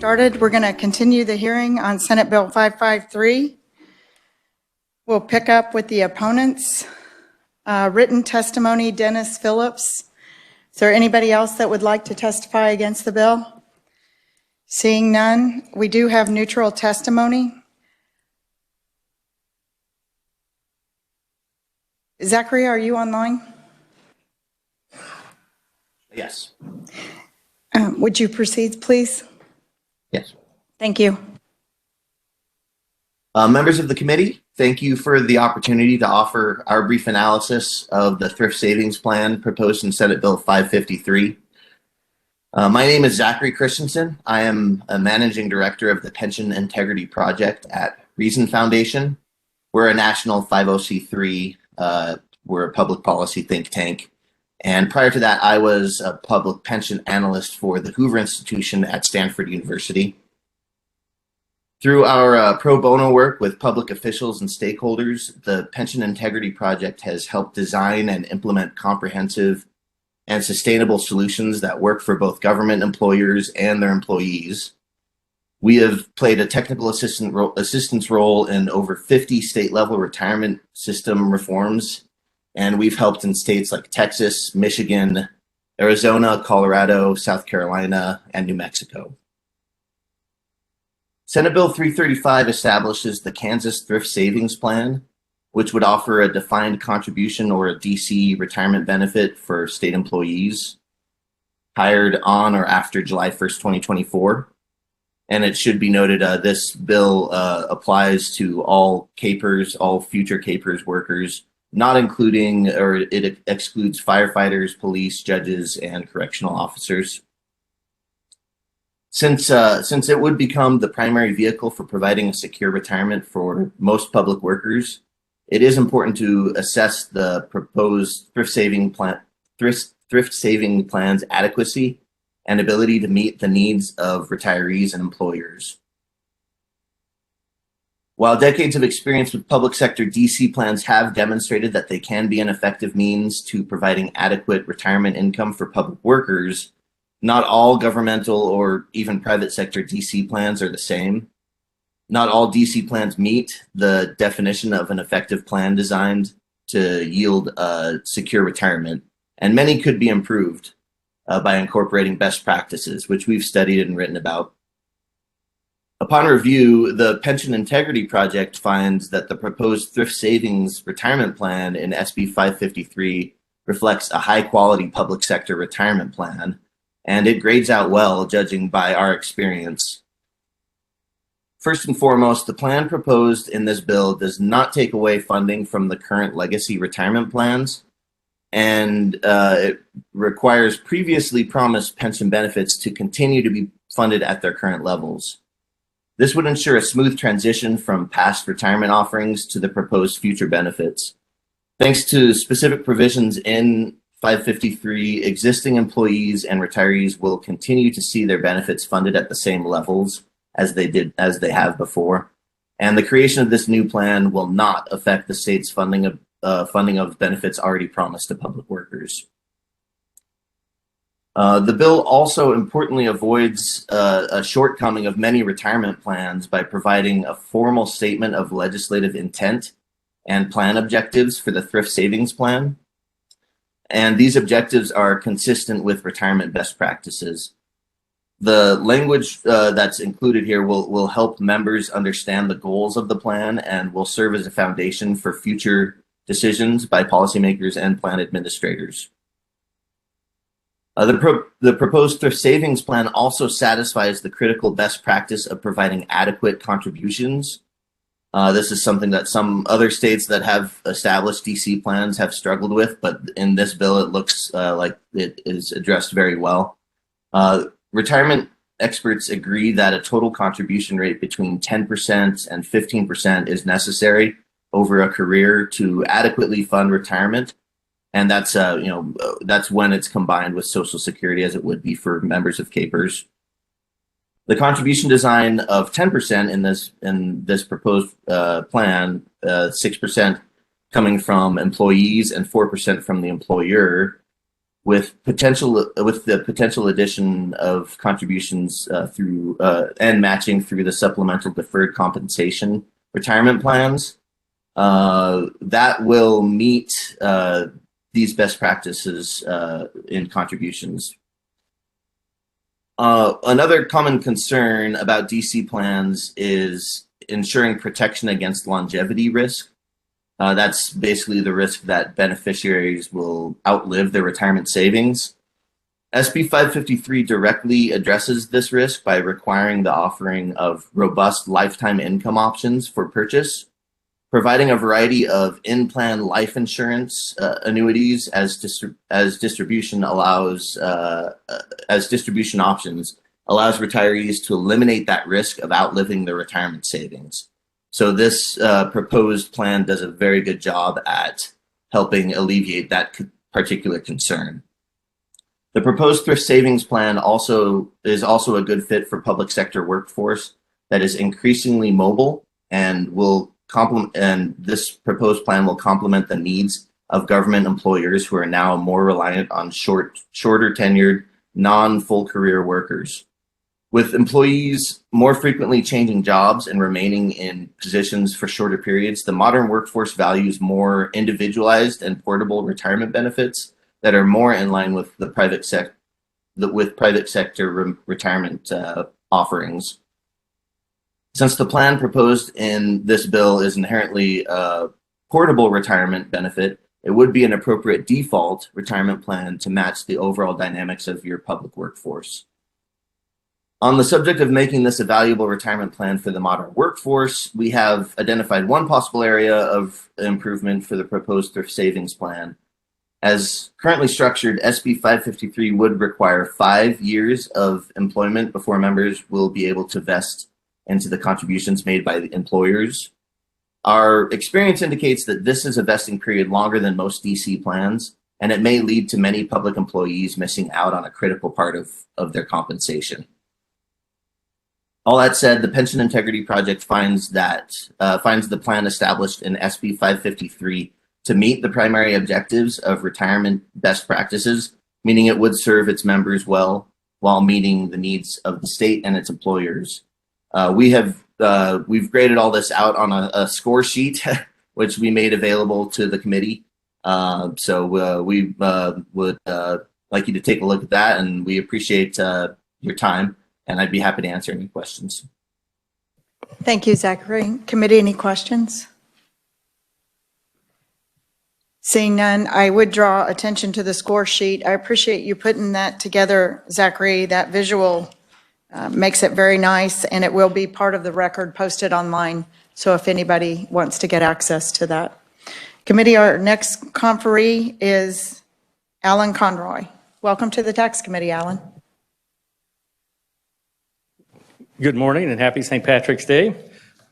started. We're going to continue the hearing on Senate Bill 553. We'll pick up with the opponents. Written testimony, Dennis Phillips. Is there anybody else that would like to testify against the bill? Seeing none, we do have neutral testimony. Zachary, are you online? Yes. Would you proceed, please? Yes. Thank you. Members of the committee, thank you for the opportunity to offer our brief analysis of the thrift savings plan proposed in Senate Bill 553. My name is Zachary Christensen. I am a managing director of the Pension Integrity Project at Reason Foundation. We're a national 50c3. We're a public policy think tank. And prior to that, I was a public pension analyst for the Hoover Institution at Stanford University. Through our pro bono work with public officials and stakeholders, the Pension Integrity Project has helped design and implement comprehensive and sustainable solutions that work for both government employers and their employees. We have played a technical assistance role in over 50 state-level retirement system reforms, and we've helped in states like Texas, Michigan, Arizona, Colorado, South Carolina, and New Mexico. Senate Bill 335 establishes the Kansas Thrift Savings Plan, which would offer a defined contribution or a DC retirement benefit for state employees hired on or after July 1st, 2024. And it should be noted, this bill applies to all CAPERS, all future CAPERS workers, not including, or it excludes firefighters, police, judges, and correctional officers. Since it would become the primary vehicle for providing a secure retirement for most public workers, it is important to assess the proposed thrift saving plan's adequacy and ability to meet the needs of retirees and employers. While decades of experience with public sector DC plans have demonstrated that they can be an effective means to providing adequate retirement income for public workers, not all governmental or even private sector DC plans are the same. Not all DC plans meet the definition of an effective plan designed to yield a secure retirement, and many could be improved by incorporating best practices, which we've studied and written about. Upon review, the Pension Integrity Project finds that the proposed thrift savings retirement plan in SB 553 reflects a high-quality public sector retirement plan, and it grades out well, judging by our experience. First and foremost, the plan proposed in this bill does not take away funding from the current legacy retirement plans, and it requires previously promised pension benefits to continue to be funded at their current levels. This would ensure a smooth transition from past retirement offerings to the proposed future benefits. Thanks to specific provisions in 553, existing employees and retirees will continue to see their benefits funded at the same levels as they have before. And the creation of this new plan will not affect the state's funding of benefits already promised to public workers. The bill also importantly avoids a shortcoming of many retirement plans by providing a formal statement of legislative intent and plan objectives for the thrift savings plan. And these objectives are consistent with retirement best practices. The language that's included here will help members understand the goals of the plan and will serve as a foundation for future decisions by policymakers and plan administrators. The proposed thrift savings plan also satisfies the critical best practice of providing adequate contributions. This is something that some other states that have established DC plans have struggled with, but in this bill, it looks like it is addressed very well. Retirement experts agree that a total contribution rate between 10% and 15% is necessary over a career to adequately fund retirement. And that's, that's when it's combined with Social Security as it would be for members of CAPERS. The contribution design of 10% in this proposed plan, 6% coming from employees and 4% from the employer, with the potential addition of contributions through and matching through the supplemental deferred compensation retirement plans. That will meet these best practices in contributions. Another common concern about DC plans is ensuring protection against longevity risk. That's basically the risk that beneficiaries will outlive their retirement savings. SB 553 directly addresses this risk by requiring the offering of robust lifetime income options for purchase, providing a variety of in-plan life insurance annuities as distribution options allows retirees to eliminate that risk of outliving their retirement savings. So this proposed plan does a very good job at helping alleviate that particular concern. The proposed thrift savings plan is also a good fit for public sector workforce that is increasingly mobile and this proposed plan will complement the needs of government employers who are now more reliant on shorter tenured, non-full career workers. With employees more frequently changing jobs and remaining in positions for shorter periods, the modern workforce values more individualized and portable retirement benefits that are more in line with the private sector retirement offerings. Since the plan proposed in this bill is inherently a portable retirement benefit, it would be an appropriate default retirement plan to match the overall dynamics of your public workforce. On the subject of making this a valuable retirement plan for the modern workforce, we have identified one possible area of improvement for the proposed thrift savings plan. As currently structured, SB 553 would require 5 years of employment before members will be able to vest into the contributions made by the employers. Our experience indicates that this is a vesting period longer than most DC plans, and it may lead to many public employees missing out on a critical part of their compensation. All that said, the Pension Integrity Project finds the plan established in SB 553 to meet the primary objectives of retirement best practices, meaning it would serve its members well while meeting the needs of the state and its employers. We've graded all this out on a score sheet, which we made available to the committee. We would like you to take a look at that, and we appreciate your time. And I'd be happy to answer any questions. Thank you, Zachary. Committee, any questions? Seeing none, I would draw attention to the score sheet. I appreciate you putting that together, Zachary. That visual makes it very nice, and it will be part of the record posted online. So if anybody wants to get access to that. Committee, our next conferee is Alan Conroy. Welcome to the Tax Committee, Alan. Good morning and happy St. Patrick's Day.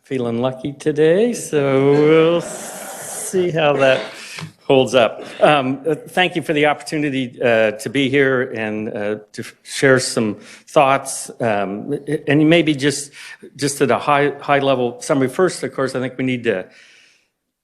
Feeling lucky today, so we'll see how that holds up. Thank you for the opportunity to be here and to share some thoughts. And maybe just at a high level summary. First, of course, I think we need to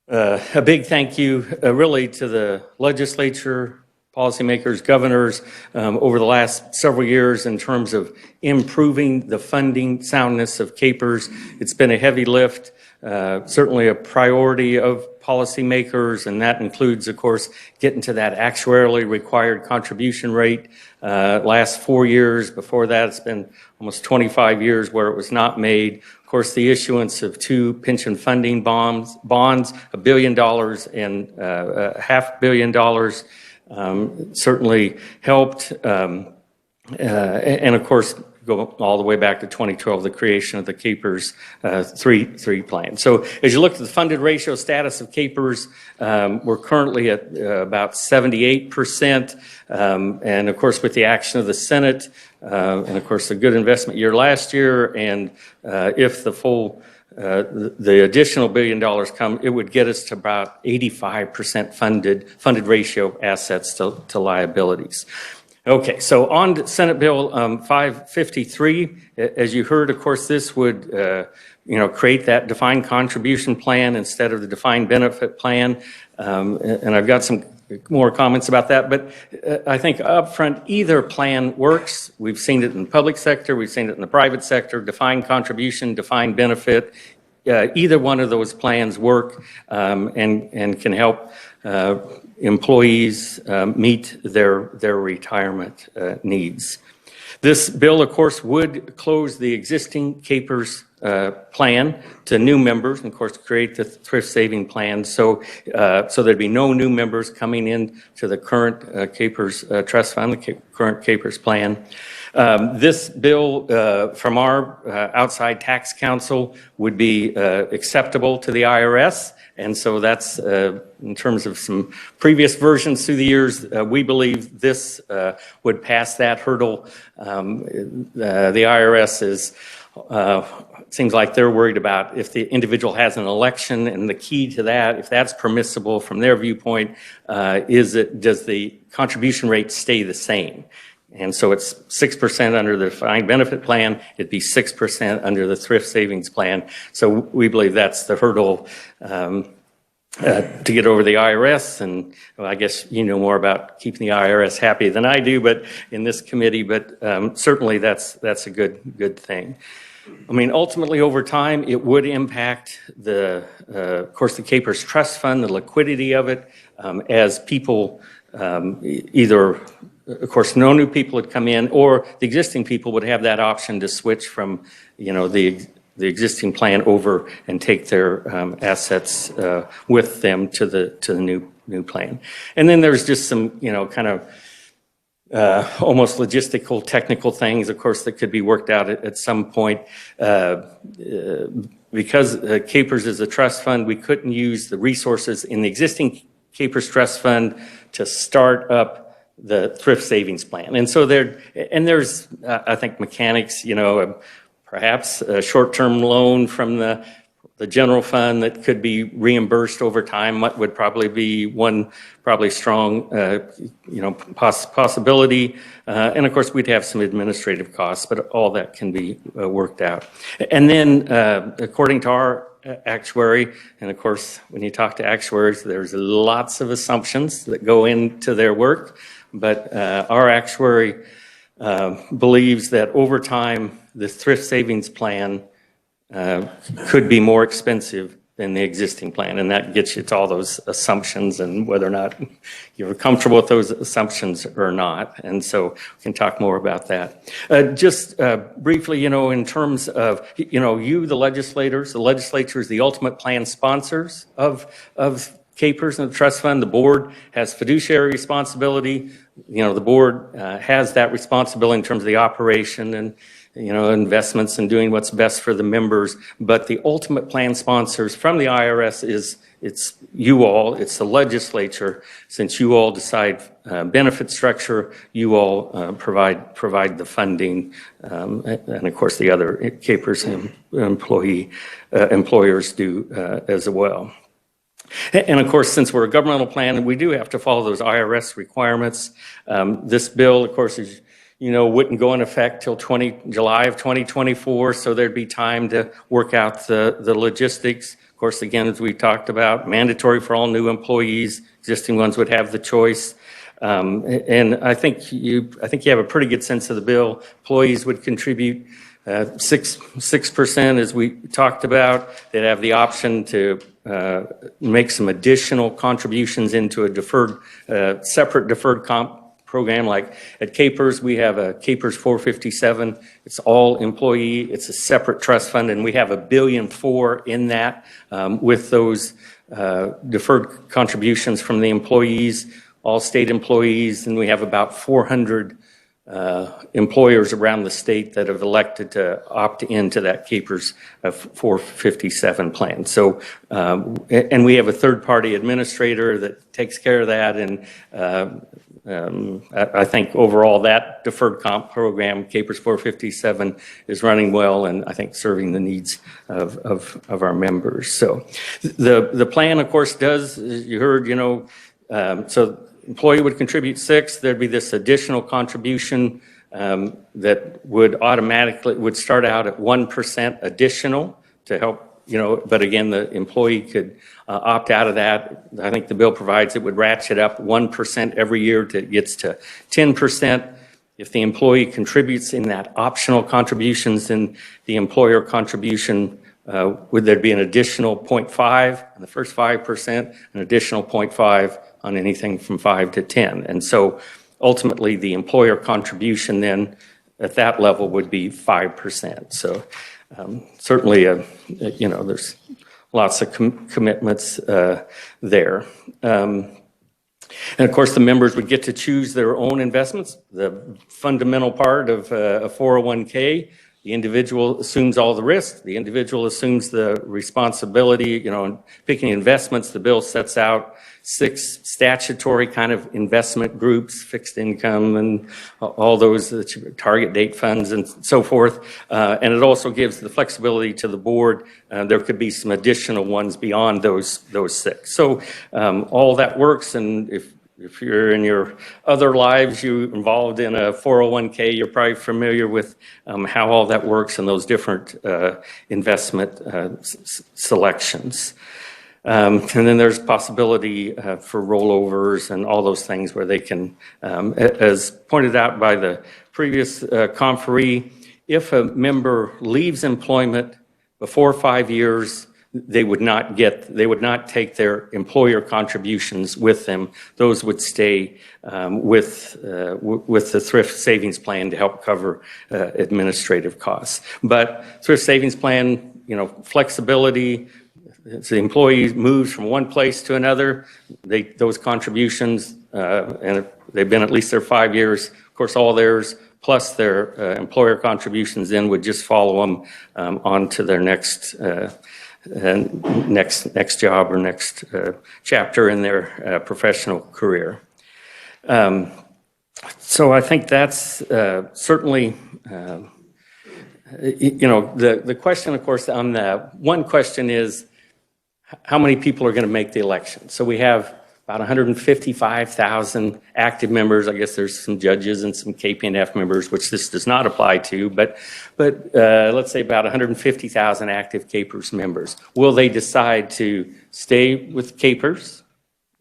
a big thank you really to the legislature, policymakers, governors over the last several years in terms of improving the funding soundness of CAPERS. It's been a heavy lift, certainly a priority of policymakers, and that includes, of course, getting to that actuarially required contribution rate. Last 4 years, before that, it's been almost 25 years where it was not made. Of course, the issuance of 2 pension funding bonds, $1 billion and $500 million, certainly helped. And of course, go all the way back to 2012, the creation of the CAPERS 3 plan. So as you look at the funded ratio status of CAPERS, we're currently at about 78%. And of course, with the action of the Senate, and of course, a good investment year last year, and if the full the additional $1 billion come, it would get us to about 85% funded ratio assets to liabilities. Okay, so on to Senate Bill 553, as you heard, of course, this would create that defined contribution plan instead of the defined benefit plan. and I've got some more comments about that, but I think upfront, either plan works. We've seen it in the public sector, we've seen it in the private sector, defined contribution, defined benefit. Either one of those plans work and can help employees meet their retirement needs. This bill, of course, would close the existing KPERS plan to new members, and of course, create the thrift saving plan. So there'd be no new members coming in to the current KPERS trust fund, the current KPERS plan. This bill from our outside tax counsel would be acceptable to the IRS. And so that's, in terms of some previous versions through the years, we believe this would pass that hurdle. The IRS is, seems like they're worried about if the individual has an election, and the key to that, if that's permissible from their viewpoint, does the contribution rate stay the same? And so it's 6% under the defined benefit plan, it'd be 6% under the thrift savings plan. So we believe that's the hurdle to get over the IRS. And well, I guess you know more about keeping the IRS happy than I do, but in this committee, but certainly that's a good thing. I mean, ultimately over time, it would impact of course, the KPERS trust fund, the liquidity of it, as people either, of course, no new people would come in, or the existing people would have that option to switch from, the existing plan over and take their assets with them to the new plan. And then there's just some, kind of almost logistical, technical things, of course, that could be worked out at some point. Because KPERS is a trust fund, we couldn't use the resources in the existing KPERS trust fund to start up the thrift savings plan. And so there's, I think, mechanics, perhaps a short-term loan from the general fund that could be reimbursed over time. What would probably be one strong, possibility. And of course, we'd have some administrative costs, but all that can be worked out. And then, according to our actuary, and of course, when you talk to actuaries, there's lots of assumptions that go into their work. But our actuary believes that over time, the thrift savings plan could be more expensive than the existing plan. And that gets you to all those assumptions and whether or not you're comfortable with those assumptions or not. And so we can talk more about that. Just briefly, in terms of, you, the legislators, the legislature is the ultimate plan sponsors of KPERS and the trust fund. The board has fiduciary responsibility. The board has that responsibility in terms of the operation and, investments and doing what's best for the members. But the ultimate plan sponsors from the IRS it's you all, it's the legislature. Since you all decide benefit structure, you all provide the funding, and of course the other KPERS employers do as well. And of course, since we're a governmental plan, we do have to follow those IRS requirements. This bill, of course, is, wouldn't go in effect till July of 2024, so there'd be time to work out the logistics. Of course, again, as we talked about, mandatory for all new employees. Existing ones would have the choice. And I think you have a pretty good sense of the bill. Employees would contribute 6%, as we talked about. They'd have the option to make some additional contributions into a separate deferred comp program. Like at KPERS, we have a KPERS 457. It's all employee. It's a separate trust fund, and we have $1.4 billion in that with those deferred contributions from the employees, all state employees, and we have about 400 employers around the state that have elected to opt into that KPERS 457 plan. So, and we have a third-party administrator that takes care of that, and I think overall that deferred comp program, KPERS 457, is running well, and I think serving the needs of our members. So, the plan, of course, does, as you heard, so employee would contribute 6. There'd be this additional contribution that would start out at 1% additional to help but again, the employee could opt out of that. I think the bill provides it would ratchet up 1% every year till it gets to 10%. If the employee contributes in that optional contributions, then the employer contribution, would there be an additional 0.5 on the first 5%, an additional 0.5 on anything from 5 to 10. And so ultimately the employer contribution then at that level would be 5%. So certainly, there's lots of commitments there. And of course, the members would get to choose their own investments. The fundamental part of a 401k, the individual assumes all the risk. The individual assumes the responsibility, in picking investments. The bill sets out 6 statutory kind of investment groups, fixed income and all those target date funds and so forth. And it also gives the flexibility to the board. There could be some additional ones beyond those 6. So all that works, and if you're in your other lives, you're involved in a 401k, you're probably familiar with how all that works and those different investment selections. And then there's possibility for rollovers and all those things where they can, as pointed out by the previous conferee, if a member leaves employment before 5 years, they would not take their employer contributions with them. Those would stay with the thrift savings plan to help cover administrative costs. But thrift savings plan, flexibility. As the employee moves from one place to another, those contributions, and if they've been at least there 5 years, of course, all theirs plus their employer contributions then would just follow them on to their next job or next chapter in their professional career. So I think that's certainly, the question, of course, on the one question is, how many people are going to make the election? So we have about 155,000 active members. I guess there's some judges and some KP&F members, which this does not apply to, but let's say about 150,000 active KPERS members. Will they decide to stay with KPERS,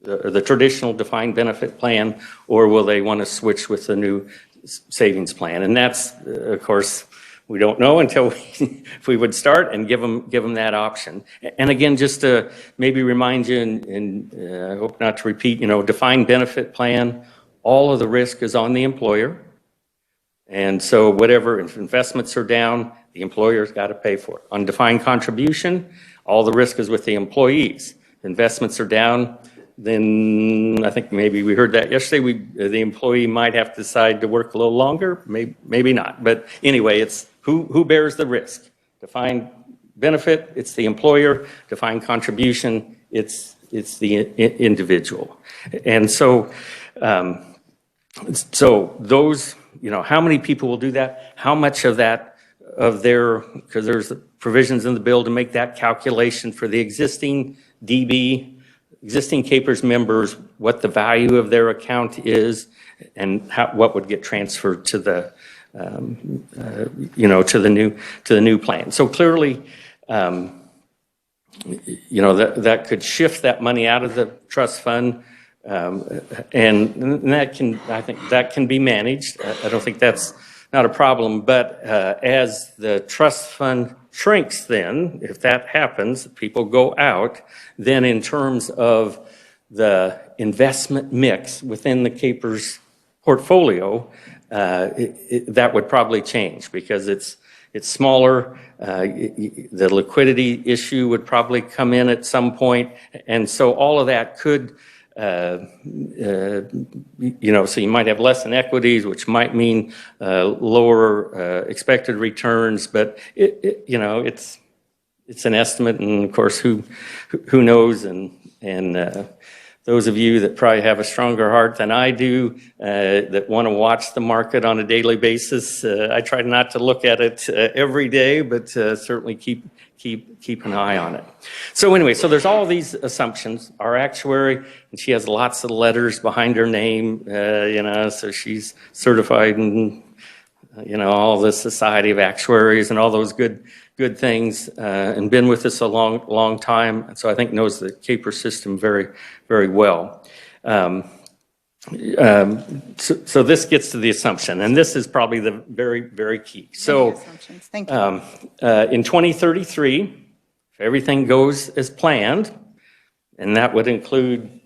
the traditional defined benefit plan, or will they want to switch with the new savings plan? And that's, of course, we don't know until if we would start and give them that option. And again, just to maybe remind you, and I hope not to repeat, defined benefit plan, all of the risk is on the employer. And so whatever, if investments are down, the employer's got to pay for it. On defined contribution, all the risk is with the employees. Investments are down, then I think maybe we heard that yesterday, the employee might have to decide to work a little longer, maybe not. But anyway, it's who bears the risk? Defined benefit, it's the employer. Defined contribution, it's the individual. And so, those, how many people will do that? How much of that, because there's provisions in the bill to make that calculation for the existing DB, existing KPERS members, what the value of their account is, and what would get transferred to the to the new plan. So clearly, that could shift that money out of the trust fund, and I think that can be managed. I don't think that's not a problem. But as the trust fund shrinks, then if that happens, people go out. Then in terms of the investment mix within the KPERS portfolio, that would probably change because it's smaller. The liquidity issue would probably come in at some point, and so all of that could, so you might have less in equities, which might mean lower expected returns. But it's an estimate, and of course, who knows, and those of you that probably have a stronger heart than I do, that want to watch the market on a daily basis, I try not to look at it every day, but certainly keep an eye on it. So anyway, so there's all these assumptions. Our actuary, and she has lots of letters behind her name, so she's certified in, all the Society of Actuaries and all those good good things and been with us a long time, and so I think knows the CAPER system very, very well. So this gets to the assumption, and this is probably the very, very key. So Assumptions. Thank you. in 2033, if everything goes as planned, and that would include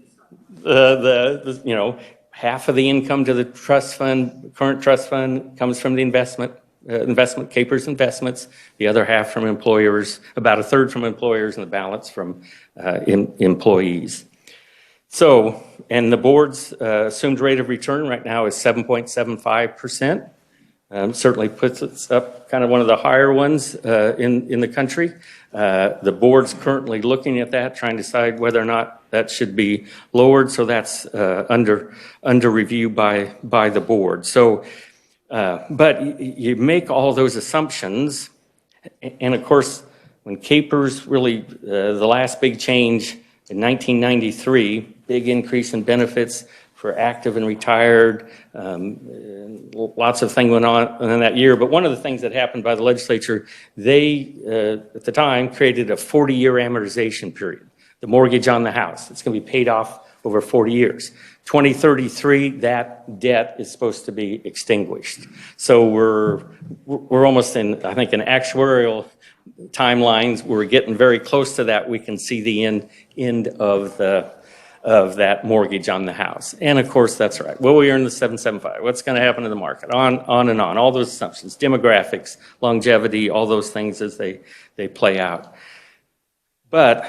the half of the income to the trust fund, current trust fund comes from the investment CAPERS investments, the other half from employers, about a third from employers, and the balance from employees. So, and the board's assumed rate of return right now is 7.75%. Certainly puts us up kind of one of the higher ones in the country. The board's currently looking at that, trying to decide whether or not that should be lowered. So that's under review by the board. So, but you make all those assumptions, and of course, when CAPERS really the last big change in 1993, big increase in benefits for active and retired. Lots of things went on in that year. But one of the things that happened by the legislature, they, at the time, created a 40-year amortization period. The mortgage on the house, it's going to be paid off over 40 years. 2033, that debt is supposed to be extinguished. So we're almost in, I think, an actuarial timelines. We're getting very close to that. We can see the end of that mortgage on the house. And of course, that's right. Will we earn the 775? What's going to happen to the market? On and on. All those assumptions, demographics, longevity, all those things as they play out. But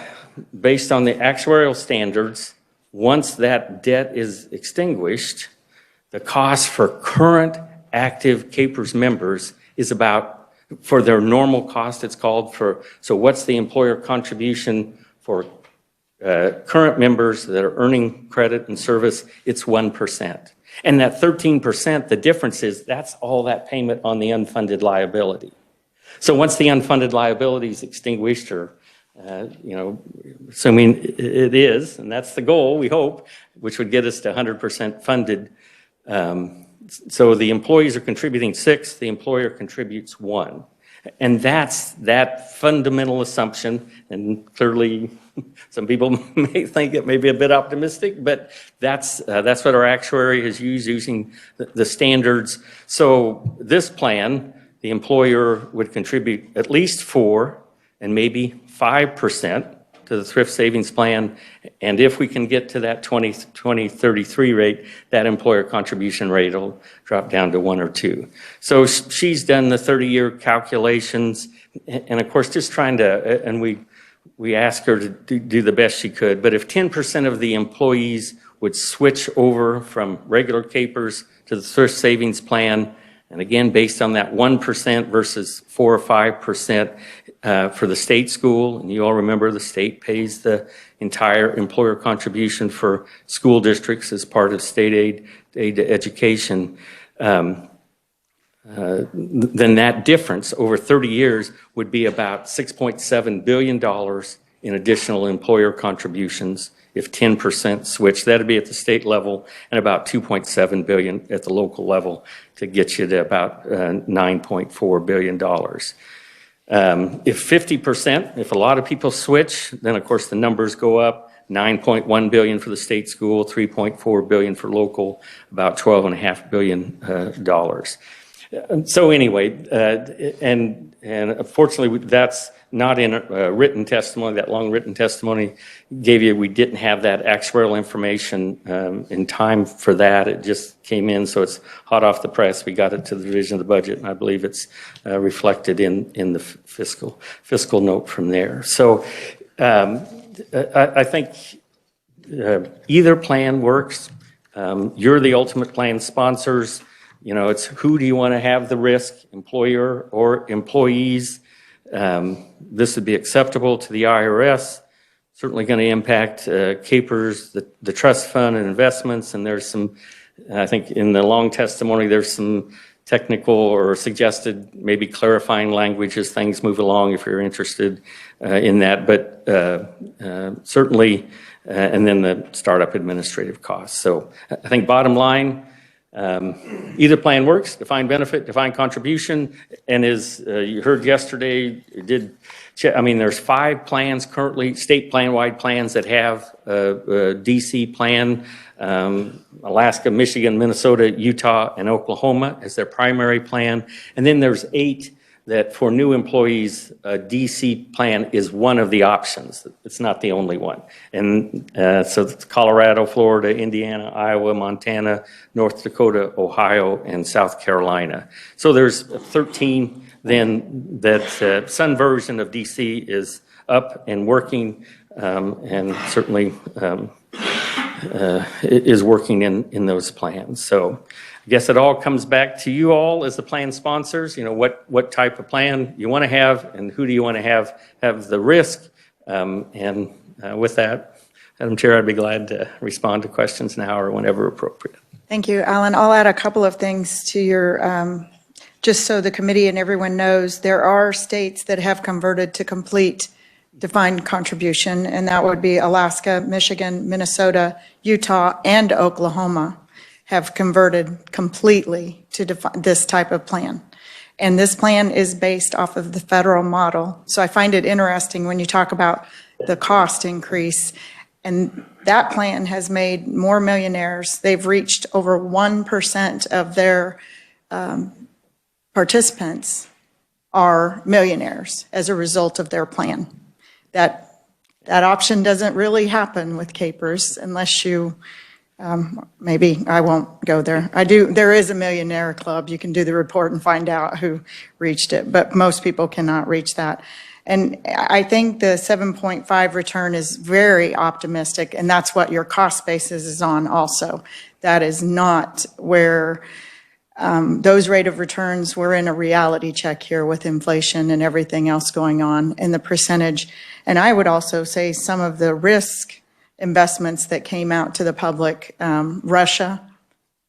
based on the actuarial standards, once that debt is extinguished, the cost for current active CAPERS members is about, for their normal cost, it's called for, so what's the employer contribution for current members that are earning credit and service? It's 1%. And that 13%, the difference is that's all that payment on the unfunded liability. So once the unfunded liability is extinguished, or assuming it is, and that's the goal, we hope, which would get us to 100% funded. So the employees are contributing 6, the employer contributes 1. And that's that fundamental assumption, and clearly some people may think it may be a bit optimistic, but that's what our actuary has used using the standards. So this plan, the employer would contribute at least 4 and maybe 5% to the thrift savings plan. And if we can get to that 2033 rate, that employer contribution rate will drop down to 1 or 2. So she's done the 30-year calculations, and of course, just trying to, and we asked her to do the best she could, but if 10% of the employees would switch over from regular CAPERS to the thrift savings plan, and again, based on that 1% versus 4 or 5% for the state school, and you all remember the state pays the entire employer contribution for school districts as part of state aid to education, then that difference over 30 years would be about $6.7 billion in additional employer contributions if 10% switch. That'd be at the state level, and about $2.7 billion at the local level to get you to about $9.4 billion. If 50%, if a lot of people switch, then of course the numbers go up. 9.1 billion for the state school, 3.4 billion for local, about $12.5 billion dollars. So anyway, and unfortunately that's not in a written testimony. That long written testimony gave you, we didn't have that actuarial information in time for that. It just came in, so it's hot off the press. We got it to the division of the budget, and I believe it's reflected in the fiscal note from there. So I think either plan works. You're the ultimate plan sponsors. It's who do you want to have the risk, employer or employees? This would be acceptable to the IRS, certainly going to impact CAPERS, the trust fund and investments, and there's some, I think in the long testimony, there's some technical or suggested maybe clarifying language as things move along if you're interested in that, but certainly, and then the startup administrative costs. So I think bottom line, Either plan works, defined benefit, defined contribution, and as you heard yesterday, there's 5 plans currently, state plan-wide plans that have a DC plan, Alaska, Michigan, Minnesota, Utah, and Oklahoma as their primary plan. And then there's 8 that for new employees, a DC plan is one of the options. It's not the only one. And so it's Colorado, Florida, Indiana, Iowa, Montana, North Dakota, Ohio, and South Carolina. So there's 13 then that some version of DC is up and working, and certainly is working in those plans. So I guess it all comes back to you all as the plan sponsors, what type of plan you want to have and who do you want to have the risk. With that, Madam Chair, I'd be glad to respond to questions now or whenever appropriate. Thank you, Alan. I'll add a couple of things to your, just so the committee and everyone knows, there are states that have converted to complete defined contribution, and that would be Alaska, Michigan, Minnesota, Utah, and Oklahoma have converted completely to this type of plan. And this plan is based off of the federal model. So I find it interesting when you talk about the cost increase, and that plan has made more millionaires. They've reached over 1% of their participants are millionaires as a result of their plan. That option doesn't really happen with capers unless you, maybe I won't go there. There is a millionaire club. You can do the report and find out who reached it, but most people cannot reach that. And I think the 7.5 return is very optimistic, and that's what your cost basis is on also. That is not where those rate of returns, we're in a reality check here with inflation and everything else going on, and the percentage. And I would also say some of the risk investments that came out to the public, Russia,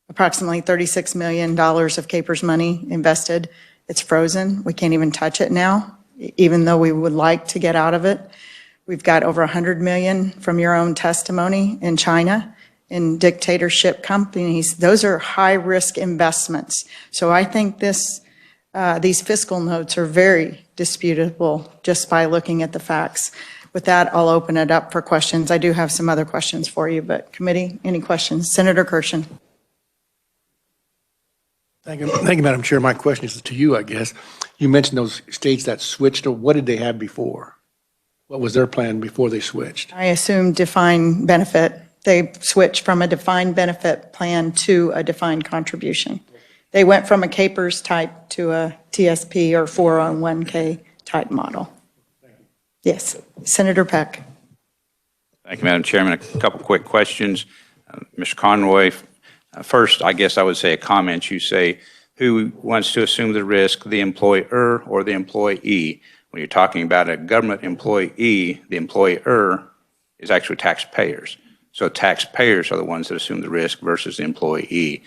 approximately $36 million of capers money invested. It's frozen. We can't even touch it now, even though we would like to get out of it. We've got over 100 million from your own testimony in China, in dictatorship companies. Those are high-risk investments. So I think these fiscal notes are very disputable just by looking at the facts. With that, I'll open it up for questions. I do have some other questions for you, but committee, any questions? Senator Kirshen. Thank you, Madam Chair. My question is to you, I guess. You mentioned those states that switched. What did they have before? What was their plan before they switched? I assume defined benefit. They switched from a defined benefit plan to a defined contribution. They went from a capers type to a TSP or 401k type model. Yes, Senator Peck. Thank you, Madam Chairman. A couple quick questions. Mr. Conroy, first, I guess I would say a comment. You say, who wants to assume the risk, the employer or the employee? When you're talking about a government employee, the employer is actually taxpayers. So taxpayers are the ones that assume the risk versus the employee.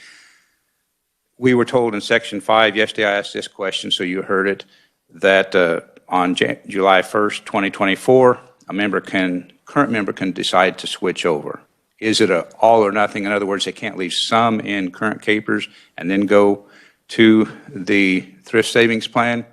We were told in Section 5, yesterday I asked this question, so you heard it, that on July 1st, 2024, current member can decide to switch over. Is it a all or nothing? In other words, they can't leave some in current capers and then go to the thrift savings plan?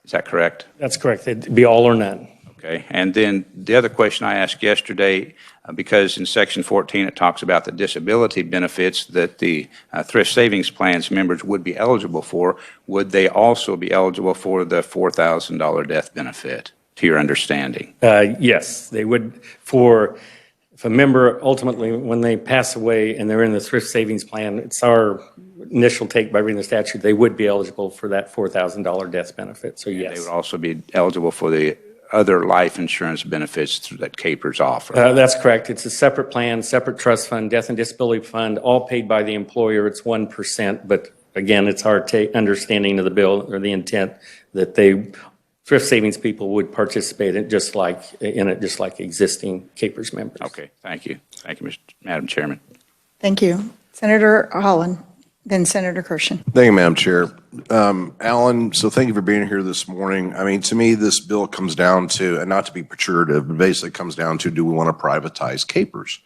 Is that correct? That's correct. It'd be all or none. Okay. And then the other question I asked yesterday, because in Section 14 it talks about the disability benefits that the thrift savings plans members would be eligible for, would they also be eligible for the $4,000 death benefit, to your understanding? Yes, they would. If a member ultimately, when they pass away and they're in the thrift savings plan, it's our initial take by reading the statute, they would be eligible for that $4,000 death benefit. So yes. They would also be eligible for the other life insurance benefits that capers offer. That's correct. It's a separate plan, separate trust fund, death and disability fund, all paid by the employer. It's 1%, but again, it's our understanding of the bill or the intent that thrift savings people would participate in it just like existing capers members. Okay, thank you. Thank you, Madam Chairman. Thank you. Senator Holland, then Senator Kirshen. Thank you, Madam Chair. Alan, so thank you for being here this morning. I mean, to me, this bill comes down to, and not to be pejorative, but basically comes down to, do we want to privatize capers?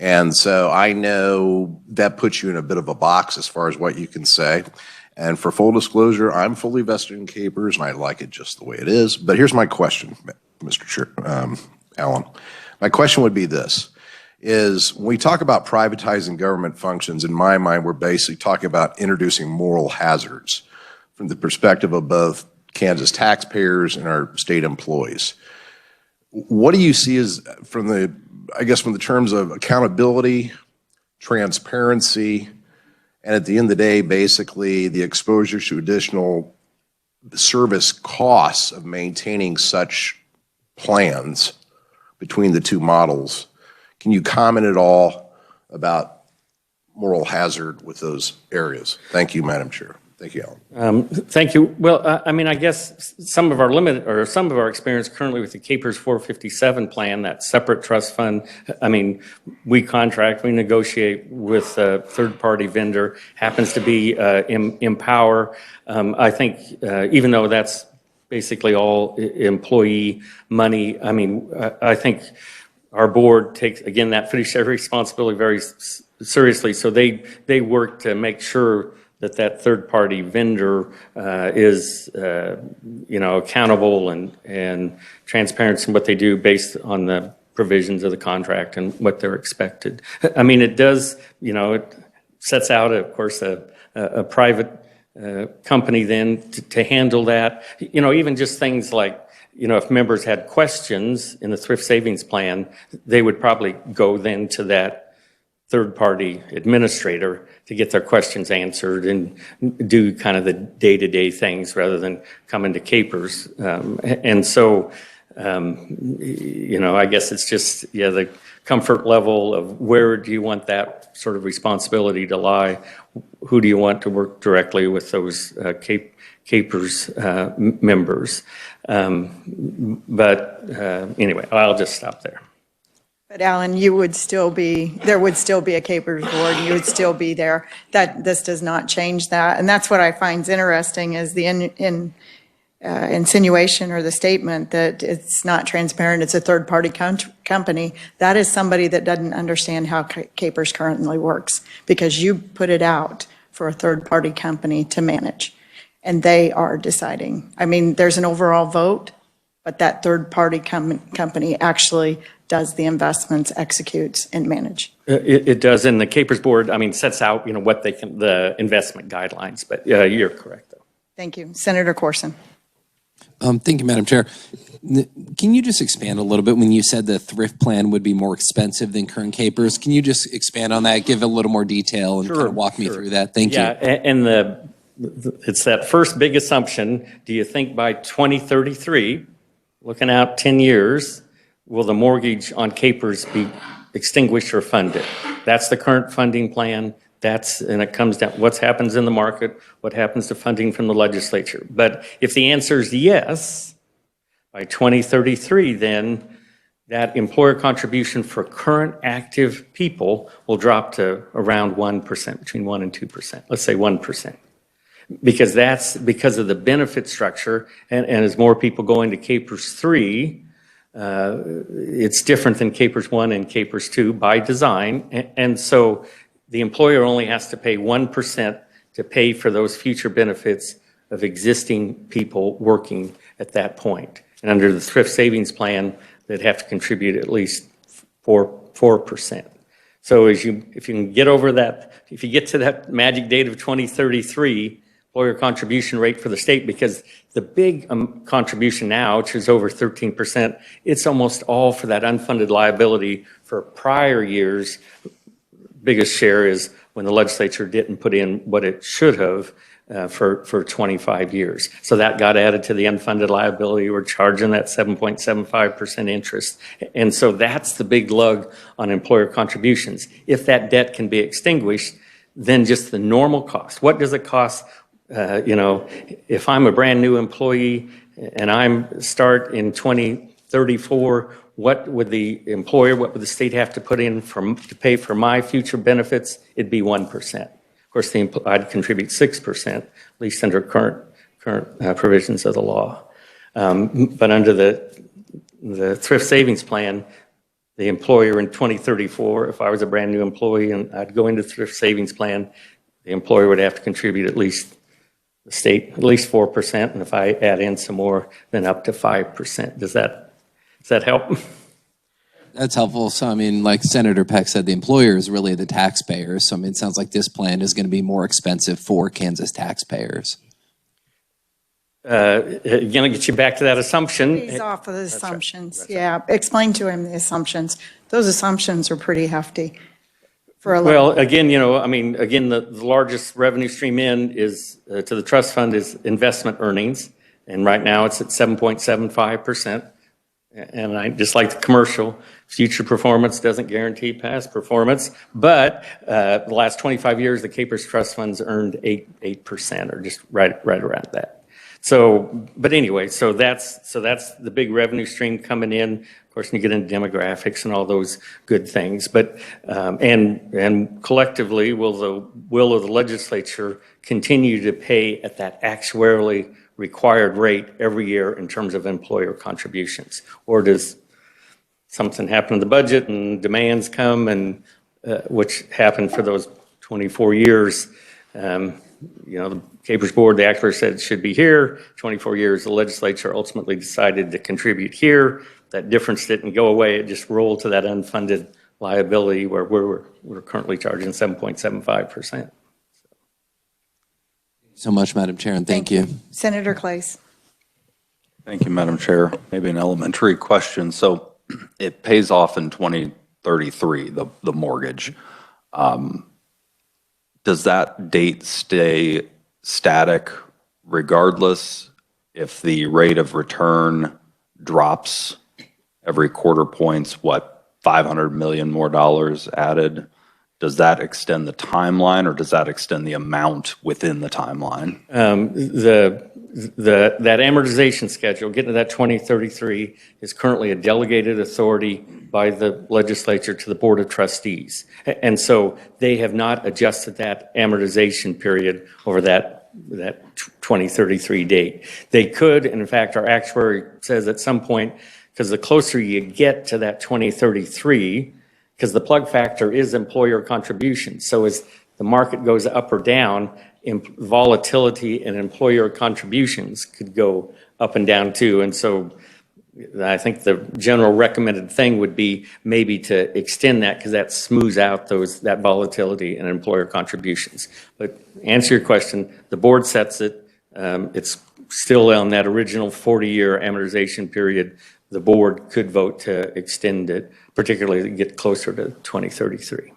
And so I know that puts you in a bit of a box as far as what you can say. And for full disclosure, I'm fully vested in Capers, and I like it just the way it is. But here's my question, Mr. Chair, Alan. My question would be this, is when we talk about privatizing government functions, in my mind, we're basically talking about introducing moral hazards from the perspective of both Kansas taxpayers and our state employees. What do you see as from the terms of accountability, transparency, and at the end of the day, basically the exposure to additional service costs of maintaining such plans between the two models? Can you comment at all about moral hazard with those areas? Thank you, Madam Chair. Thank you, Alan. Thank you. Well, I mean, I guess some of our experience currently with the Capers 457 plan, that separate trust fund, I mean, we contract, we negotiate with a third-party vendor, happens to be Empower. I think even though that's basically all employee money, I mean, I think our board takes, again, that fiduciary responsibility very seriously. So they work to make sure that third-party vendor is, accountable and transparent in what they do based on the provisions of the contract and what they're expected. I mean, it does, it sets out, of course, a private company then to handle that. Even just things like, if members had questions in the thrift savings plan, they would probably go then to that third-party administrator to get their questions answered and do kind of the day-to-day things rather than coming to Capers. And so, I guess it's just, the comfort level of where do you want that sort of responsibility to lie? Who do you want to work directly with those Capers members? But anyway, I'll just stop there. But Alan, there would still be a Capers board, you would still be there. This does not change that. And that's what I find interesting is the insinuation or the statement that it's not transparent, it's a third-party company. That is somebody that doesn't understand how Capers currently works because you put it out for a third-party company to manage. And they are deciding. I mean, there's an overall vote, but that third-party company actually does the investments, executes, and manage. It does, and the Capers board, I mean, sets out, what they can, the investment guidelines, but you're correct, though. Thank you. Senator Corson. Thank you, Madam Chair. Can you just expand a little bit when you said the thrift plan would be more expensive than current Capers? Can you just expand on that, give a little more detail and kind of walk me through that? Thank you. Yeah, and it's that first big assumption. Do you think by 2033, looking out 10 years, will the mortgage on Capers be extinguished or funded? That's the current funding plan. And it comes down, what happens in the market, what happens to funding from the legislature. But if the answer is yes, by 2033, then that employer contribution for current active people will drop to around 1%, between 1% and 2%. Let's say 1%. Because that's because of the benefit structure, and as more people go into Capers 3, it's different than Capers 1 and Capers 2 by design, and so the employer only has to pay 1% to pay for those future benefits of existing people working at that point. And under the thrift savings plan, they'd have to contribute at least 4%. So if you can get over that, if you get to that magic date of 2033, employer contribution rate for the state, because the big contribution now, which is over 13%, it's almost all for that unfunded liability for prior years. Biggest share is when the legislature didn't put in what it should have for 25 years. So that got added to the unfunded liability. We're charging that 7.75% interest. And so that's the big lug on employer contributions. If that debt can be extinguished, then just the normal cost. What does it cost? If I'm a brand new employee and I'm start in 2034, what would the state have to put in to pay for my future benefits? It'd be 1%. Of course, I'd contribute 6%, at least under current provisions of the law. But under the thrift savings plan, the employer in 2034, if I was a brand new employee and I'd go into thrift savings plan, the employer would have to contribute at least the state, at least 4%. And if I add in some more, then up to 5%. Does that help? That's helpful. So, I mean, like Senator Peck said, the employer is really the taxpayer. So, I mean, it sounds like this plan is going to be more expensive for Kansas taxpayers. Going to get you back to that assumption. He's off of the That's right. assumptions. That's right. Yeah, explain to him the assumptions. Those assumptions are pretty hefty for a Well, lot. again, the largest revenue stream in is to the trust fund is investment earnings. And right now it's at 7.75%. And I just like the commercial, future performance doesn't guarantee past performance. But the last 25 years, the Capers Trust Fund's earned 8% or just right around that. So, but anyway, so that's the big revenue stream coming in. Of course, you get into demographics and all those good things. But and collectively, will the will of the legislature continue to pay at that actuarially required rate every year in terms of employer contributions, or does something happen in the budget and demands come, and which happened for those 24 years? The Capers Board, the actuary said it should be here. 24 years, the legislature ultimately decided to contribute here. That difference didn't go away. It just rolled to that unfunded liability where we're currently charging 7.75%. So much, Madam Chair, and thank you. Senator Clays. Thank you, Madam Chair. Maybe an elementary question. So it pays off in 2033, the mortgage. Does that date stay static regardless if the rate of return drops every quarter points, 500 million more dollars added? Does that extend the timeline, or does that extend the amount within the timeline? That amortization schedule, getting to that 2033, is currently a delegated authority by the legislature to the Board of Trustees. And so they have not adjusted that amortization period over that 2033 date. They could, and in fact, our actuary says at some point, because the closer you get to that 2033, because the plug factor is employer contributions. So as the market goes up or down, volatility and employer contributions could go up and down too. And so I think the general recommended thing would be maybe to extend that, because that smooths out that volatility and employer contributions. But answer your question, the board sets it. It's still on that original 40-year amortization period. The board could vote to extend it, particularly to get closer to 2033.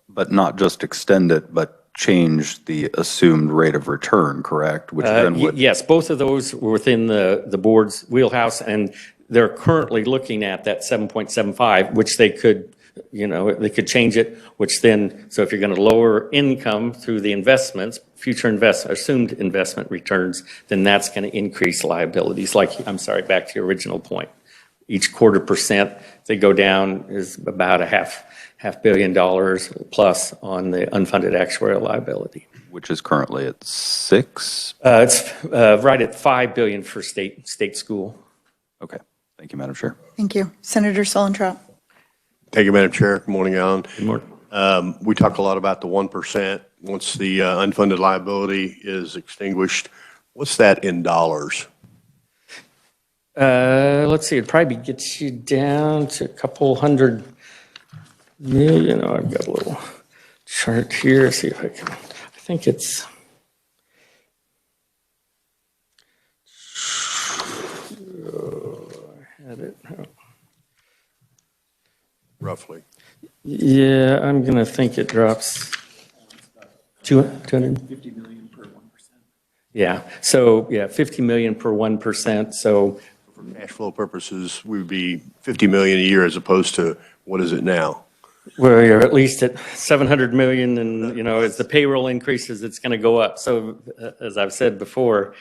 But not just extend it, but change the assumed rate of return, correct? Which then would... Yes, both of those were within the board's wheelhouse, and they're currently looking at that 7.75, which they could, they could change it, which then, so if you're going to lower income through the investments, assumed investment returns, then that's going to increase liabilities. Back to your original point. Each quarter percent, they go down is about a half $500 million plus on the unfunded actuarial liability. Which is currently at 6? It's right at $5 billion for state school. Okay. Thank you, Madam Chair. Thank you. Senator Solentrop. Thank you, Madam Chair. Good morning, Alan. Good morning. We talk a lot about the 1%. Once the unfunded liability is extinguished, what's that in dollars? Let's see, it'd probably gets you down to a couple $100 million. I've got a little chart here. See if I think it's. I had it. Roughly. Yeah, I'm going to think it drops 250 million per 1%. Yeah. So, 50 million per 1%. So, For cash flow purposes, we would be 50 million a year as opposed to what is it now? well, you're at least at 700 million, and as the payroll increases, it's going to go up. So, as I've said before,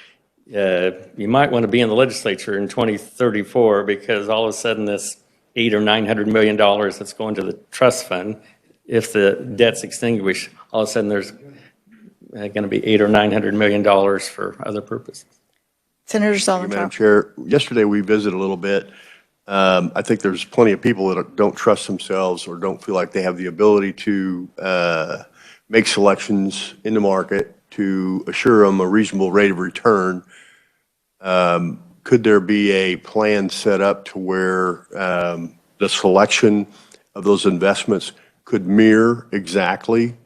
you might want to be in the legislature in 2034, because all of a sudden this $800 or $900 million that's going to the trust fund, if the debt's extinguished, all of a sudden there's going to be $800 or $900 million for other purposes. Senator Thank you, Madam Solentrop. Chair. Yesterday, we visited a little bit I think there's plenty of people that don't trust themselves or don't feel like they have the ability to make selections in the market to assure them a reasonable rate of return. Could there be a plan set up to where the selection of those investments could mirror exactly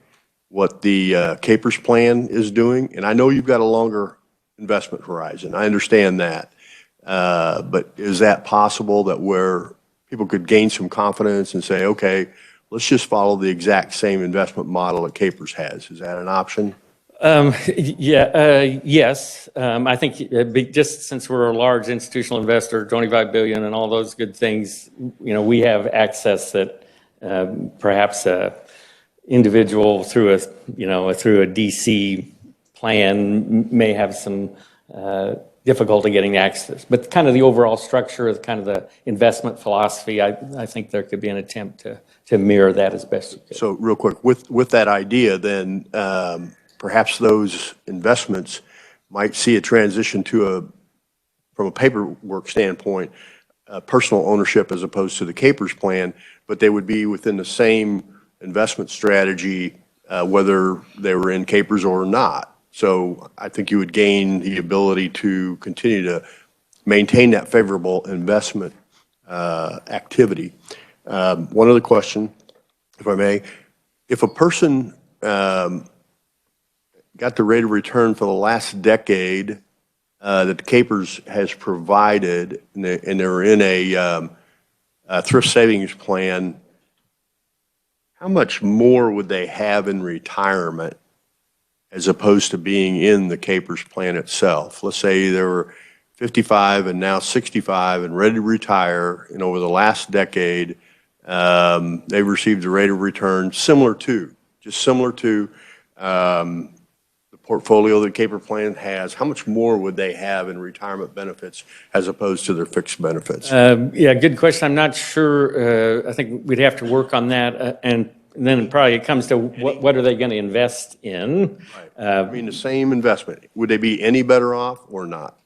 what the Capers plan is doing? And I know you've got a longer investment horizon. I understand that. But is that possible that where people could gain some confidence and say, okay, let's just follow the exact same investment model that Capers has? Is that an option? Yes. I think just since we're a large institutional investor, 25 billion and all those good things, we have access that perhaps a individual through a DC plan may have some difficulty getting access. But kind of the overall structure of kind of the investment philosophy, I think there could be an attempt to mirror that as best you could. So real quick, with that idea, then perhaps those investments might see a transition to from a paperwork standpoint, personal ownership as opposed to the Capers plan, but they would be within the same investment strategy, whether they were in Capers or not. So I think you would gain the ability to continue to maintain that favorable investment activity. One other question, if I may. If a person got the rate of return for the last decade that the Capers has provided, and they're in a thrift savings plan, how much more would they have in retirement as opposed to being in the Capers plan itself? Let's say they were 55 and now 65 and ready to retire, and over the last decade, they received a rate of return similar to the portfolio that Caper plan has. How much more would they have in retirement benefits as opposed to their fixed benefits? Yeah, good question. I'm not sure. I think we'd have to work on that. And then probably it comes to what are they going to invest in? I mean, the same investment. Would they be any better off or not?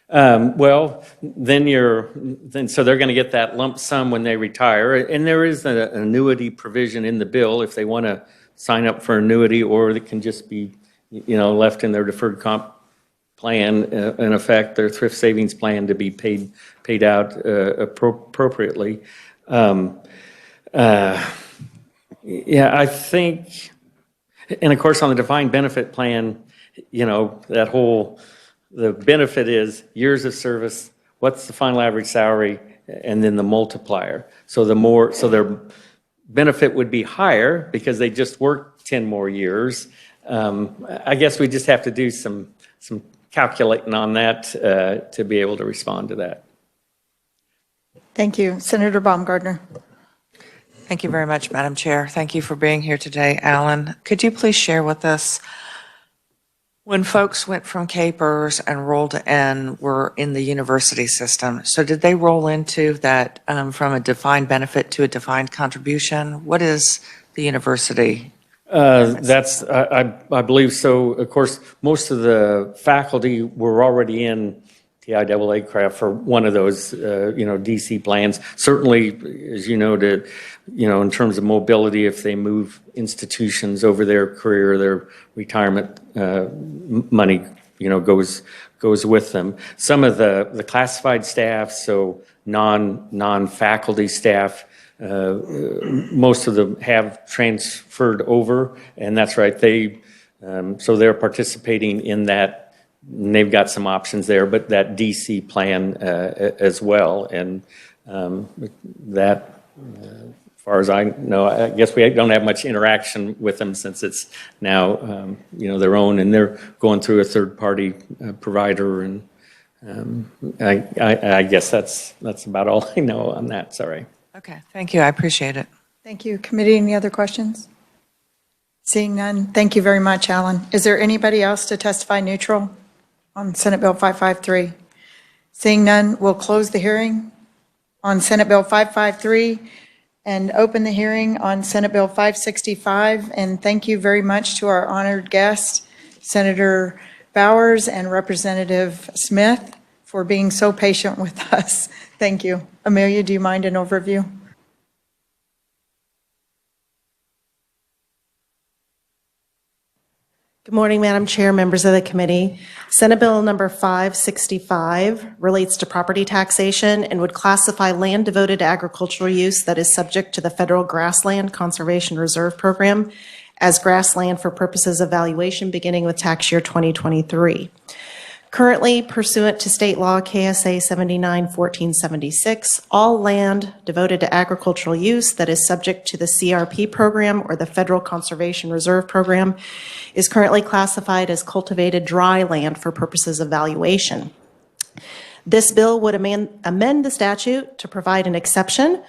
Well, so they're going to get that lump sum when they retire. And there is an annuity provision in the bill if they want to sign up for annuity, or it can just be left in their deferred comp plan, in effect, their thrift savings plan to be paid out appropriately. Yeah, I think, and of course on the defined benefit plan, the benefit is years of service, what's the final average salary, and then the multiplier. So their benefit would be higher because they just worked 10 more years. I guess we just have to do some calculating on that to be able to respond to that. Thank you. Senator Baumgardner. Thank you very much, Madam Chair. Thank you for being here today, Alan. Could you please share with us, when folks went from Capers and rolled in, were in the university system, so did they roll into that from a defined benefit to a defined contribution? What is the university? I believe so. Of course, most of the faculty were already in TIAA craft for one of those, DC plans. Certainly, as you noted, in terms of mobility, if they move institutions over their career, their retirement money, goes with them. Some of the classified staff, so non-faculty staff, most of them have transferred over, and that's right. So they're participating in that. And they've got some options there, but that DC plan as well, and that, as far as I know, I guess we don't have much interaction with them since it's now their own, and they're going through a third-party provider, and I guess that's about all I know on that. Sorry. Okay, thank you. I appreciate it. Thank you. Committee, any other questions? Seeing none, thank you very much, Alan. Is there anybody else to testify neutral on Senate Bill 553? Seeing none, we'll close the hearing on Senate Bill 553 and open the hearing on Senate Bill 565. And thank you very much to our honored guests, Senator Bowers and Representative Smith, for being so patient with us. Thank you. Amelia, do you mind an overview? Good morning, Madam Chair, members of the committee. Senate Bill number 565 relates to property taxation and would classify land devoted to agricultural use that is subject to the Federal Grassland Conservation Reserve Program as grassland for purposes of valuation beginning with tax year 2023. Currently, pursuant to state law KSA 79-1476, all land devoted to agricultural use that is subject to the CRP program or the Federal Conservation Reserve Program is currently classified as cultivated dry land for purposes of valuation. This bill would amend the statute to provide an exception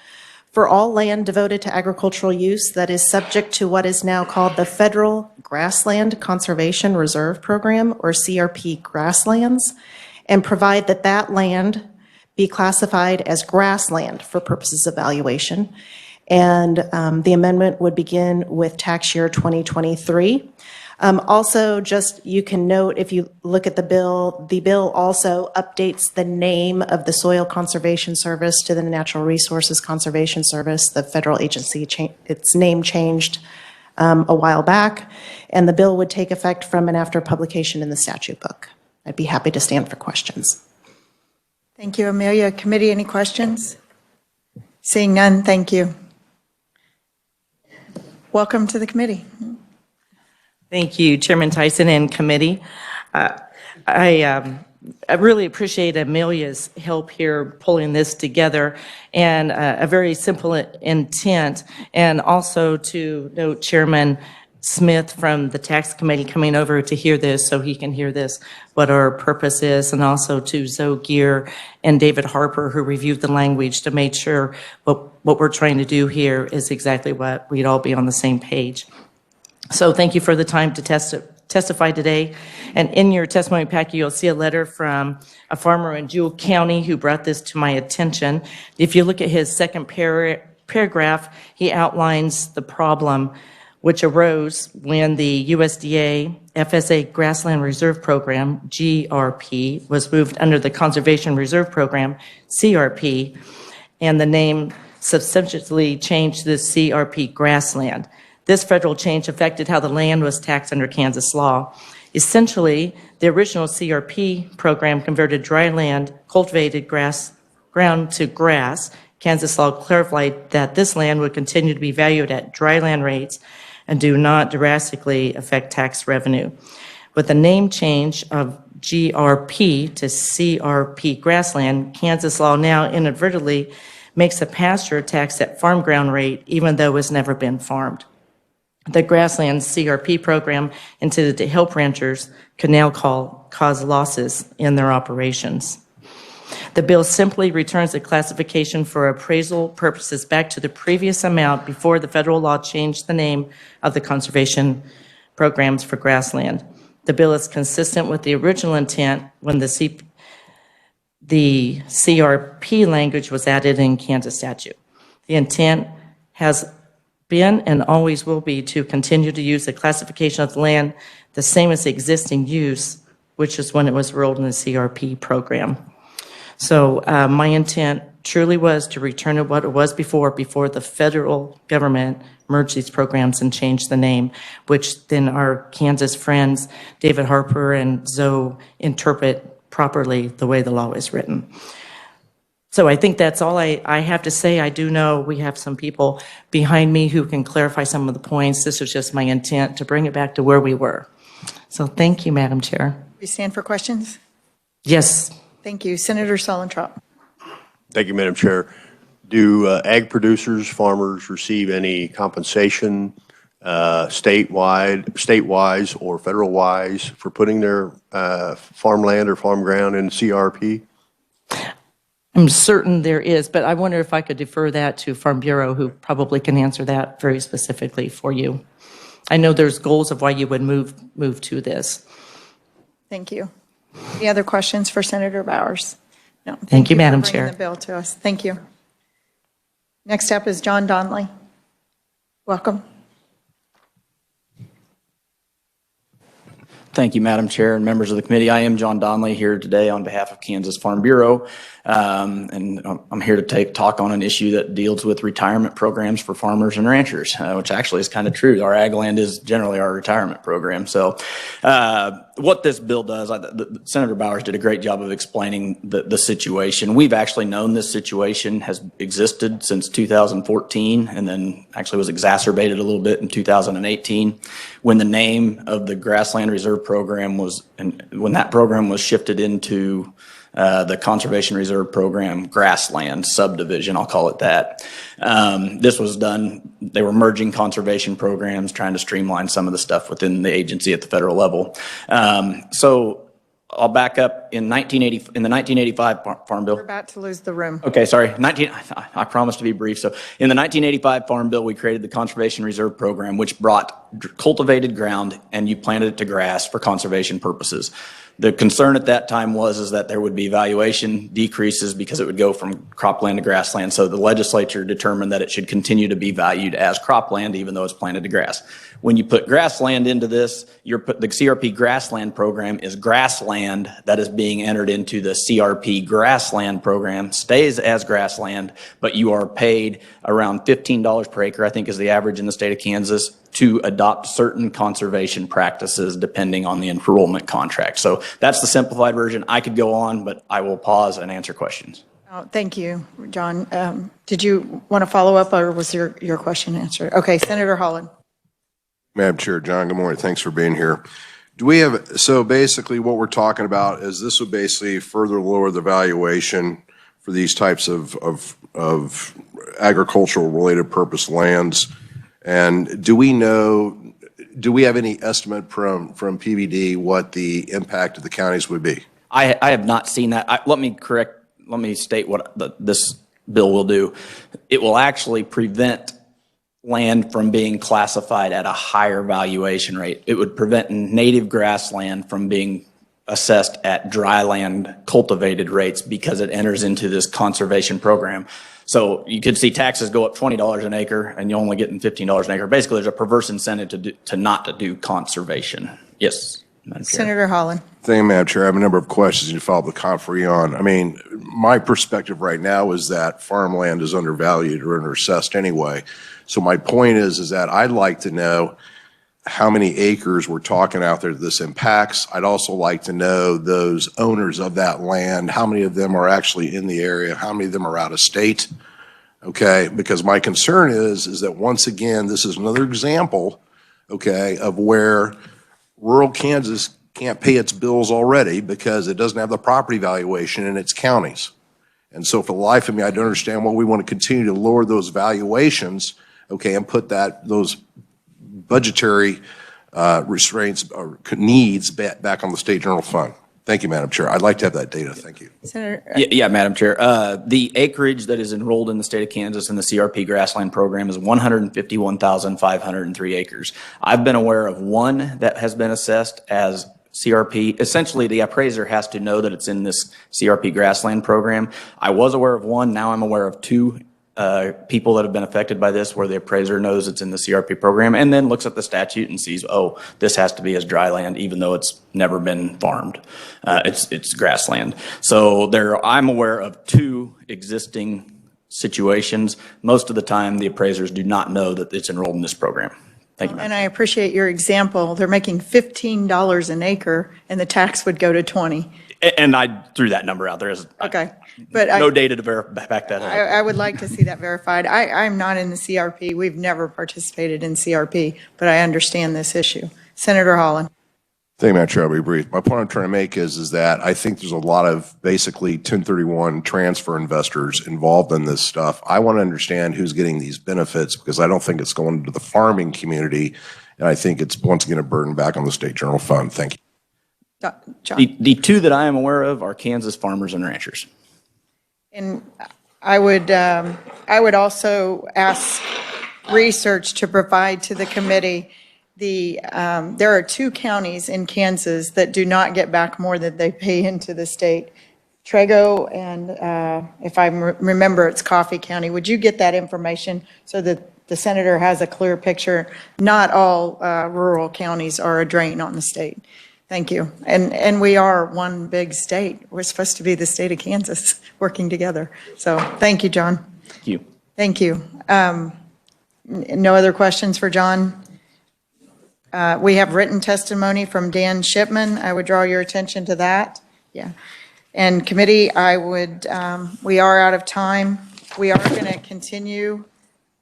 for all land devoted to agricultural use that is subject to what is now called the Federal Grassland Conservation Reserve Program, or CRP grasslands, and provide that that land be classified as grassland for purposes of valuation. And the amendment would begin with tax year 2023. Also, just you can note, if you look at the bill also updates the name of the Soil Conservation Service to the Natural Resources Conservation Service, the federal agency. Its name changed a while back, and the bill would take effect from and after publication in the statute book. I'd be happy to stand for questions. Thank you, Amelia. Committee, any questions? Seeing none, thank you. Welcome to the committee. Thank you, Chairman Tyson and committee. I really appreciate Amelia's help here pulling this together, and a very simple intent, and also to note Chairman Smith from the Tax Committee coming over to hear this so he can hear this, what our purpose is, and also to Zoe Gear and David Harper who reviewed the language to make sure what we're trying to do here is exactly what we'd all be on the same page. So thank you for the time to testify today. And in your testimony packet, you'll see a letter from a farmer in Jewell County who brought this to my attention. If you look at his second paragraph, he outlines the problem which arose when the USDA FSA Grassland Reserve Program, GRP, was moved under the Conservation Reserve Program, CRP, and the name substantially changed to CRP grassland. This federal change affected how the land was taxed under Kansas law. Essentially, the original CRP program converted dry land, cultivated ground to grass. Kansas law clarified that this land would continue to be valued at dry land rates and do not drastically affect tax revenue. With the name change of GRP to CRP grassland, Kansas law now inadvertently makes a pasture tax at farm ground rate even though it's never been farmed. The grassland CRP program intended to help ranchers could now cause losses in their operations. The bill simply returns the classification for appraisal purposes back to the previous amount before the federal law changed the name of the conservation programs for grassland. The bill is consistent with the original intent when the CRP language was added in Kansas statute. The intent has been and always will be to continue to use the classification of the land the same as the existing use, which is when it was enrolled in the CRP program. So my intent truly was to return to what it was before the federal government merged these programs and changed the name, which then our Kansas friends, David Harper and Zoe, interpret properly the way the law is written. So I think that's all I have to say. I do know we have some people behind me who can clarify some of the points. This was just my intent to bring it back to where we were. So thank you, Madam Chair. We stand for questions? Yes. Thank you. Senator Solentrop. Thank you, Madam Chair. Do ag producers, farmers receive any compensation statewide or federal-wise for putting their farmland or farm ground in CRP? I'm certain there is, but I wonder if I could defer that to Farm Bureau, who probably can answer that very specifically for you. I know there's goals of why you would move to this. Thank you. Any other questions for Senator Bowers? No. Thank you, Madam for bringing Chair. the bill to us. Thank you. Next up is John Donnelly. Welcome. Thank you, Madam Chair and members of the committee. I am John Donnelly here today on behalf of Kansas Farm Bureau. And I'm here to talk on an issue that deals with retirement programs for farmers and ranchers, which actually is kind of true. Our ag land is generally our retirement program. So what this bill does, Senator Bowers did a great job of explaining the situation. We've actually known this situation has existed since 2014 and then actually was exacerbated a little bit in 2018 when the name of the Grassland Reserve Program when that program was shifted into the Conservation Reserve Program grassland subdivision, I'll call it that. This was done, they were merging conservation programs, trying to streamline some of the stuff within the agency at the federal level. So I'll back up in the 1985 Farm Bill. We're about to lose the room. Okay, sorry. I promise to be brief. So in the 1985 Farm Bill, we created the Conservation Reserve Program, which brought cultivated ground and you planted it to grass for conservation purposes. The concern at that time was that there would be valuation decreases because it would go from cropland to grassland. So the legislature determined that it should continue to be valued as cropland, even though it's planted to grass. When you put grassland into this, the CRP grassland program is grassland that is being entered into the CRP grassland program, stays as grassland, but you are paid around $15 per acre, I think is the average in the state of Kansas, to adopt certain conservation practices depending on the enrollment contract. So that's the simplified version. I could go on, but I will pause and answer questions. Oh, thank you, John. Did you want to follow up or was your question answered? Okay, Senator Holland. Madam Chair, John, good morning. Thanks for being here. So basically what we're talking about is this would basically further lower the valuation for these types of agricultural related purpose lands. And do we have any estimate from PBD what the impact of the counties would be? I have not seen that. Let me state what this bill will do. It will actually prevent land from being classified at a higher valuation rate. It would prevent native grassland from being assessed at dry land cultivated rates because it enters into this conservation program. So you could see taxes go up $20 an acre and you're only getting $15 an acre. Basically, there's a perverse incentive to not do conservation. Yes, Madam Chair. Senator Holland. Thank you, Madam Chair. I have a number of questions you followed the conferee on. I mean, my perspective right now is that farmland is undervalued or underassessed anyway. So my point is that I'd like to know how many acres we're talking out there that this impacts. I'd also like to know those owners of that land, how many of them are actually in the area, how many of them are out of state, okay? Because my concern is that once again, this is another example, okay, of where rural Kansas can't pay its bills already because it doesn't have the property valuation in its counties. And so for the life of me, I don't understand why we want to continue to lower those valuations, okay, and put those budgetary restraints or needs back on the state general fund. Thank you, Madam Chair. I'd like to have that data. Thank you. Senator. Yeah, Madam Chair. The acreage that is enrolled in the state of Kansas in the CRP grassland program is 151,503 acres. I've been aware of one that has been assessed as CRP. Essentially, the appraiser has to know that it's in this CRP grassland program. I was aware of one. Now I'm aware of two people that have been affected by this where the appraiser knows it's in the CRP program and then looks at the statute and sees, oh, this has to be as dry land even though it's never been farmed. It's grassland. So I'm aware of two existing situations. Most of the time, the appraisers do not know that it's enrolled in this program. Thank you, And I appreciate your example. They're making $15 an acre and the tax would go to 20. And I threw that number out there as Okay. But no data to back that up. I would like to see that verified. I'm not in the CRP. We've never participated in CRP, but I understand this issue. Senator Holland. Thank you, Madam Chair. I'll be brief. My point I'm trying to make is that I think there's a lot of basically 1031 transfer investors involved in this stuff. I want to understand who's getting these benefits because I don't think it's going to the farming community, and I think it's once again a burden back on the state general fund. Thank you. John. The two that I am aware of are Kansas farmers and ranchers. And I would also ask research to provide to the committee there are two counties in Kansas that do not get back more than they pay into the state. Trego and if I remember, it's Coffee County. Would you get that information so that the senator has a clear picture? Not all rural counties are a drain on the state. Thank you. And we are one big state. We're supposed to be the state of Kansas working together. So thank you, John. Thank you. Thank you. No other questions for John? We have written testimony from Dan Shipman. I would draw your attention to that. Yeah. And committee, we are out of time. We are going to continue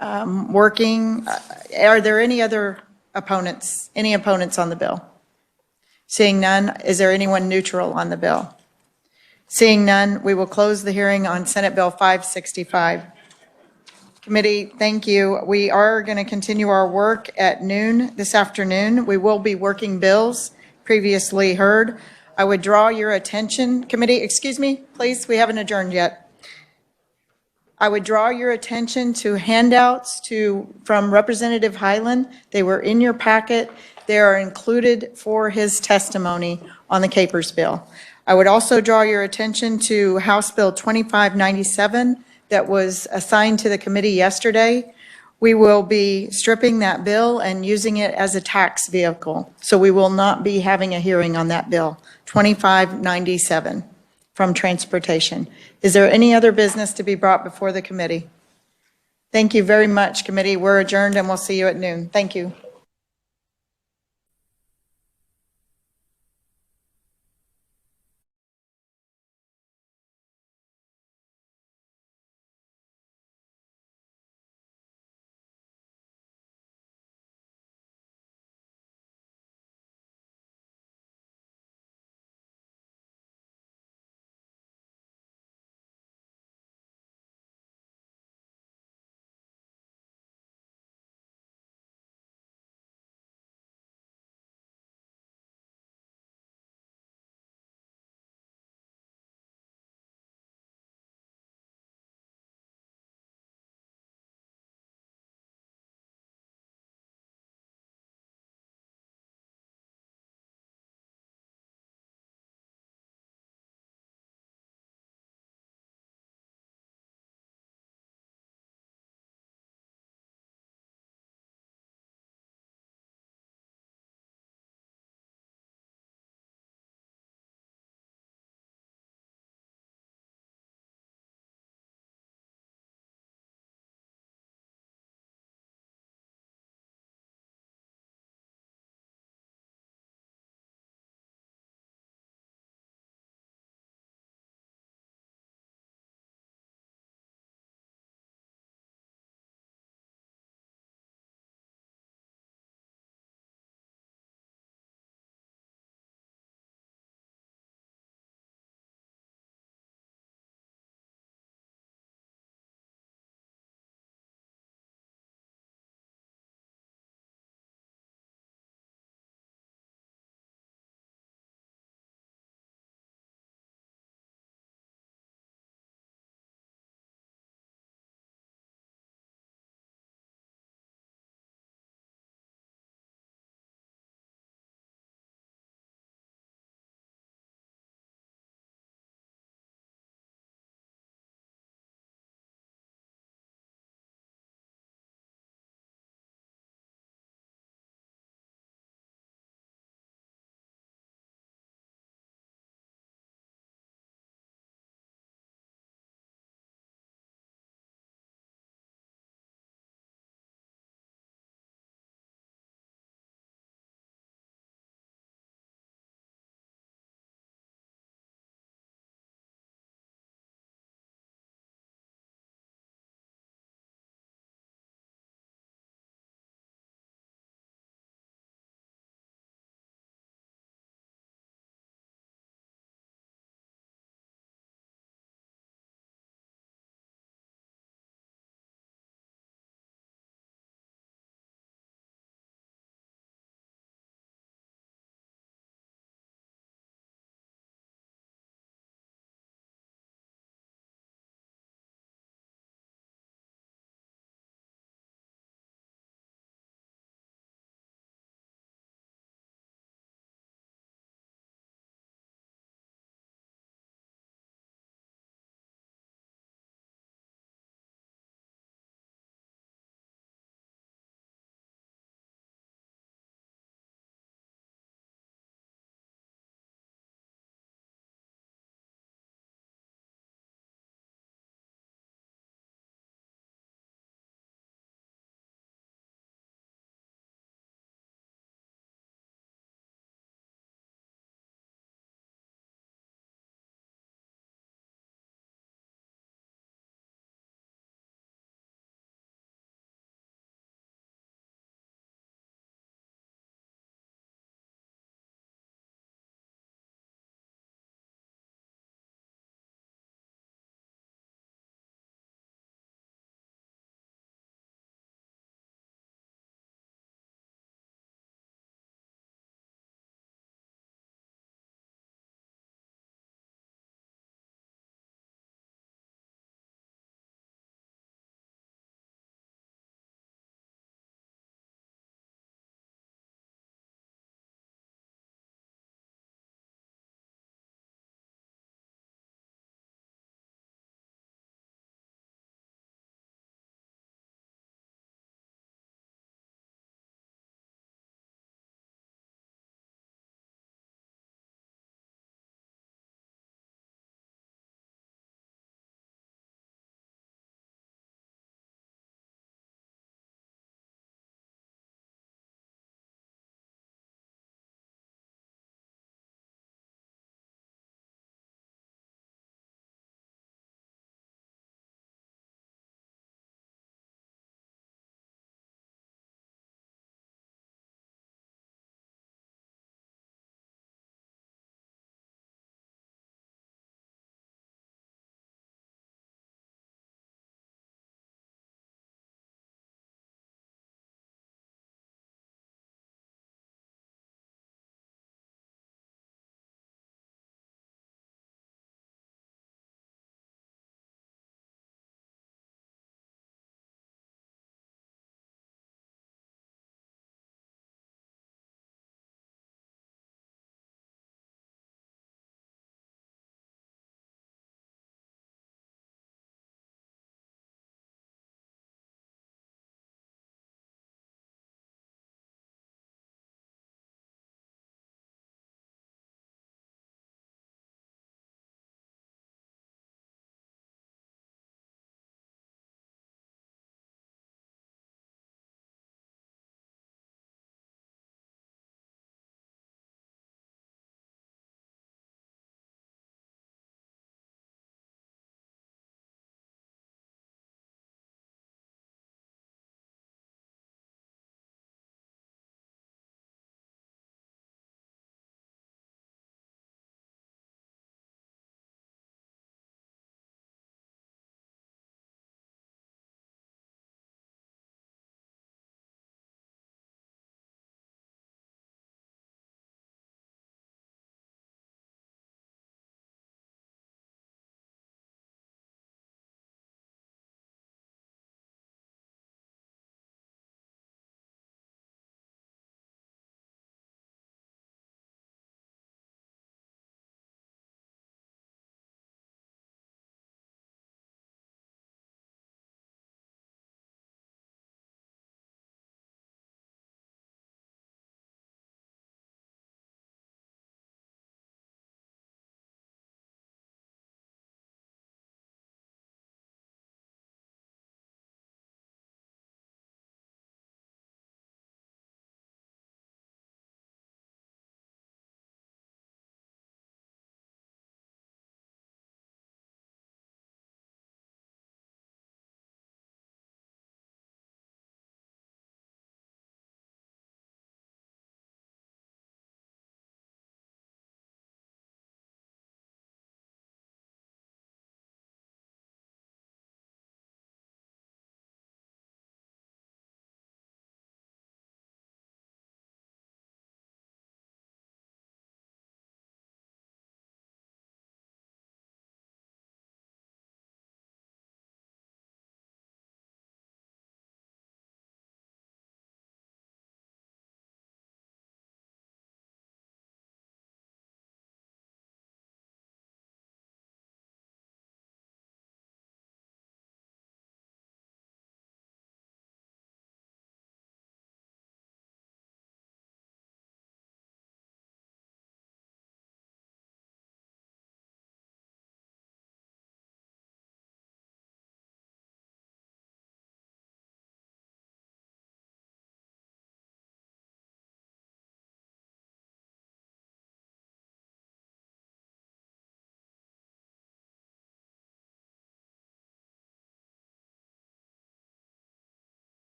working. Are there any other opponents, any opponents on the bill? Seeing none, is there anyone neutral on the bill? Seeing none, we will close the hearing on Senate Bill 565. Committee, thank you. We are going to continue our work at noon this afternoon. We will be working bills previously heard. I would draw your attention, committee, excuse me, please, we haven't adjourned yet. I would draw your attention to handouts from Representative Highland. They were in your packet. They are included for his testimony on the Capers bill. I would also draw your attention to House Bill 2597 that was assigned to the committee yesterday. We will be stripping that bill and using it as a tax vehicle. So we will not be having a hearing on that bill, 2597 from transportation. Is there any other business to be brought before the committee? Thank you very much, committee. We're adjourned and we'll see you at noon. Thank you.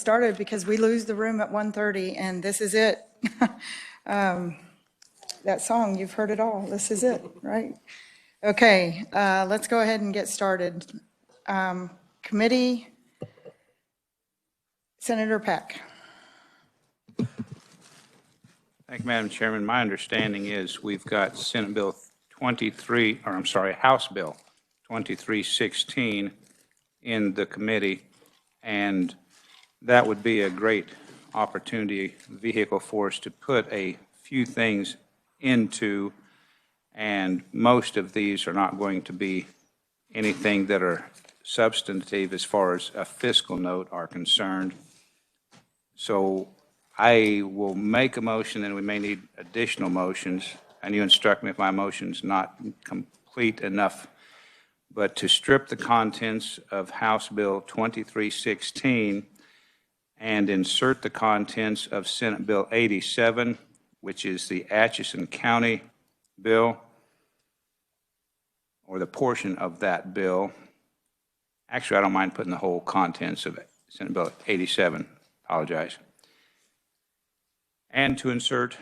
started because we lose the room at 1:30 and this is it. That song, you've heard it all. This is it, right? Okay, let's go ahead and get started. Committee, Senator Peck. Thank you, Madam Chairman. My understanding is we've got Senate Bill 23, or I'm sorry, House Bill 2316 in the committee, and that would be a great opportunity, vehicle for us to put a few things into, and most of these are not going to be anything that are substantive as far as a fiscal note are concerned. So I will make a motion, and we may need additional motions, and you instruct me if my motion's not complete enough, but to strip the contents of House Bill 2316 and insert the contents of Senate Bill 87, which is the Atchison County bill, or the portion of that bill. Actually, I don't mind putting the whole contents of Senate Bill 87. Apologize. And to insert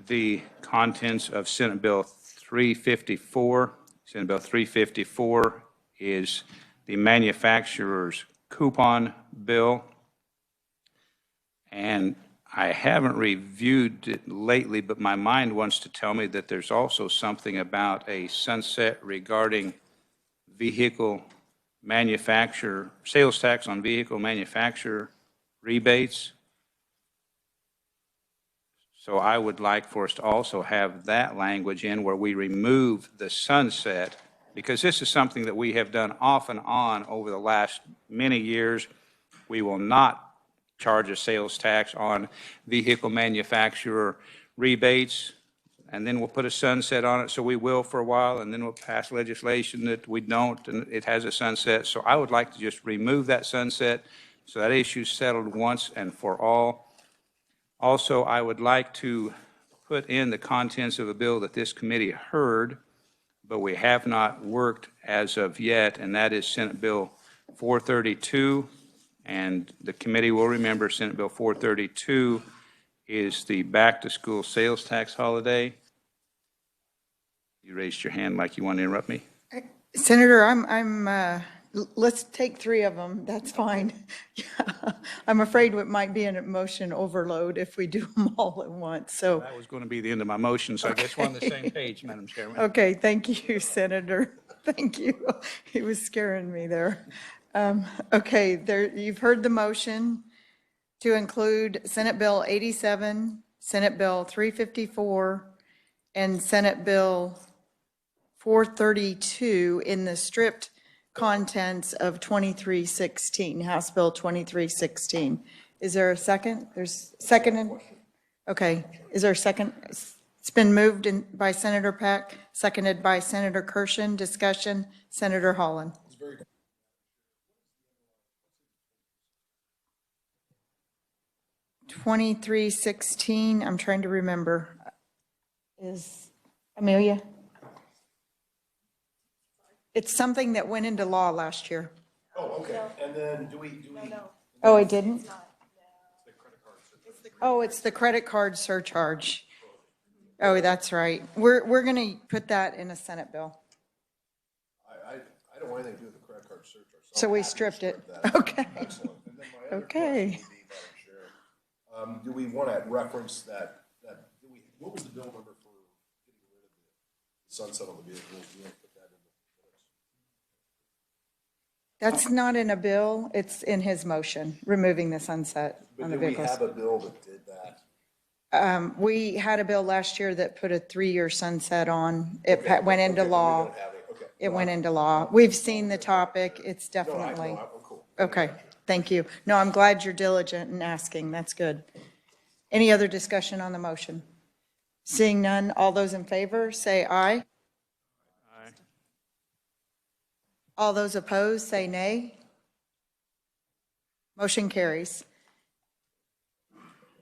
the contents of Senate Bill 354. Senate Bill 354 is the manufacturer's coupon bill. And I haven't reviewed it lately, but my mind wants to tell me that there's also something about a sunset regarding vehicle manufacturer, sales tax on vehicle manufacturer rebates. So I would like for us to also have that language in where we remove the sunset, because this is something that we have done off and on over the last many years. We will not charge a sales tax on vehicle manufacturer rebates, and then we'll put a sunset on it, so we will for a while, and then we'll pass legislation that we don't, and it has a sunset. So I would like to just remove that sunset so that issue's settled once and for all. Also, I would like to put in the contents of a bill that this committee heard, but we have not worked as of yet, and that is Senate Bill 432. And the committee will remember Senate Bill 432 is the back-to-school sales tax holiday. You raised your hand like you want to interrupt me. Senator, let's take three of them. That's fine. I'm afraid it might be an emotion overload if we do them all at once. So That was going to be the end of my motion, so I guess we're on the same page, Madam Chairman. okay, thank you, Senator. Thank you. He was scaring me there. Okay, you've heard the motion to include Senate Bill 87, Senate Bill 354, and Senate Bill 432 in the stripped contents of 2316, House Bill 2316. Is there a second? There's second. Okay, is there a second? It's been moved by Senator Peck, seconded by Senator Kirshen. Discussion, Senator Holland. 2316, I'm trying to remember. Is Amelia? It's something that went into law last year. Oh, okay. And then do we? Oh, it didn't? Oh, it's the credit card surcharge. Oh, that's right. We're going to put that in a Senate bill. I don't want anything to do with the credit card surcharge. So we stripped it. Okay. Excellent. And then my other Okay. question would be, Madam Chair, do we want to reference what was the bill number for getting rid of the sunset on the vehicles? Do you want to put that in the minutes? That's not in a bill. It's in his motion, removing the sunset on the But do we vehicles. have a bill that did that? We had a bill last year that put a 3-year sunset on. It Okay, went into okay, law. we don't have it. Okay. It went into law. We've seen the topic. It's definitely. No, I'm cool. Okay, thank you. No, I'm glad you're diligent in asking. That's good. Any other discussion on the motion? Seeing none, all those in favor, say aye. Aye. All those opposed, say nay. Motion carries.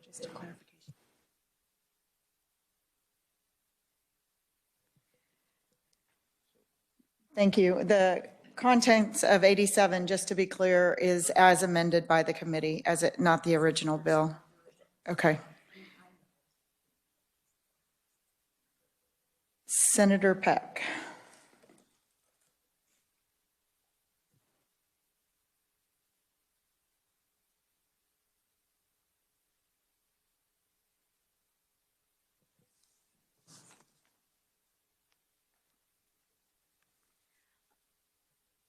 Just a clarification. Thank you. The contents of 87, just to be clear, is as amended by the committee, not the original bill. Okay. Senator Peck.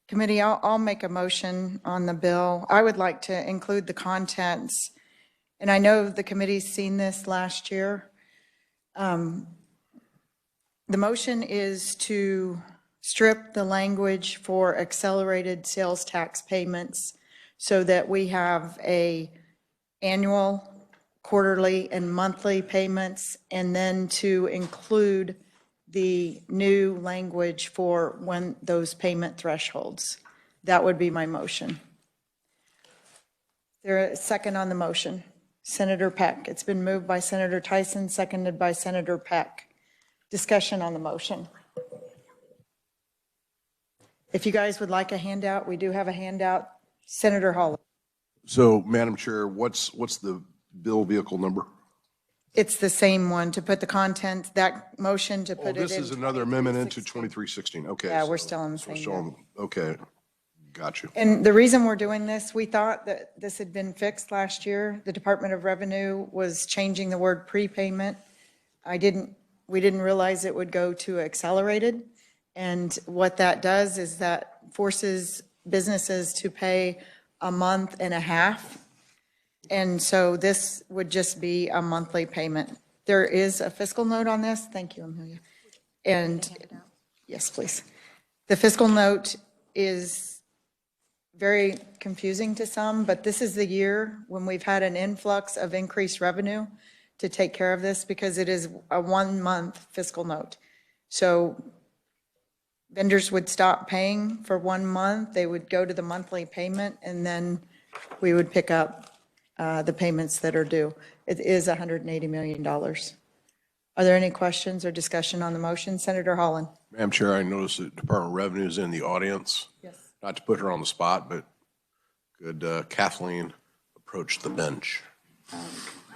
Committee, I'll make a motion on the bill. I would like to include the contents, and I know the committee's seen this last year. The motion is to strip the language for accelerated sales tax payments so that we have a annual, quarterly, and monthly payments, and then to include the new language for when those payment thresholds. That would be my motion. There a second on the motion? Senator Peck. It's been moved by Senator Tyson, seconded by Senator Peck. Discussion on the motion. If you guys would like a handout, we do have a handout. Senator Hall. So, Madam Chair, what's the bill vehicle number? It's the same one, to put the content, that motion to Oh, put it in. this is another amendment into 2316. Okay. Yeah, we're so- still on the so same still bill. on- Okay, got you. And the reason we're doing this, we thought that this had been fixed last year. The Department of Revenue was changing the word prepayment. We didn't realize it would go to accelerated. And what that does is that forces businesses to pay a month and a half. And so this would just be a monthly payment. There is a fiscal note on this. Thank you, Amelia. And yes, please. The fiscal note is very confusing to some, but this is the year when we've had an influx of increased revenue to take care of this, because it is a 1-month fiscal note. So vendors would stop paying for 1 month, they would go to the monthly payment, and then we would pick up the payments that are due. It is $180 million. Are there any questions or discussion on the motion? Senator Holland. Madam Chair, I noticed that Department of Revenue is in the audience. Yes. Not to put her on the spot, but could Kathleen approach the bench?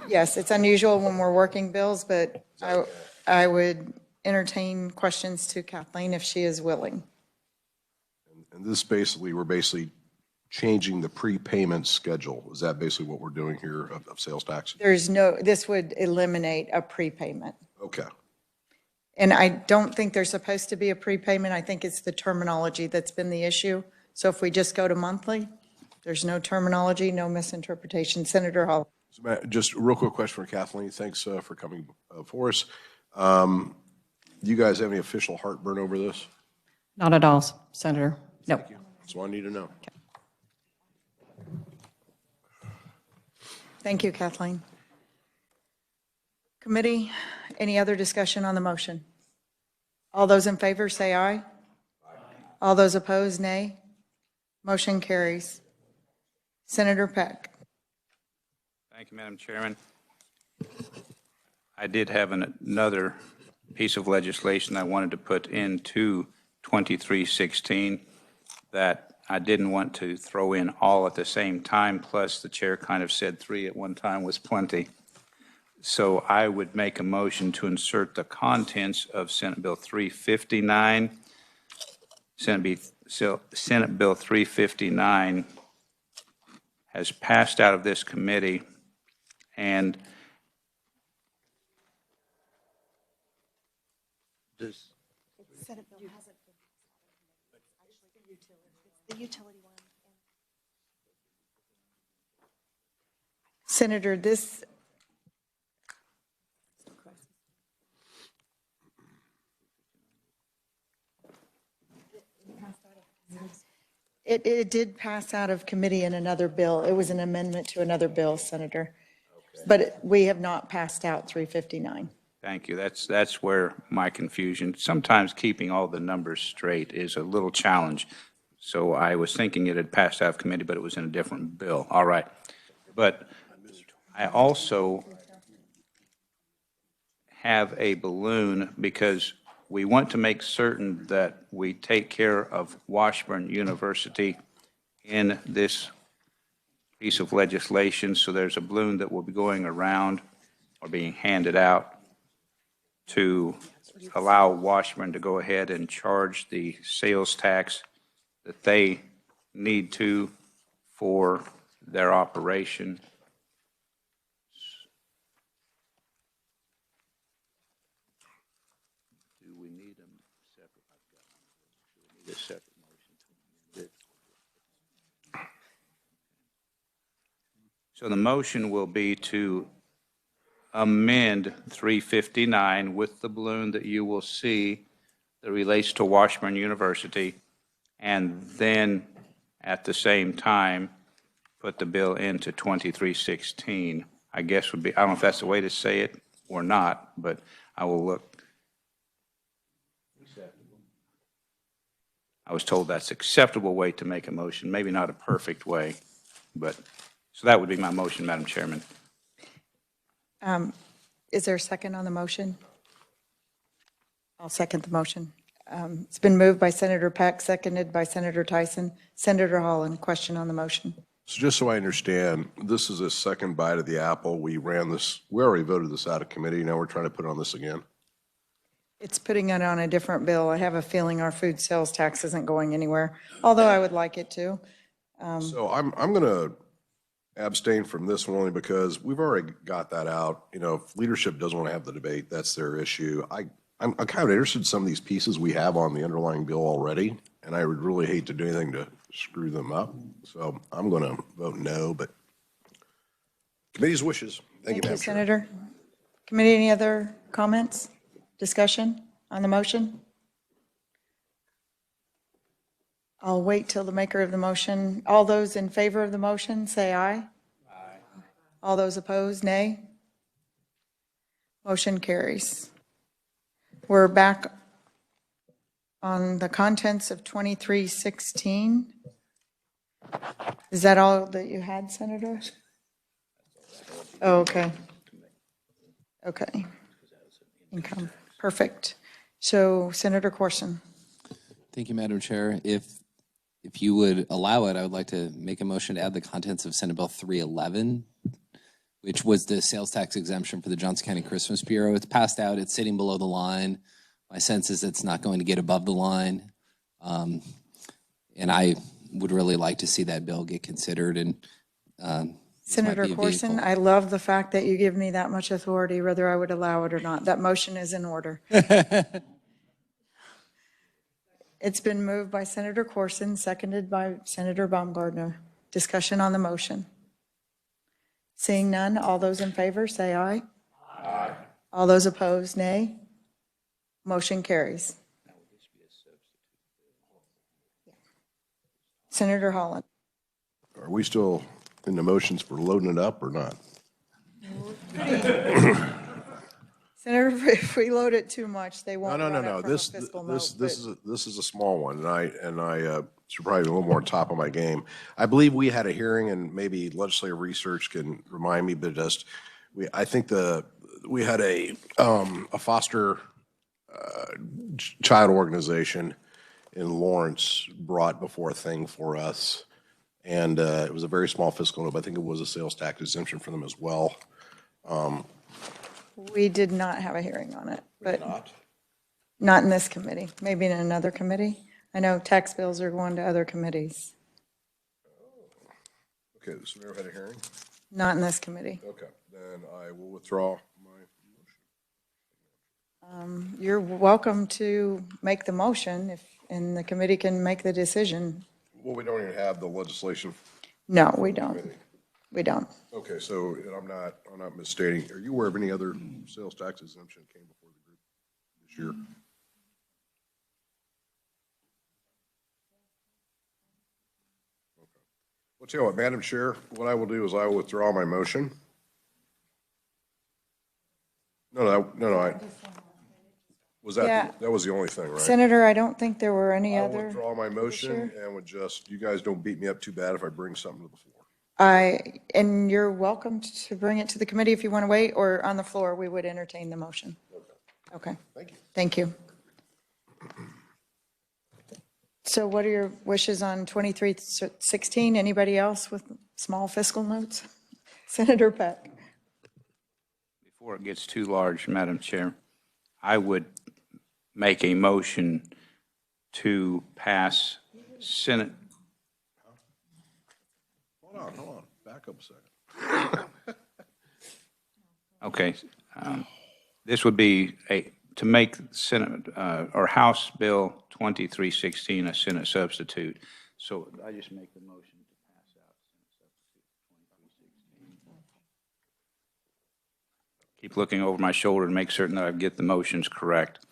Yes, it's unusual when we're working bills, but I would entertain questions to Kathleen if she is willing. And this basically, we're basically changing the prepayment schedule. Is that basically what we're doing here of sales tax? This would eliminate a prepayment. Okay. And I don't think there's supposed to be a prepayment. I think it's the terminology that's been the issue. So if we just go to monthly, there's no terminology, no misinterpretation. Senator Hall. So, just a real quick question for Kathleen. Thanks for coming for us. You guys have any official heartburn over this? Not at all, Senator. No. Thank you. That's all I need to know. Thank you, Kathleen. Committee, any other discussion on the motion? All those in favor say aye. Aye. All those opposed, nay. Motion carries. Senator Peck. Thank you, Madam Chairman. I did have another piece of legislation I wanted to put into 2316 that I didn't want to throw in all at the same time, plus the chair kind of said 3 at one time was plenty. So I would make a motion to insert the contents of Senate Bill 359. Senate Bill 359 has passed out of this committee, and does Senate bill hasn't been, actually the utility one. Senator, this, it did pass out of committee in another bill. It was an amendment to another bill, Senator. But we have not passed out 359. Thank you. That's where my confusion. Sometimes keeping all the numbers straight is a little challenge. So I was thinking it had passed out of committee, but it was in a different bill. All right. But I also have a balloon because we want to make certain that we take care of Washburn University in this piece of legislation. So there's a balloon that will be going around or being handed out to allow Washburn to go ahead and charge the sales tax that they need to for their operation. Do we need them separate? Do we need a separate motion? So the motion will be to amend 359 with the balloon that you will see that relates to Washburn University, and then at the same time, put the bill into 2316, I guess would be, I don't know if that's the way to say it or not, but I will look. I was told that's acceptable way to make a motion, maybe not a perfect way, but, so that would be my motion, Madam Chairman. Is there a second on the motion? I'll second the motion. It's been moved by Senator Peck, seconded by Senator Tyson. Senator Holland, question on the motion. So just so I understand, this is a second bite of the apple. We already voted this out of committee. Now we're trying to put it on this again. It's putting it on a different bill. I have a feeling our food sales tax isn't going anywhere, although I would like it to. So I'm going to abstain from this one only because we've already got that out. You know, if leadership doesn't want to have the debate, that's their issue. I'm kind of interested in some of these pieces we have on the underlying bill already, and I would really hate to do anything to screw them up. So I'm going to vote no, but committee's wishes. Thank you, Madam Chair. Senator. Committee, any other comments, discussion on the motion? I'll wait till the maker of the motion. All those in favor of the motion, say aye. Aye. All those opposed, nay. Motion carries. We're back on the contents of 2316. Is that all that you had, Senator? Oh, okay. Okay. Income. Perfect. So Senator Corson. Thank you, Madam Chair. If you would allow it, I would like to make a motion to add the contents of Senate Bill 311, which was the sales tax exemption for the Johnson County Christmas Bureau. It's passed out. It's sitting below the line. My sense is it's not going to get above the line. And I would really like to see that bill get considered. And Senator Corson, I love the fact that you give me that much authority, whether I would allow it or not. That motion is in order. It's been moved by Senator Corson, seconded by Senator Baumgardner. Discussion on the motion. Seeing none, all those in favor say aye. Aye. All those opposed, nay. Motion carries. Senator Holland. Are we still in the motions for loading it up or not? Senator, if we load it too much, they won't. No. This is a small one, and I should probably be a little more on top of my game. I believe we had a hearing, and maybe legislative research can remind me, but I think we had a foster child organization in Lawrence brought before a thing for us, and it was a very small fiscal note, but I think it was a sales tax exemption for them as well. We did not have a hearing on it, but not in this committee, maybe in another committee. I know tax bills are going to other committees. Okay, so we never had a hearing? Not in this committee. Okay, then I will withdraw my motion. You're welcome to make the motion and the committee can make the decision. Well, we don't even have the legislation. No, we don't. We don't. Okay, so I'm not misstating. Are you aware of any other sales tax exemption that came before the group this year? Okay. Well, tell you what, Madam Chair, what I will do is I will withdraw my motion. No, Yeah. that was the only thing, right? Senator, I don't think there were any I will other. withdraw my motion and would you guys don't beat me up too bad if I bring something to the floor. And you're welcome to bring it to the committee if you want to wait, or on the floor, we would entertain the motion. Okay. Okay. Thank you. Thank you. So what are your wishes on 2316? Anybody else with small fiscal notes? Senator Peck. Before it gets too large, Madam Chair, I would make a motion to pass Senate. Hold on, back up a second. Okay. This would be to make Senate, or House Bill 2316 a Senate substitute. So I just make the motion to pass out Senate substitute 2316. Keep looking over my shoulder to make certain that I get the motions correct.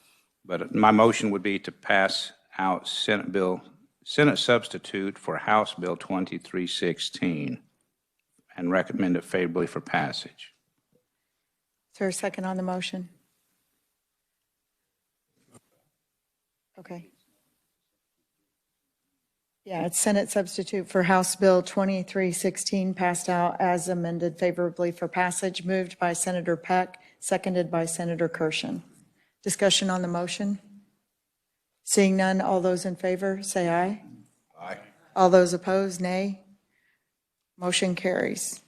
But my motion would be to pass out Senate substitute for House Bill 2316 and recommend it favorably for passage. Is there a second on the motion? Okay. Yeah, it's Senate substitute for House Bill 2316, passed out as amended favorably for passage, moved by Senator Peck, seconded by Senator Kirshen. Discussion on the motion? Seeing none, all those in favor, say aye. Aye. All those opposed, nay. Motion carries.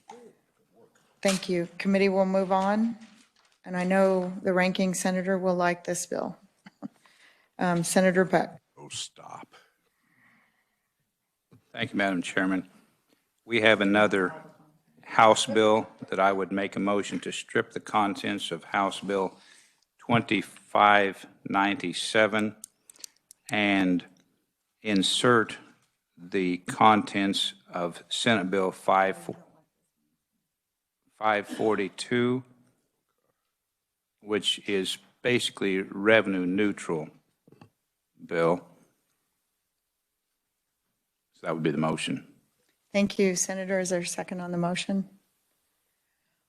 Thank you. Committee will move on, and I know the ranking senator will like this bill. Senator Peck. Oh, stop. Thank you, Madam Chairman. We have another House bill that I would make a motion to strip the contents of House Bill 2597 and insert the contents of Senate Bill 542, which is basically revenue neutral bill. So that would be the motion. Thank you, Senator. Is there a second on the motion?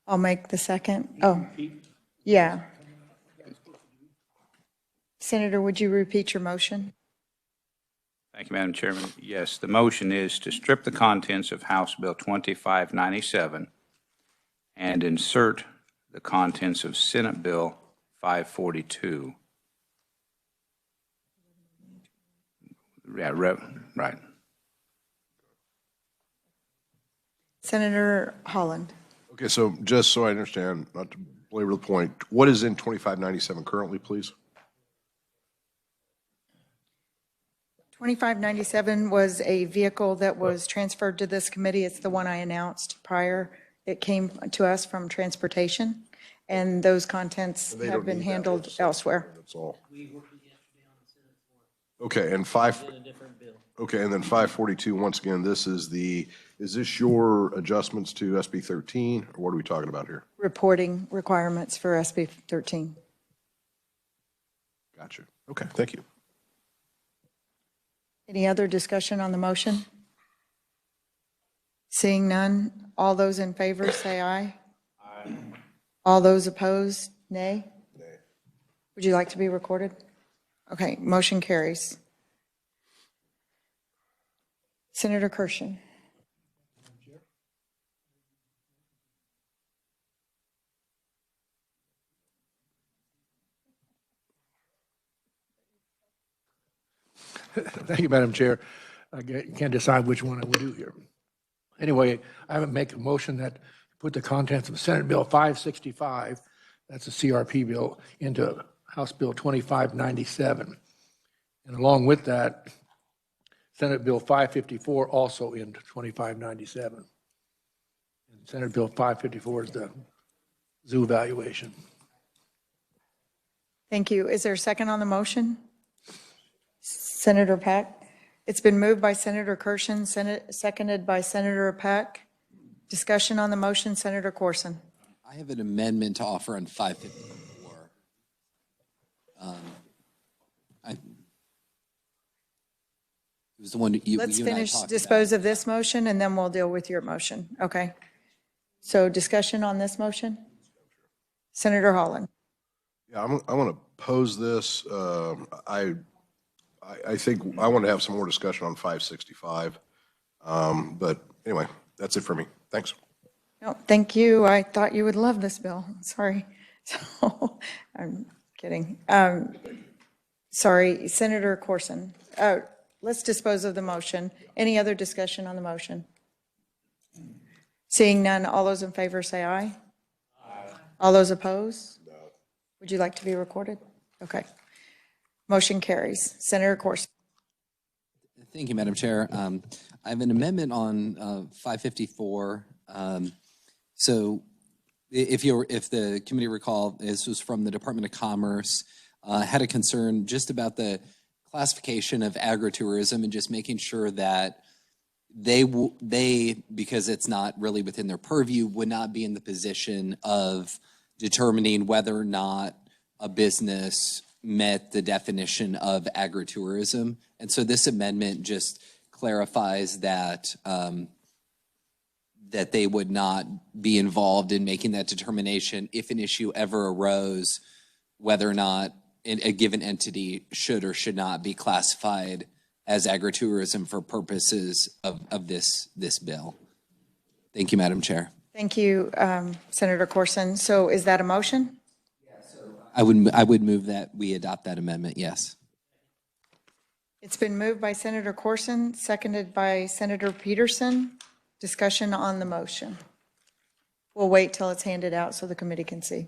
I'll make the second. Oh, yeah. Senator, would you repeat your motion? Thank you, Madam Chairman. Yes, the motion is to strip the contents of House Bill 2597 and insert the contents of Senate Bill 542. Yeah, right. Senator Holland. Okay, so just so I understand, not to belabor the point, what is in 2597 currently, please? 2597 was a vehicle that was transferred to this committee. It's the one I announced prior. It came to us from transportation, and those contents They have don't been need that handled legislation, elsewhere. That's all. Okay, and okay, and then 542, once again, is this your adjustments to SB 13, or what are we talking about here? Reporting requirements for SB 13. Gotcha. Okay, thank you. Any other discussion on the motion? Seeing none, all those in favor say aye. Aye. All those opposed, nay? Nay. Would you like to be recorded? Okay, motion carries. Senator Kirshen. Thank you, Madam Chair. I can't decide which one I will do here. Anyway, I would make a motion that put the contents of Senate Bill 565, that's a CRP bill, into House Bill 2597. And along with that, Senate Bill 554 also into 2597. And Senate Bill 554 is the zoo valuation. Thank you. Is there a second on the motion? Senator Peck. It's been moved by Senator Kirshen, seconded by Senator Peck. Discussion on the motion, Senator Corson. I have an amendment to offer on 554. It was the one that Let's you and I finish, talked dispose about. of this motion, and then we'll deal with your motion. Okay. So discussion on this motion? Senator Holland. Yeah, I want to pose this. I think I want to have some more discussion on 565. But anyway, that's it for me. Thanks. No, thank you. I thought you would love this bill. Sorry. So, I'm kidding. Sorry, Senator Corson. Let's dispose of the motion. Any other discussion on the motion? Seeing none, all those in favor say aye. Aye. All those opposed? No. Would you like to be recorded? Okay. Motion carries. Senator Corson. Thank you, Madam Chair. I have an amendment on 554. So if the committee recall, this was from the Department of Commerce, had a concern just about the classification of agritourism and just making sure that they, because it's not really within their purview, would not be in the position of determining whether or not a business met the definition of agritourism. And so this amendment just clarifies that that they would not be involved in making that determination if an issue ever arose, whether or not a given entity should or should not be classified as agritourism for purposes of this bill. Thank you, Madam Chair. Thank you, Senator Corson. So is that a motion? I would move that we adopt that amendment, yes. It's been moved by Senator Corson, seconded by Senator Peterson. Discussion on the motion. We'll wait till it's handed out so the committee can see.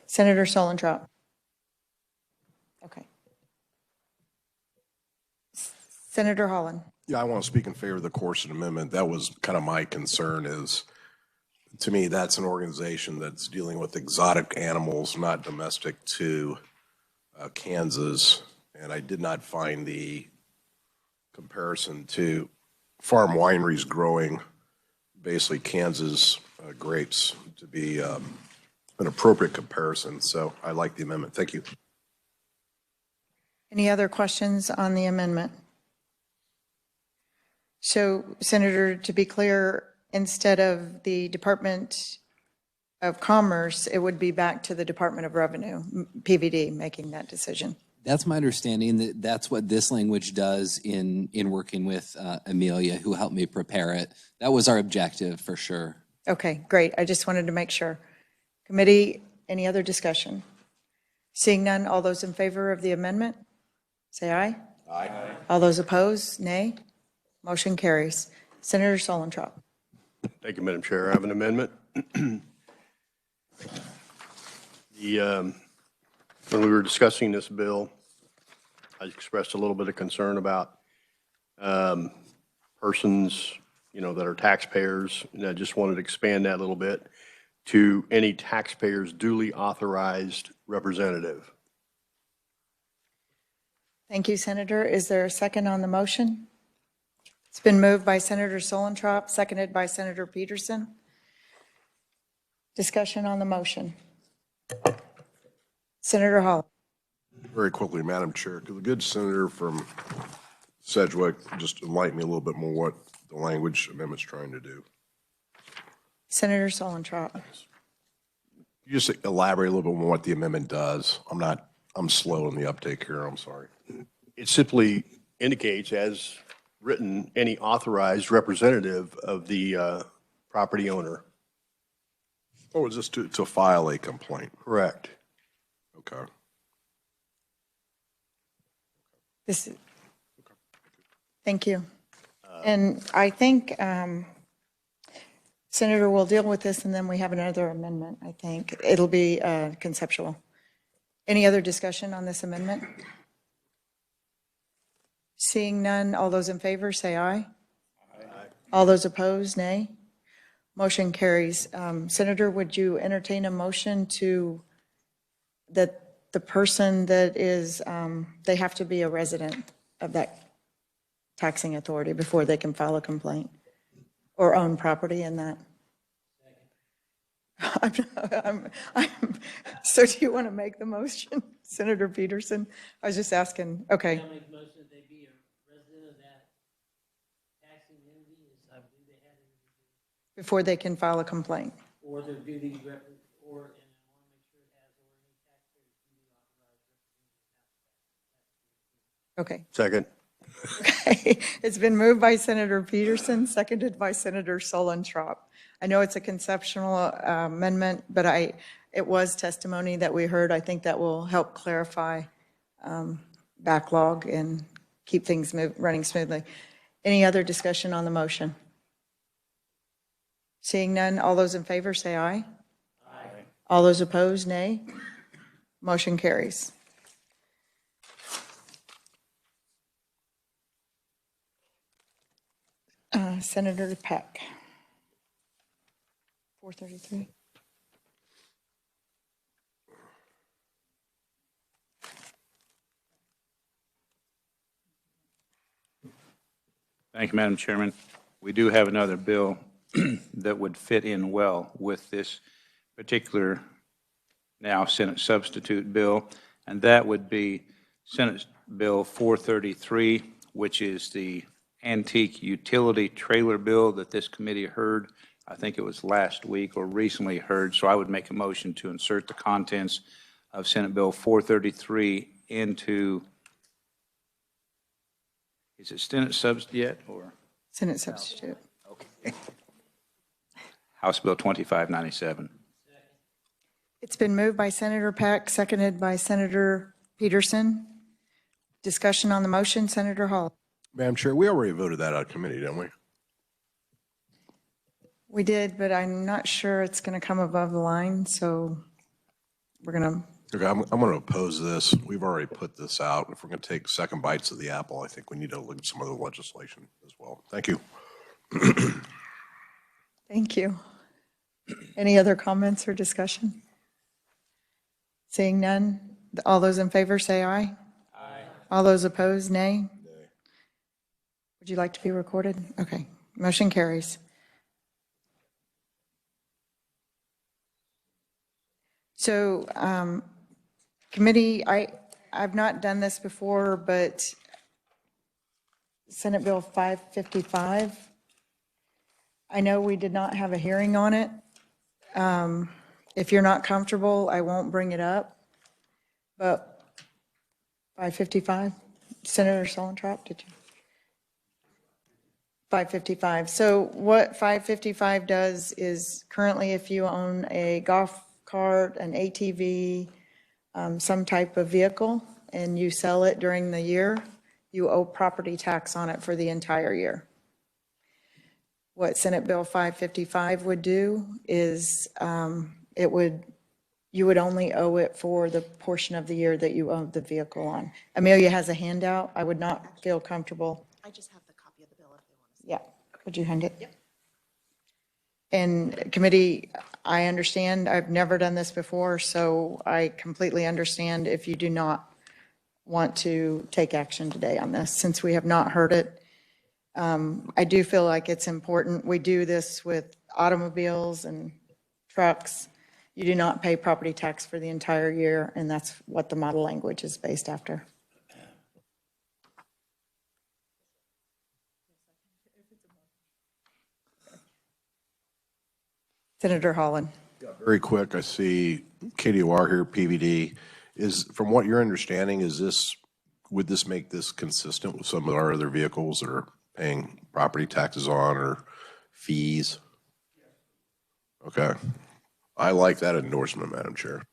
Senator Solentrop. Okay. Senator Holland. Yeah, I want to speak in favor of the Corson Amendment. That was kind of my concern is, to me, that's an organization that's dealing with exotic animals, not domestic to Kansas. And I did not find the comparison to farm wineries growing basically Kansas grapes to be an appropriate comparison. So I like the amendment. Thank you. Any other questions on the amendment? So, Senator, to be clear, instead of the Department of Commerce, it would be back to the Department of Revenue, PVD, making that decision. That's my understanding. That's what this language does in working with Amelia, who helped me prepare it. That was our objective for sure. Okay, great. I just wanted to make sure. Committee, any other discussion? Seeing none, all those in favor of the amendment, say aye. Aye. All those opposed, nay. Motion carries. Senator Solentrop. Thank you, Madam Chair. I have an amendment. When we were discussing this bill, I expressed a little bit of concern about persons, that are taxpayers, and I just wanted to expand that a little bit to any taxpayer's duly authorized representative. Thank you, Senator. Is there a second on the motion? It's been moved by Senator Solentrop, seconded by Senator Peterson. Discussion on the motion. Senator Hall. Very quickly, Madam Chair, could the good senator from Sedgwick just enlighten me a little bit more what the language amendment's trying to do? Senator Solentrop. You just elaborate a little bit more what the amendment does. I'm slow in the uptake here. I'm sorry. It simply indicates, as written, any authorized representative of the property owner. Oh, is this to file a complaint? Correct. Okay. Thank you. And I think Senator will deal with this, and then we have another amendment, I think. It'll be conceptual. Any other discussion on this amendment? Seeing none, all those in favor say aye. Aye. All those opposed, nay. Motion carries. Senator, would you entertain a motion that the person that is, they have to be a resident of that taxing authority before they can file a complaint or own property in that? So do you want to make the motion, Senator Peterson? I was just asking. Okay. I'll make the motion that they be a resident of that taxing entity, I believe they had it. Before they can file a complaint. Or their duty, and I want to make sure it has, or any taxpayer's duty authorized. Okay. Second. Okay. It's been moved by Senator Peterson, seconded by Senator Solentrop. I know it's a conceptual amendment, but it was testimony that we heard. I think that will help clarify backlog and keep things running smoothly. Any other discussion on the motion? Seeing none, all those in favor say aye. Aye. All those opposed, nay. Motion carries. Senator Peck. 433. Thank you, Madam Chairman. We do have another bill that would fit in well with this particular now Senate substitute bill, and that would be Senate Bill 433, which is the antique utility trailer bill that this committee heard. I think it was last week or recently heard, so I would make a motion to insert the contents of Senate Bill 433 into, is it Senate substitute yet, or? Senate substitute. Okay. House Bill 2597. It's been moved by Senator Peck, seconded by Senator Peterson. Discussion on the motion, Senator Hall. Madam Chair, we already voted that out of committee, didn't we? We did, but I'm not sure it's going to come above the line, so we're going to. Okay, I'm going to oppose this. We've already put this out. If we're going to take second bites of the apple, I think we need to look at some other legislation as well. Thank you. Thank you. Any other comments or discussion? Seeing none, all those in favor say aye. Aye. All those opposed, nay. Nay. Would you like to be recorded? Okay, motion carries. So, committee, I've not done this before, but Senate Bill 555, I know we did not have a hearing on it. If you're not comfortable, I won't bring it up. But 555, Senator Solentrop, did you? 555. So what 555 does is currently if you own a golf cart, an ATV, some type of vehicle, and you sell it during the year, you owe property tax on it for the entire year. What Senate Bill 555 would do is you would only owe it for the portion of the year that you own the vehicle on. Amelia has a handout. I would not feel comfortable. I just have the copy of the bill if they want to see. Yeah, could you hand it? Yep. And committee, I understand, I've never done this before, so I completely understand if you do not want to take action today on this, since we have not heard it. I do feel like it's important. We do this with automobiles and trucks. You do not pay property tax for the entire year, and that's what the model language is based after. Senator Holland. Very quick, I see KDOR here, PVD. From what you're understanding, would this make this consistent with some of our other vehicles that are paying property taxes on or fees? Okay. I like that endorsement, Madam Chair.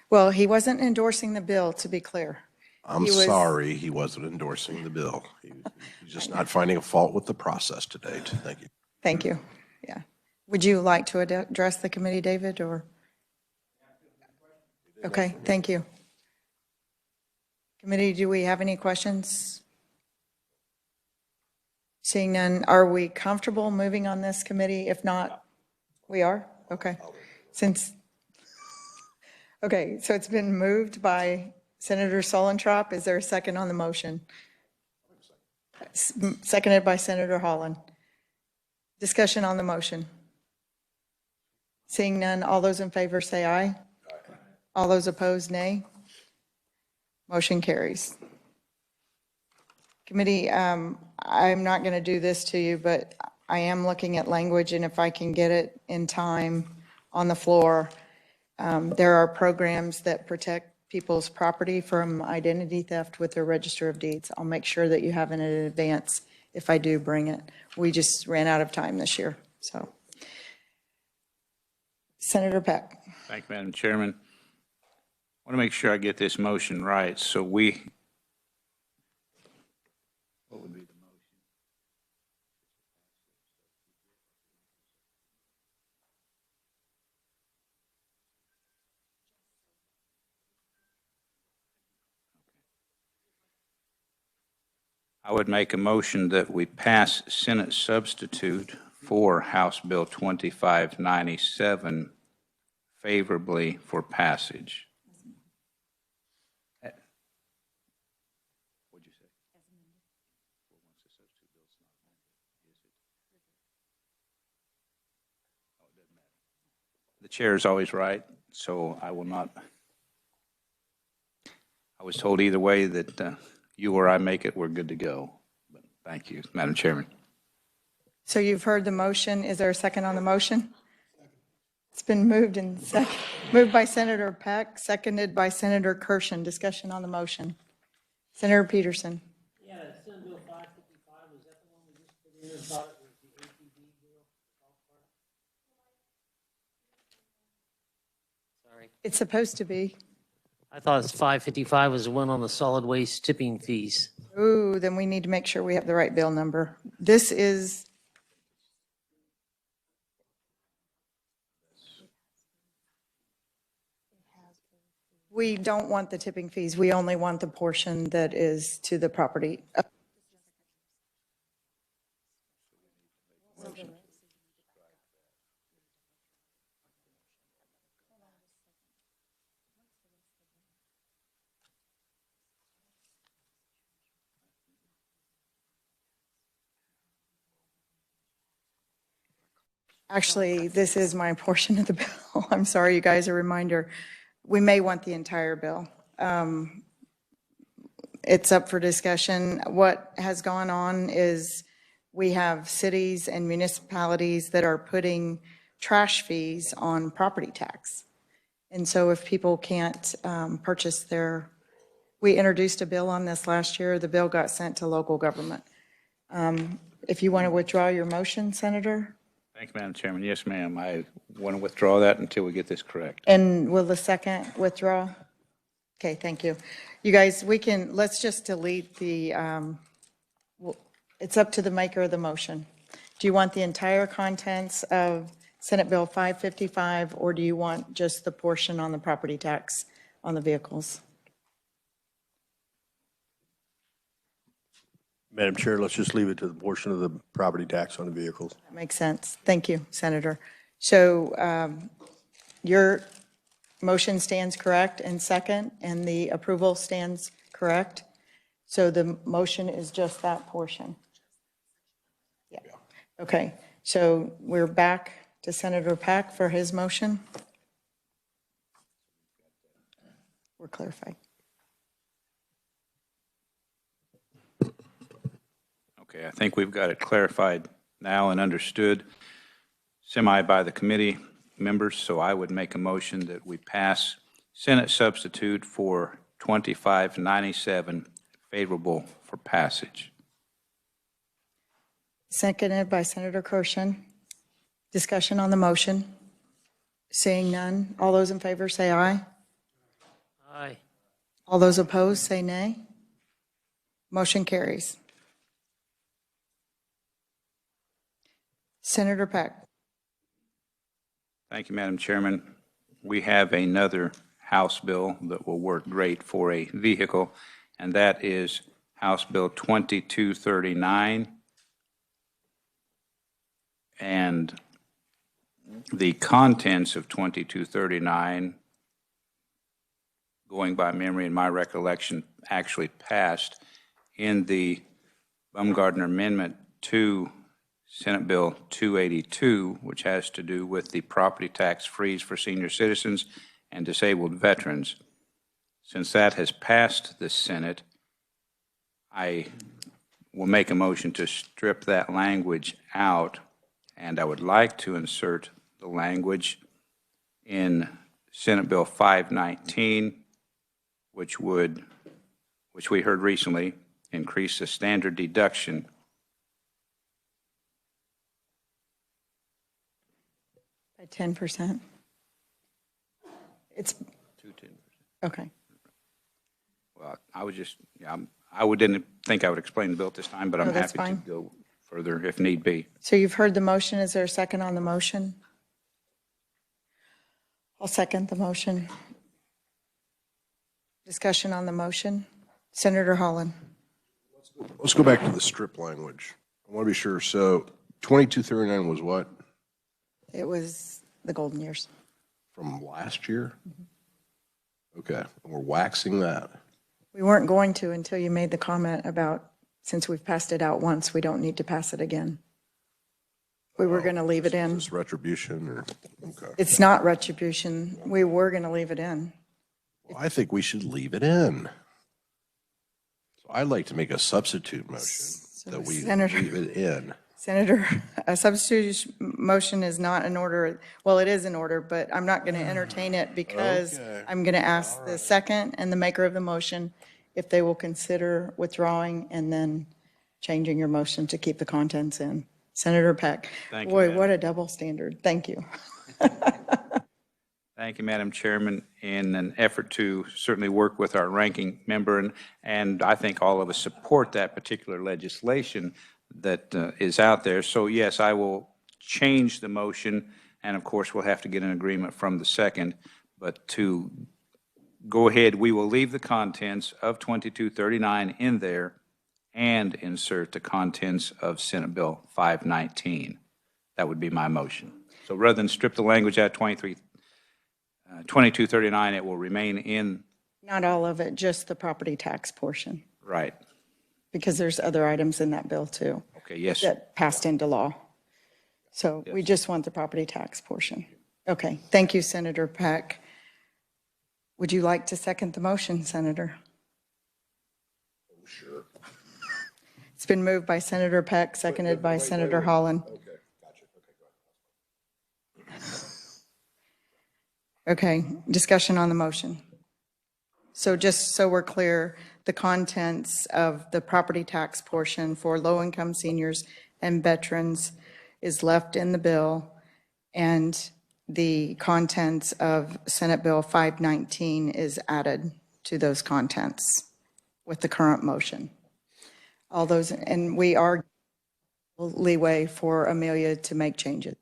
Well, he wasn't endorsing the bill, to be clear. I'm sorry he wasn't endorsing the bill. He's just not finding a fault with the process today. Thank you. Thank you. Yeah. Would you like to address the committee, David, or? Okay, thank you. Committee, do we have any questions? Seeing none, are we comfortable moving on this committee? If not, we are? Okay. Okay, so it's been moved by Senator Solentrop. Is there a second on the motion? Seconded by Senator Holland. Discussion on the motion. Seeing none, all those in favor say aye. Aye. All those opposed, nay. Motion carries. Committee, I'm not going to do this to you, but I am looking at language, and if I can get it in time on the floor, there are programs that protect people's property from identity theft with their register of deeds. I'll make sure that you have it in advance if I do bring it. We just ran out of time this year, so. Senator Peck. Thank you, Madam Chairman. I want to make sure I get this motion right. So we What would be the motion? I would make a motion that we pass Senate substitute for House Bill 2597 favorably for passage. What'd you say? The chair is always right, so I will not. I was told either way that you or I make it, we're good to go. But thank you, Madam Chairman. So you've heard the motion. Is there a second on the motion? It's been moved moved by Senator Peck, seconded by Senator Kirshen. Discussion on the motion. Senator Peterson. Yeah, Senate Bill 555, was that the one we just put in and thought it was the ATV bill? Sorry. It's supposed to be. I thought it's 555 was the one on the solid waste tipping fees. Ooh, then we need to make sure we have the right bill number. This is, we don't want the tipping fees. We only want the portion that is to the property. Actually, this is my portion of the bill. I'm sorry, you guys, a reminder. We may want the entire bill. It's up for discussion. What has gone on is we have cities and municipalities that are putting trash fees on property tax. And so if people can't purchase we introduced a bill on this last year. The bill got sent to local government. If you want to withdraw your motion, Senator? Thank you, Madam Chairman. Yes, ma'am. I want to withdraw that until we get this correct. And will the second withdraw? Okay, thank you. You guys, let's just delete it's up to the maker of the motion. Do you want the entire contents of Senate Bill 555, or do you want just the portion on the property tax on the vehicles? Madam Chair, let's just leave it to the portion of the property tax on the vehicles. That makes sense. Thank you, Senator. So your motion stands correct and second, and the approval stands correct. So the motion is just that portion. Yeah. Okay. So we're back to Senator Peck for his motion. We're clarified. Okay, I think we've got it clarified now and understood semi by the committee members, so I would make a motion that we pass Senate substitute for 2597 favorable for passage. Seconded by Senator Kirshen. Discussion on the motion. Seeing none. All those in favor say aye. Aye. All those opposed say nay. Motion carries. Senator Peck. Thank you, Madam Chairman. We have another House bill that will work great for a vehicle, and that is House Bill 2239. And the contents of 2239, going by memory and my recollection, actually passed in the Baumgardner Amendment to Senate Bill 282, which has to do with the property tax freeze for senior citizens and disabled veterans. Since that has passed the Senate, I will make a motion to strip that language out, and I would like to insert the language in Senate Bill 519, which we heard recently, increase the standard deduction By 10%. It's to 10%. okay. Well, I was just, didn't think I would explain the bill at this time, but I'm No, that's happy to fine. go further if need be. So you've heard the motion. Is there a second on the motion? I'll second the motion. Discussion on the motion. Senator Holland. Let's go back to the strip language. I want to be sure. So 2239 was what? It was the golden years. From last year? Okay, and we're waxing that. We weren't going to until you made the comment about, since we've passed it out once, we don't need to pass it again. We were going to leave it in. Is this retribution or, okay. It's not retribution. We were going to leave it in. Well, I think we should leave it in. So I'd like to make a substitute motion that we Senator- leave it in. Senator, a substitute motion is not in order. Well, it is in order, but I'm not going to entertain it because Okay. I'm going to ask the second and the maker of the motion if they will consider withdrawing and then changing your motion to keep the contents in. Senator Peck. Thank you, Boy, Madam. what a double standard. Thank you. Thank you, Madam Chairman. In an effort to certainly work with our ranking member, and I think all of us support that particular legislation that is out there. So yes, I will change the motion, and of course, we'll have to get an agreement from the second. But to go ahead, we will leave the contents of 2239 in there and insert the contents of Senate Bill 519. That would be my motion. So rather than strip the language out of 2239, it will remain in, Not all of it, just the property tax portion, right. because there's other items in that bill too Okay, yes. that passed into law. So we just want the property tax portion. Okay, thank you, Senator Peck. Would you like to second the motion, Senator? Sure. It's been moved by Senator Peck, seconded by Senator Holland. Okay, gotcha. Okay, go ahead. Okay, discussion on the motion. So just so we're clear, the contents of the property tax portion for low-income seniors and veterans is left in the bill, and the contents of Senate Bill 519 is added to those contents with the current motion. All those, and we are leeway for Amelia to make changes.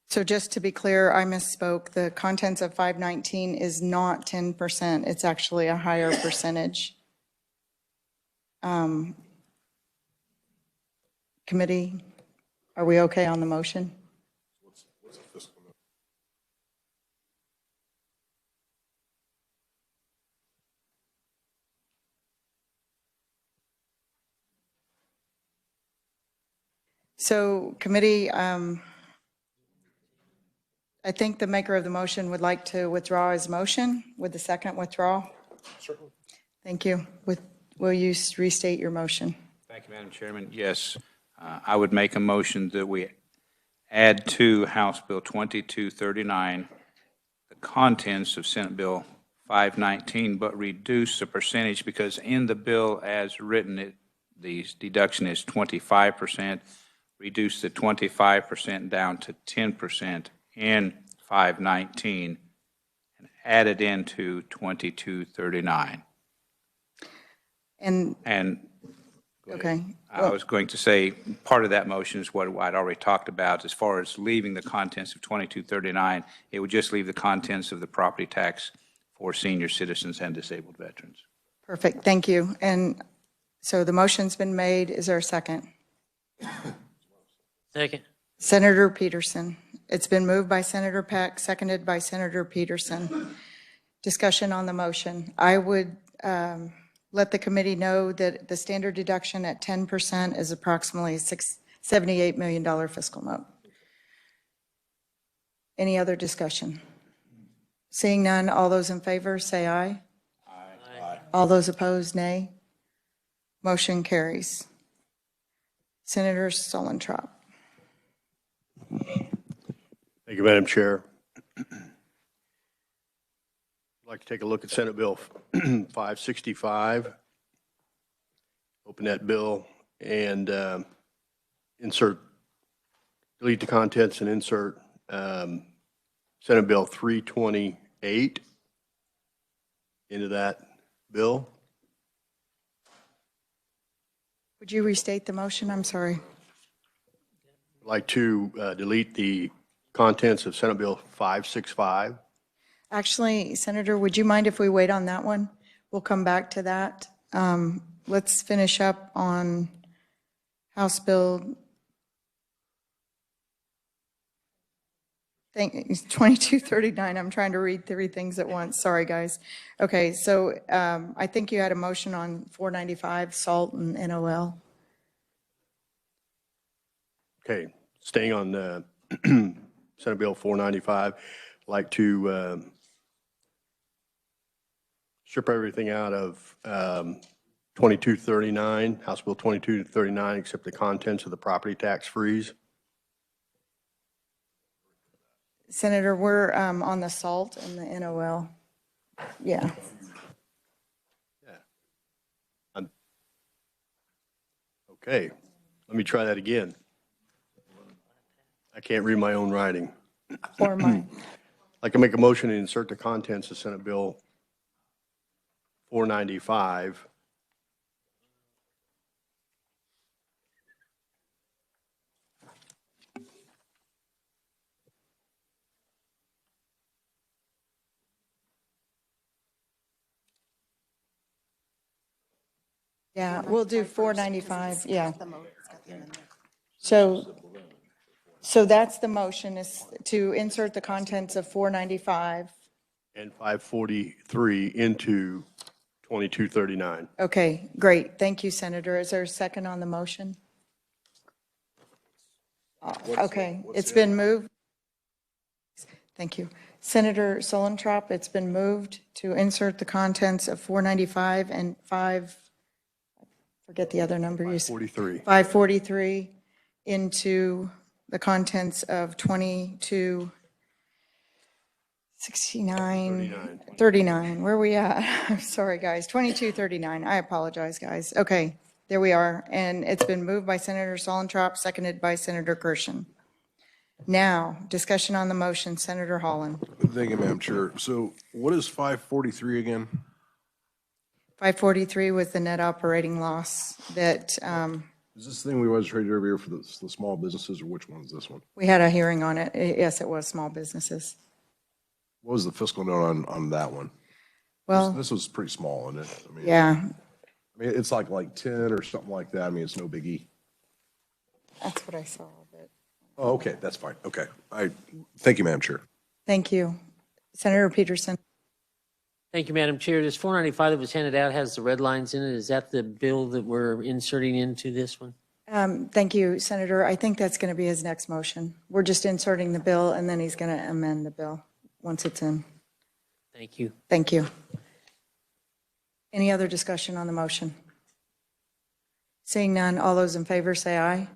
So just to be clear, I misspoke. The contents of 519 is not 10%. It's actually a higher percentage. Committee, are we okay on the motion? So committee, I think the maker of the motion would like to withdraw his motion. Would the second withdraw? Certainly. Thank you. Will you restate your motion? Thank you, Madam Chairman. Yes, I would make a motion that we add to House Bill 2239 the contents of Senate Bill 519, but reduce the percentage because in the bill as written, the deduction is 25%. Reduce the 25% down to 10% in 519 and add it into 2239. And, Go ahead. okay. I was going to say, part of that motion is what I'd already talked about. As far as leaving the contents of 2239, it would just leave the contents of the property tax for senior citizens and disabled veterans. Perfect, thank you. And so the motion's been made. Is there a second? Second. Senator Peterson. It's been moved by Senator Peck, seconded by Senator Peterson. Discussion on the motion. I would let the committee know that the standard deduction at 10% is approximately $78 million fiscal note. Any other discussion? Seeing none, all those in favor say aye. Aye. All those opposed, nay. Motion carries. Senator Solentrop. Thank you, Madam Chair. I'd like to take a look at Senate Bill 565. Open that bill and delete the contents and insert Senate Bill 328 into that bill. Would you restate the motion? I'm sorry. I'd like to delete the contents of Senate Bill 565. Actually, Senator, would you mind if we wait on that one? We'll come back to that. Let's finish up on House Bill 2239. I'm trying to read three things at once. Sorry, guys. Okay, so I think you had a motion on 495, SALT and NOL. Okay, staying on Senate Bill 495, I'd like to strip everything out of 2239, House Bill 2239, except the contents of the property tax freeze. Senator, we're on the SALT and the NOL. Yeah. Okay, let me try that again. I can't read my own writing. Or mine. I'd like to make a motion to insert the contents of Senate Bill 495 Yeah, we'll do 495, yeah. So that's the motion, is to insert the contents of 495. and 543 into 2239. Okay, great. Thank you, Senator. Is there a second on the motion? Okay, it's been moved. Thank you. Senator Solentrop, it's been moved to insert the contents of 495 and forget the other number you said. 543. 543 into the contents of 2269. 39. Where are we at? I'm sorry, guys. 2239. I apologize, guys. Okay, there we are. And it's been moved by Senator Solentrop, seconded by Senator Gershon. Now, discussion on the motion. Senator Holland. Thank you, Madam Chair. So what is 543 again? 543 was the net operating loss that Is this the thing we always traded over here for the small businesses, or which one is this one? we had a hearing on it. Yes, it was small businesses. What was the fiscal note on that one? Well, This was pretty small, isn't it? I mean, yeah, I mean, it's like 10 or something like that. I mean, it's no biggie. that's what I saw. But Oh, okay, that's fine. Okay. Thank you, Madam Chair. thank you. Senator Peterson. Thank you, Madam Chair. This 495 that was handed out has the red lines in it. Is that the bill that we're inserting into this one? Thank you, Senator. I think that's going to be his next motion. We're just inserting the bill, and then he's going to amend the bill once it's in. Thank you. Thank you. Any other discussion on the motion? Seeing none, all those in favor say aye.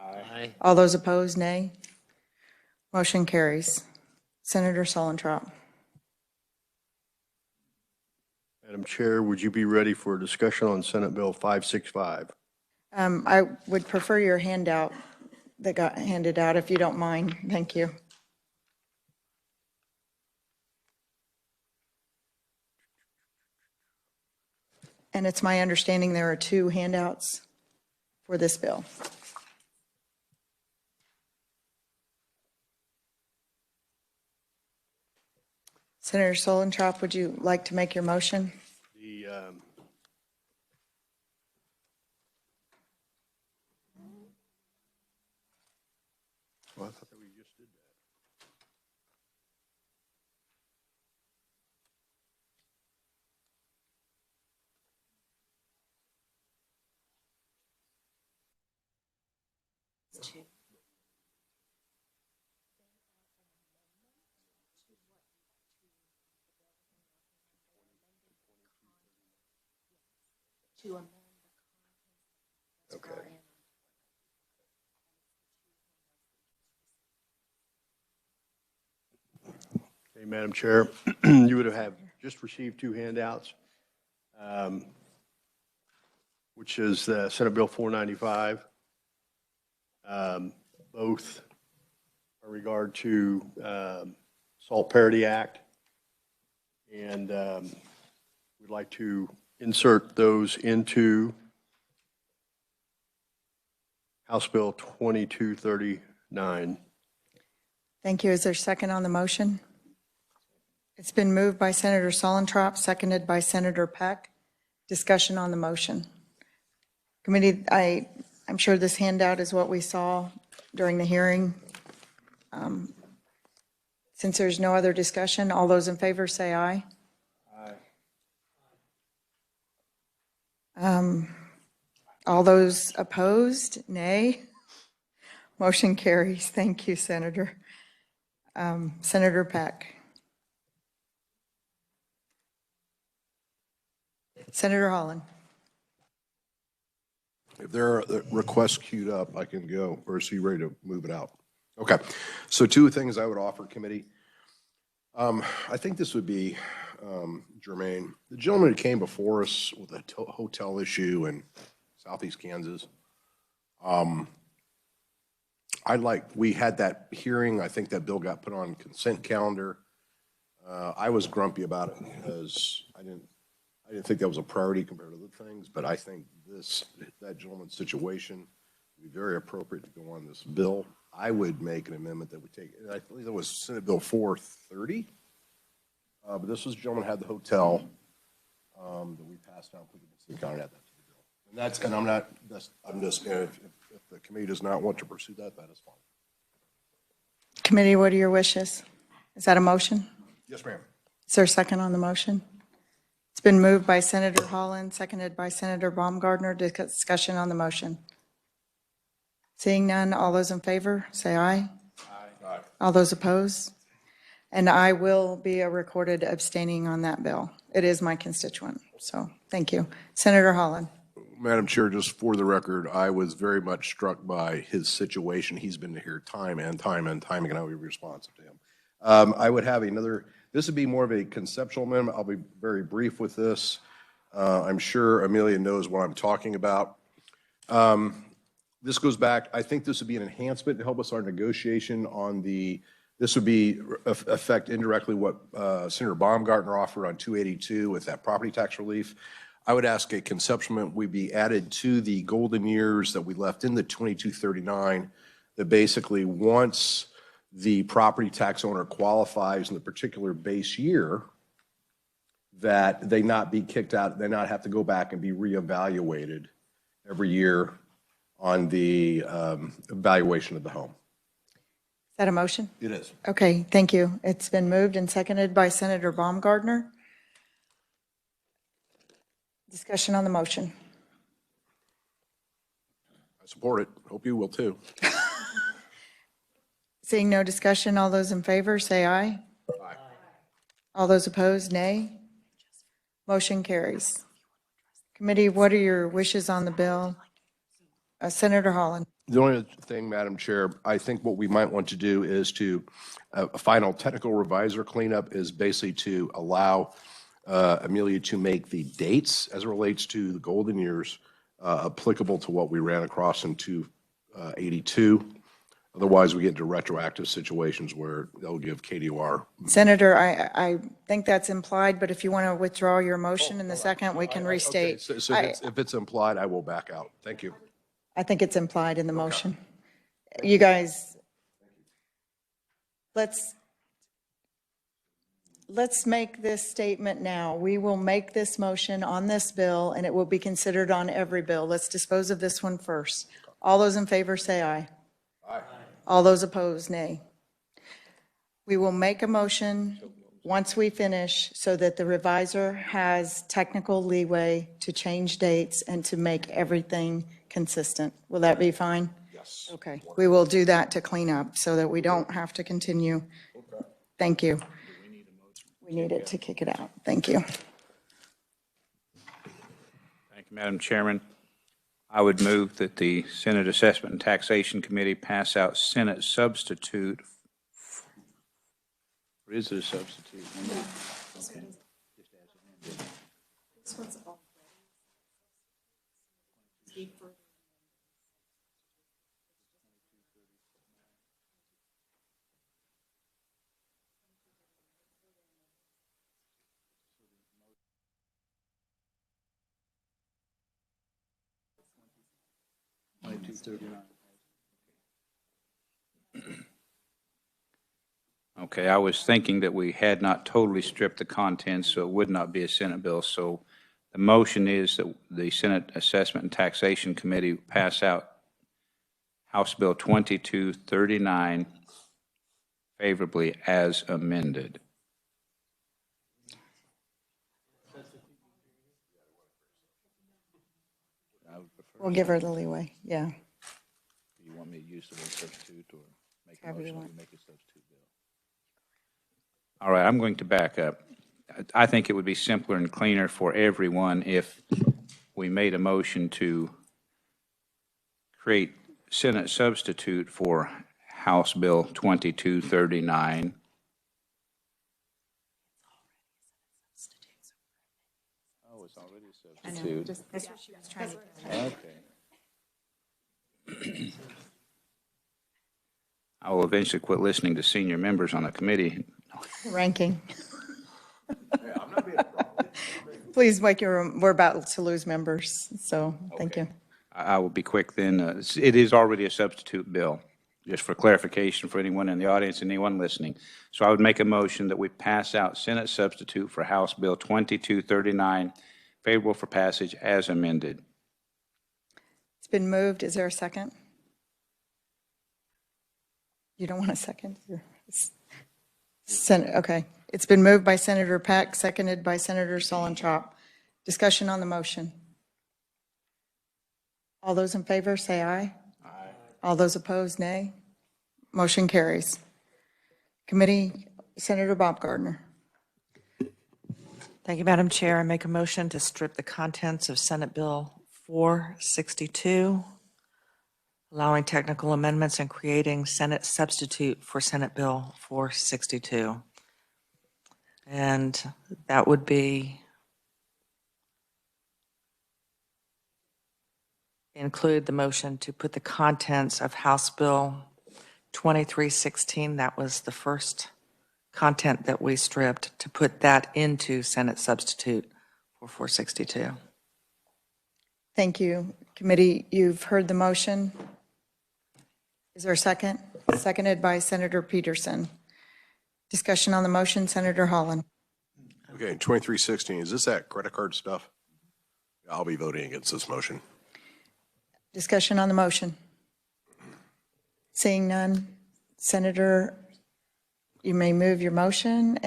Aye. All those opposed, nay. Motion carries. Senator Solentrop. Madam Chair, would you be ready for a discussion on Senate Bill 565? I would prefer your handout that got handed out, if you don't mind. Thank you. And it's my understanding there are two handouts for this bill. Senator Solentrop, would you like to make your motion? Well, I thought that we just did that. Okay. Hey, Madam Chair, you would have just received two handouts, which is Senate Bill 495. Both in regard to Salt Parity Act, and we'd like to insert those into House Bill 2239. Thank you. Is there a second on the motion? It's been moved by Senator Solentrop, seconded by Senator Peck. Discussion on the motion. Committee, I'm sure this handout is what we saw during the hearing. Since there's no other discussion, all those in favor say aye. Aye. All those opposed, nay. Motion carries. Thank you, Senator. Senator Peck. Senator Holland. If there are requests queued up, I can go, or is he ready to move it out? Okay, so two things I would offer committee. I think this would be germane. The gentleman who came before us with a hotel issue in Southeast Kansas, we had that hearing. I think that bill got put on consent calendar. I was grumpy about it because I didn't think that was a priority compared to other things, but I think that gentleman's situation would be very appropriate to go on this bill. I would make an amendment that would take, and I believe that was Senate Bill 430, but this was, the gentleman had the hotel that we passed out, put it in the county, add that to the bill. And I'm just, if the committee does not want to pursue that, that is fine. Committee, what are your wishes? Is that a motion? Yes, ma'am. Is there a second on the motion? It's been moved by Senator Holland, seconded by Senator Baumgardner. Discussion on the motion. Seeing none, all those in favor, say aye. Aye. All those opposed? And I will be recorded abstaining on that bill. It is my constituent, so thank you. Senator Holland. Madam Chair, just for the record, I was very much struck by his situation. He's been here time and time and time again. I will be responsive to him. I would have another, this would be more of a conceptual amendment. I'll be very brief with this. I'm sure Amelia knows what I'm talking about. This goes back, I think this would be an enhancement to help us our negotiation on this would be affect indirectly what Senator Baumgartner offered on 282 with that property tax relief. I would ask a conceptual amendment we be added to the golden years that we left in the 2239 that basically once the property tax owner qualifies in the particular base year, that they not be kicked out, they not have to go back and be reevaluated every year on the evaluation of the home. Is that a motion? It is. Okay, thank you. It's been moved and seconded by Senator Baumgardner. Discussion on the motion. I support it. Hope you will too. Seeing no discussion, all those in favor say aye. Aye. All those opposed, nay. Motion carries. Committee, what are your wishes on the bill? Senator Holland. The only other thing, Madam Chair, I think what we might want to do is to, a final technical revisor cleanup is basically to allow Amelia to make the dates as it relates to the golden years applicable to what we ran across in 282. Otherwise, we get into retroactive situations where they'll give KDOR. Senator, I think that's implied, but if you want to withdraw your motion in the second, we can restate. Okay, so if it's implied, I will back out. Thank you. I think it's implied in the motion. You guys, let's make this statement now. We will make this motion on this bill, and it will be considered on every bill. Let's dispose of this one first. All those in favor say aye. Aye. All those opposed, nay. We will make a motion once we finish so that the revisor has technical leeway to change dates and to make everything consistent. Will that be fine? Yes. Okay. We will do that to clean up so that we don't have to continue. Okay. Thank you. We need it to kick it out. Thank you. Thank you, Madam Chairman. I would move that the Senate Assessment and Taxation Committee pass out Senate substitute Is it a substitute? This one's all. Okay, I was thinking that we had not totally stripped the contents, so it would not be a Senate bill. So the motion is that the Senate Assessment and Taxation Committee pass out House Bill 2239 favorably as amended. We'll give her the leeway, yeah. You want me to use the word substitute or make a However you motion want. to make a substitute bill? All right, I'm going to back up. I think it would be simpler and cleaner for everyone if we made a motion to create Senate substitute for House Bill 2239. Oh, it's already a substitute. That's what she was trying to Okay. I will eventually quit listening to senior members on the committee. Ranking. Please, Mike, we're about to lose members, so thank you. I will be quick then. It is already a substitute bill, just for clarification for anyone in the audience and anyone listening. So I would make a motion that we pass out Senate substitute for House Bill 2239, favorable for passage as amended. It's been moved. Is there a second? You don't want a second? Okay. It's been moved by Senator Pack, seconded by Senator Solentrop. Discussion on the motion. All those in favor, say aye. Aye. All those opposed, nay. Motion carries. Committee, Senator Baumgartner. Thank you, Madam Chair. I make a motion to strip the contents of Senate Bill 462, allowing technical amendments and creating Senate substitute for Senate Bill 462. And that would be include the motion to put the contents of House Bill 2316, that was the first content that we stripped, to put that into Senate substitute for 462. Thank you. Committee, you've heard the motion. Is there a second? Seconded by Senator Peterson. Discussion on the motion, Senator Holland. Okay, 2316, is this that credit card stuff? I'll be voting against this motion. Discussion on the motion. Seeing none, Senator, you may move your motion.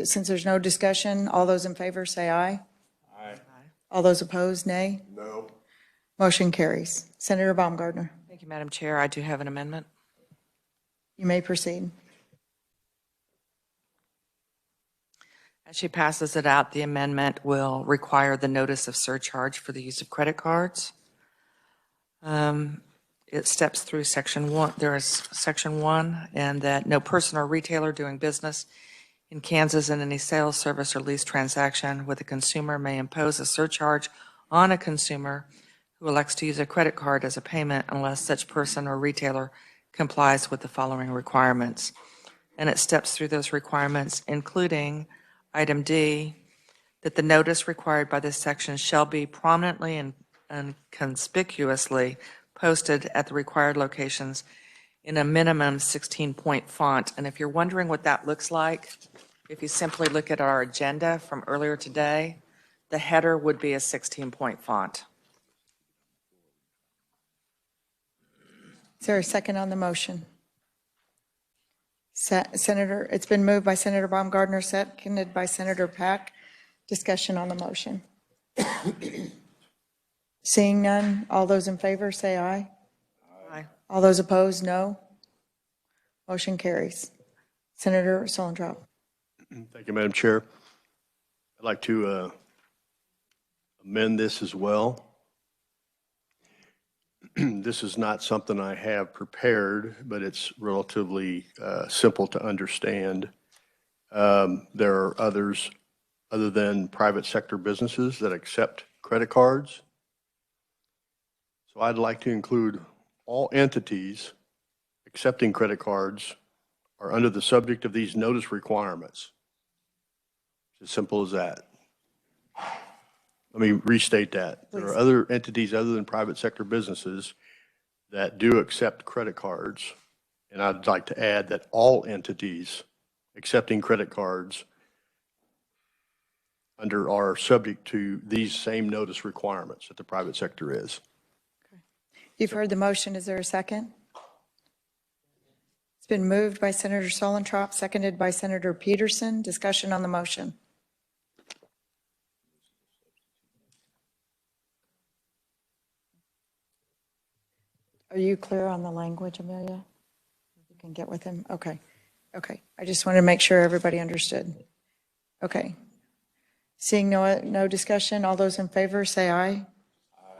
Since there's no discussion, all those in favor say aye. Aye. All those opposed, nay. No. Motion carries. Senator Baumgartner, Thank you, Madam Chair. I do have an amendment. you may proceed. As she passes it out, the amendment will require the notice of surcharge for the use of credit cards. It steps through Section 1. There is Section 1, and that no person or retailer doing business in Kansas in any sales, service, or lease transaction with a consumer may impose a surcharge on a consumer who elects to use a credit card as a payment unless such person or retailer complies with the following requirements. And it steps through those requirements, including item D, that the notice required by this section shall be prominently and conspicuously posted at the required locations in a minimum 16-point font. And if you're wondering what that looks like, if you simply look at our agenda from earlier today, the header would be a 16-point font. Is there a second on the motion? Senator, it's been moved by Senator Baumgartner, seconded by Senator Pack. Discussion on the motion. Seeing none, all those in favor say aye. Aye. All those opposed, no. Motion carries. Senator Solentrop. Thank you, Madam Chair. I'd like to amend this as well. This is not something I have prepared, but it's relatively simple to understand. There are others other than private sector businesses that accept credit cards. So I'd like to include all entities accepting credit cards are under the subject of these notice requirements. It's as simple as that. Let me restate that. There are other entities other than private sector businesses that do accept credit cards. And I'd like to add that all entities accepting credit cards are subject to these same notice requirements that the private sector is. You've heard the motion. Is there a second? It's been moved by Senator Solentrop, seconded by Senator Peterson. Discussion on the motion. Are you clear on the language, Amelia? You can get with him? Okay. Okay. I just wanted to make sure everybody understood. Okay. Seeing no discussion, all those in favor say aye.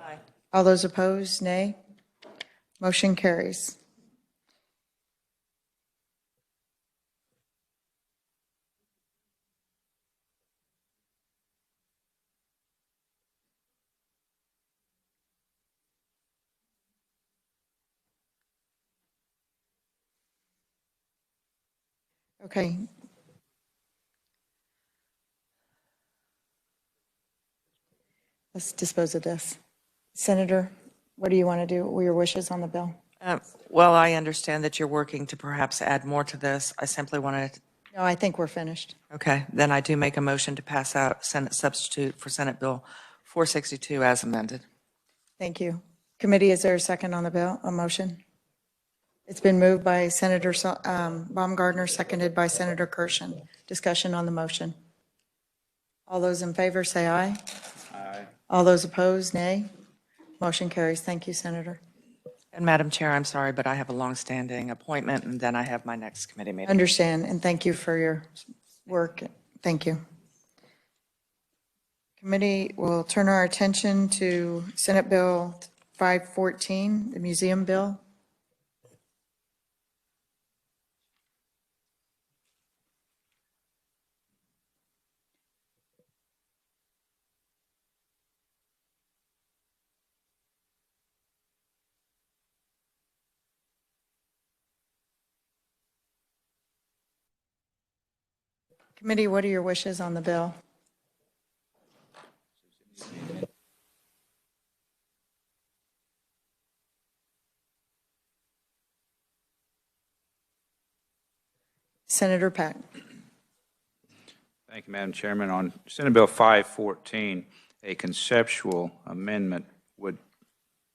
Aye. All those opposed, nay. Motion carries. Okay. Let's dispose of this. Senator, what do you want to do? What are your wishes on the bill? Well, I understand that you're working to perhaps add more to this. I simply wanted to. No, I think we're finished. Okay, then I do make a motion to pass out Senate substitute for Senate Bill 462 as amended. Thank you. Committee, is there a second on the bill, a motion? It's been moved by Senator Baumgardner, seconded by Senator Kirshen. Discussion on the motion. All those in favor say aye. Aye. All those opposed, nay. Motion carries. Thank you, Senator. And Madam Chair, I'm sorry, but I have a longstanding appointment, and then I have my next committee meeting. Understand, and thank you for your work. Thank you. Committee will turn our attention to Senate Bill 514, the museum bill. Committee, what are your wishes on the bill? Senator Peck. Thank you, Madam Chairman. On Senate Bill 514, a conceptual amendment would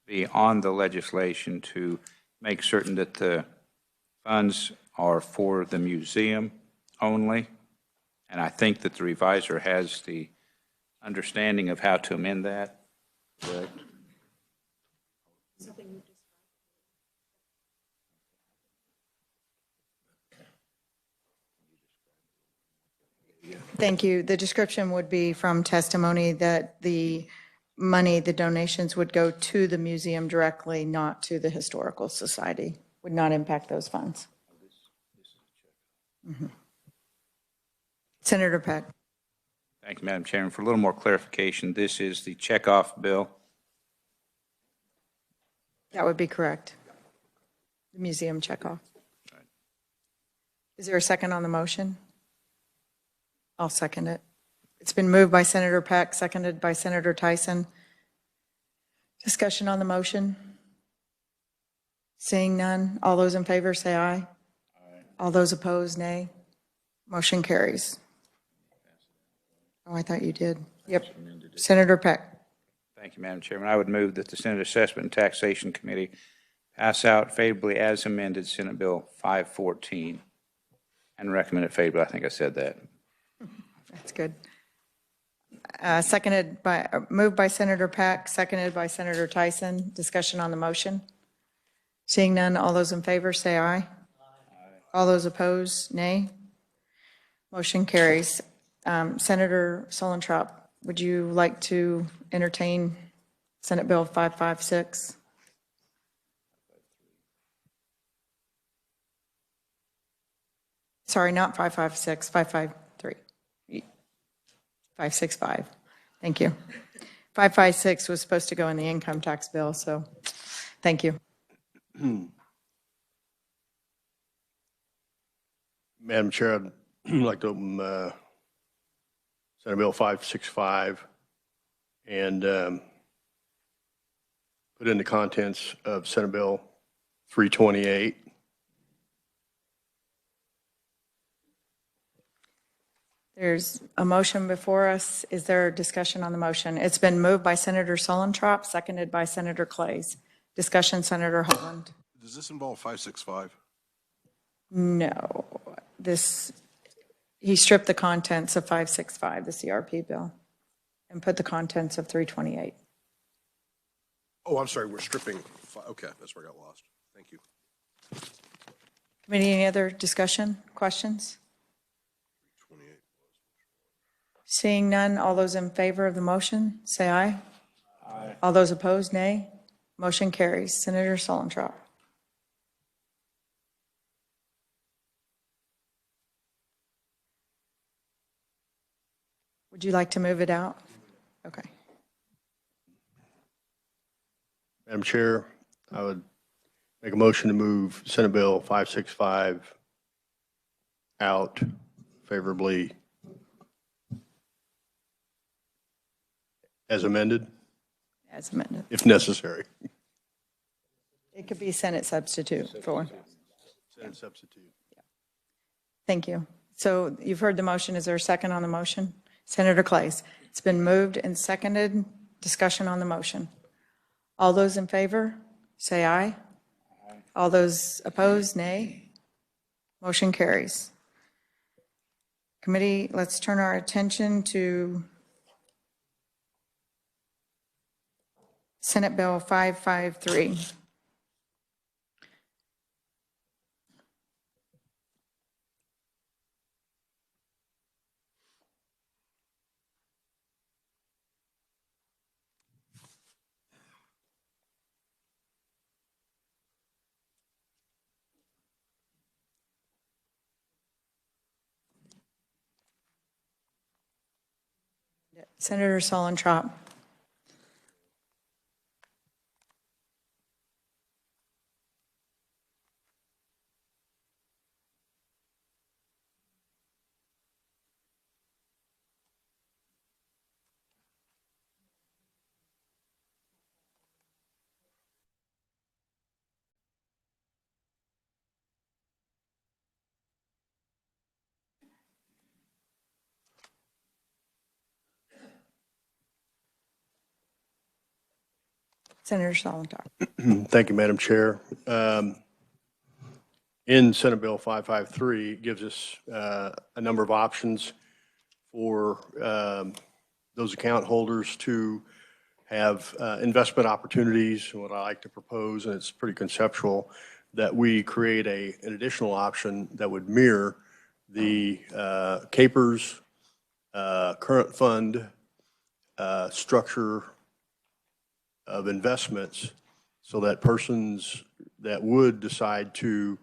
be on the legislation to make certain that the funds are for the museum only. And I think that the reviser has the understanding of how to amend that. Correct? Thank you. The description would be from testimony that the money, the donations would go to the museum directly, not to the Historical Society, would not impact those funds. Mm-hmm. Senator Peck. Thank you, Madam Chairman. For a little more clarification, this is the checkoff bill. That would be correct. The museum checkoff. Is there a second on the motion? I'll second it. It's been moved by Senator Peck, seconded by Senator Tyson. Discussion on the motion? Seeing none, all those in favor say aye. Aye. All those opposed, nay. Motion carries. Oh, I thought you did. Yep. Senator Peck. Thank you, Madam Chairman. I would move that the Senate Assessment and Taxation Committee pass out favorably as amended Senate Bill 514 and recommend it favorably. I think I said that. That's good. Moved by Senator Peck, seconded by Senator Tyson. Discussion on the motion. Seeing none, all those in favor say aye. Aye. All those opposed, nay. Motion carries. Senator Solentrop, would you like to entertain Senate Bill 556? Sorry, not 556, 553. 565. Thank you. 556 was supposed to go in the income tax bill, so thank you. Madam Chair, I'd like to open Senate Bill 565 and put in the contents of Senate Bill 328. There's a motion before us. Is there a discussion on the motion? It's been moved by Senator Solentrop, seconded by Senator Clays. Discussion, Senator Holland. Does this involve 565? No, he stripped the contents of 565, the CRP bill, and put the contents of 328. Oh, I'm sorry, we're stripping, okay, that's where I got lost. Thank you. Committee, any other discussion, questions? 28. Seeing none, all those in favor of the motion, say aye. Aye. All those opposed, nay. Motion carries. Senator Solentrop. Would you like to move it out? Okay. Madam Chair, I would make a motion to move Senate Bill 565 out favorably as amended, As amended. if necessary. It could be Senate substitute for. Senate substitute. Thank you. So you've heard the motion. Is there a second on the motion? Senator Clays. It's been moved and seconded. Discussion on the motion. All those in favor, say aye. All those opposed, nay. Motion carries. Committee, let's turn our attention to Senate Bill 553. Senator Solentrop. Senator Solentrop. Thank you, Madam Chair. In Senate Bill 553, it gives us a number of options for those account holders to have investment opportunities. And what I like to propose, and it's pretty conceptual, that we create an additional option that would mirror the CAPERS current fund structure of investments, so that persons that would decide to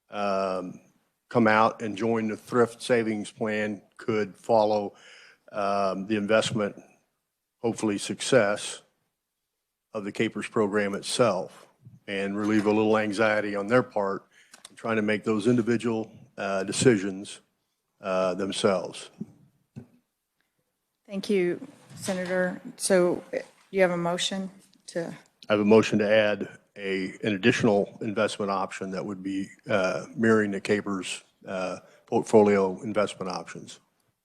come out and join the thrift savings plan could follow the investment, hopefully success, of the CAPERS program itself, and relieve a little anxiety on their part in trying to make those individual decisions themselves. Thank you, Senator. So you have a motion to? I have a motion to add an additional investment option that would be mirroring the CAPERS portfolio investment options.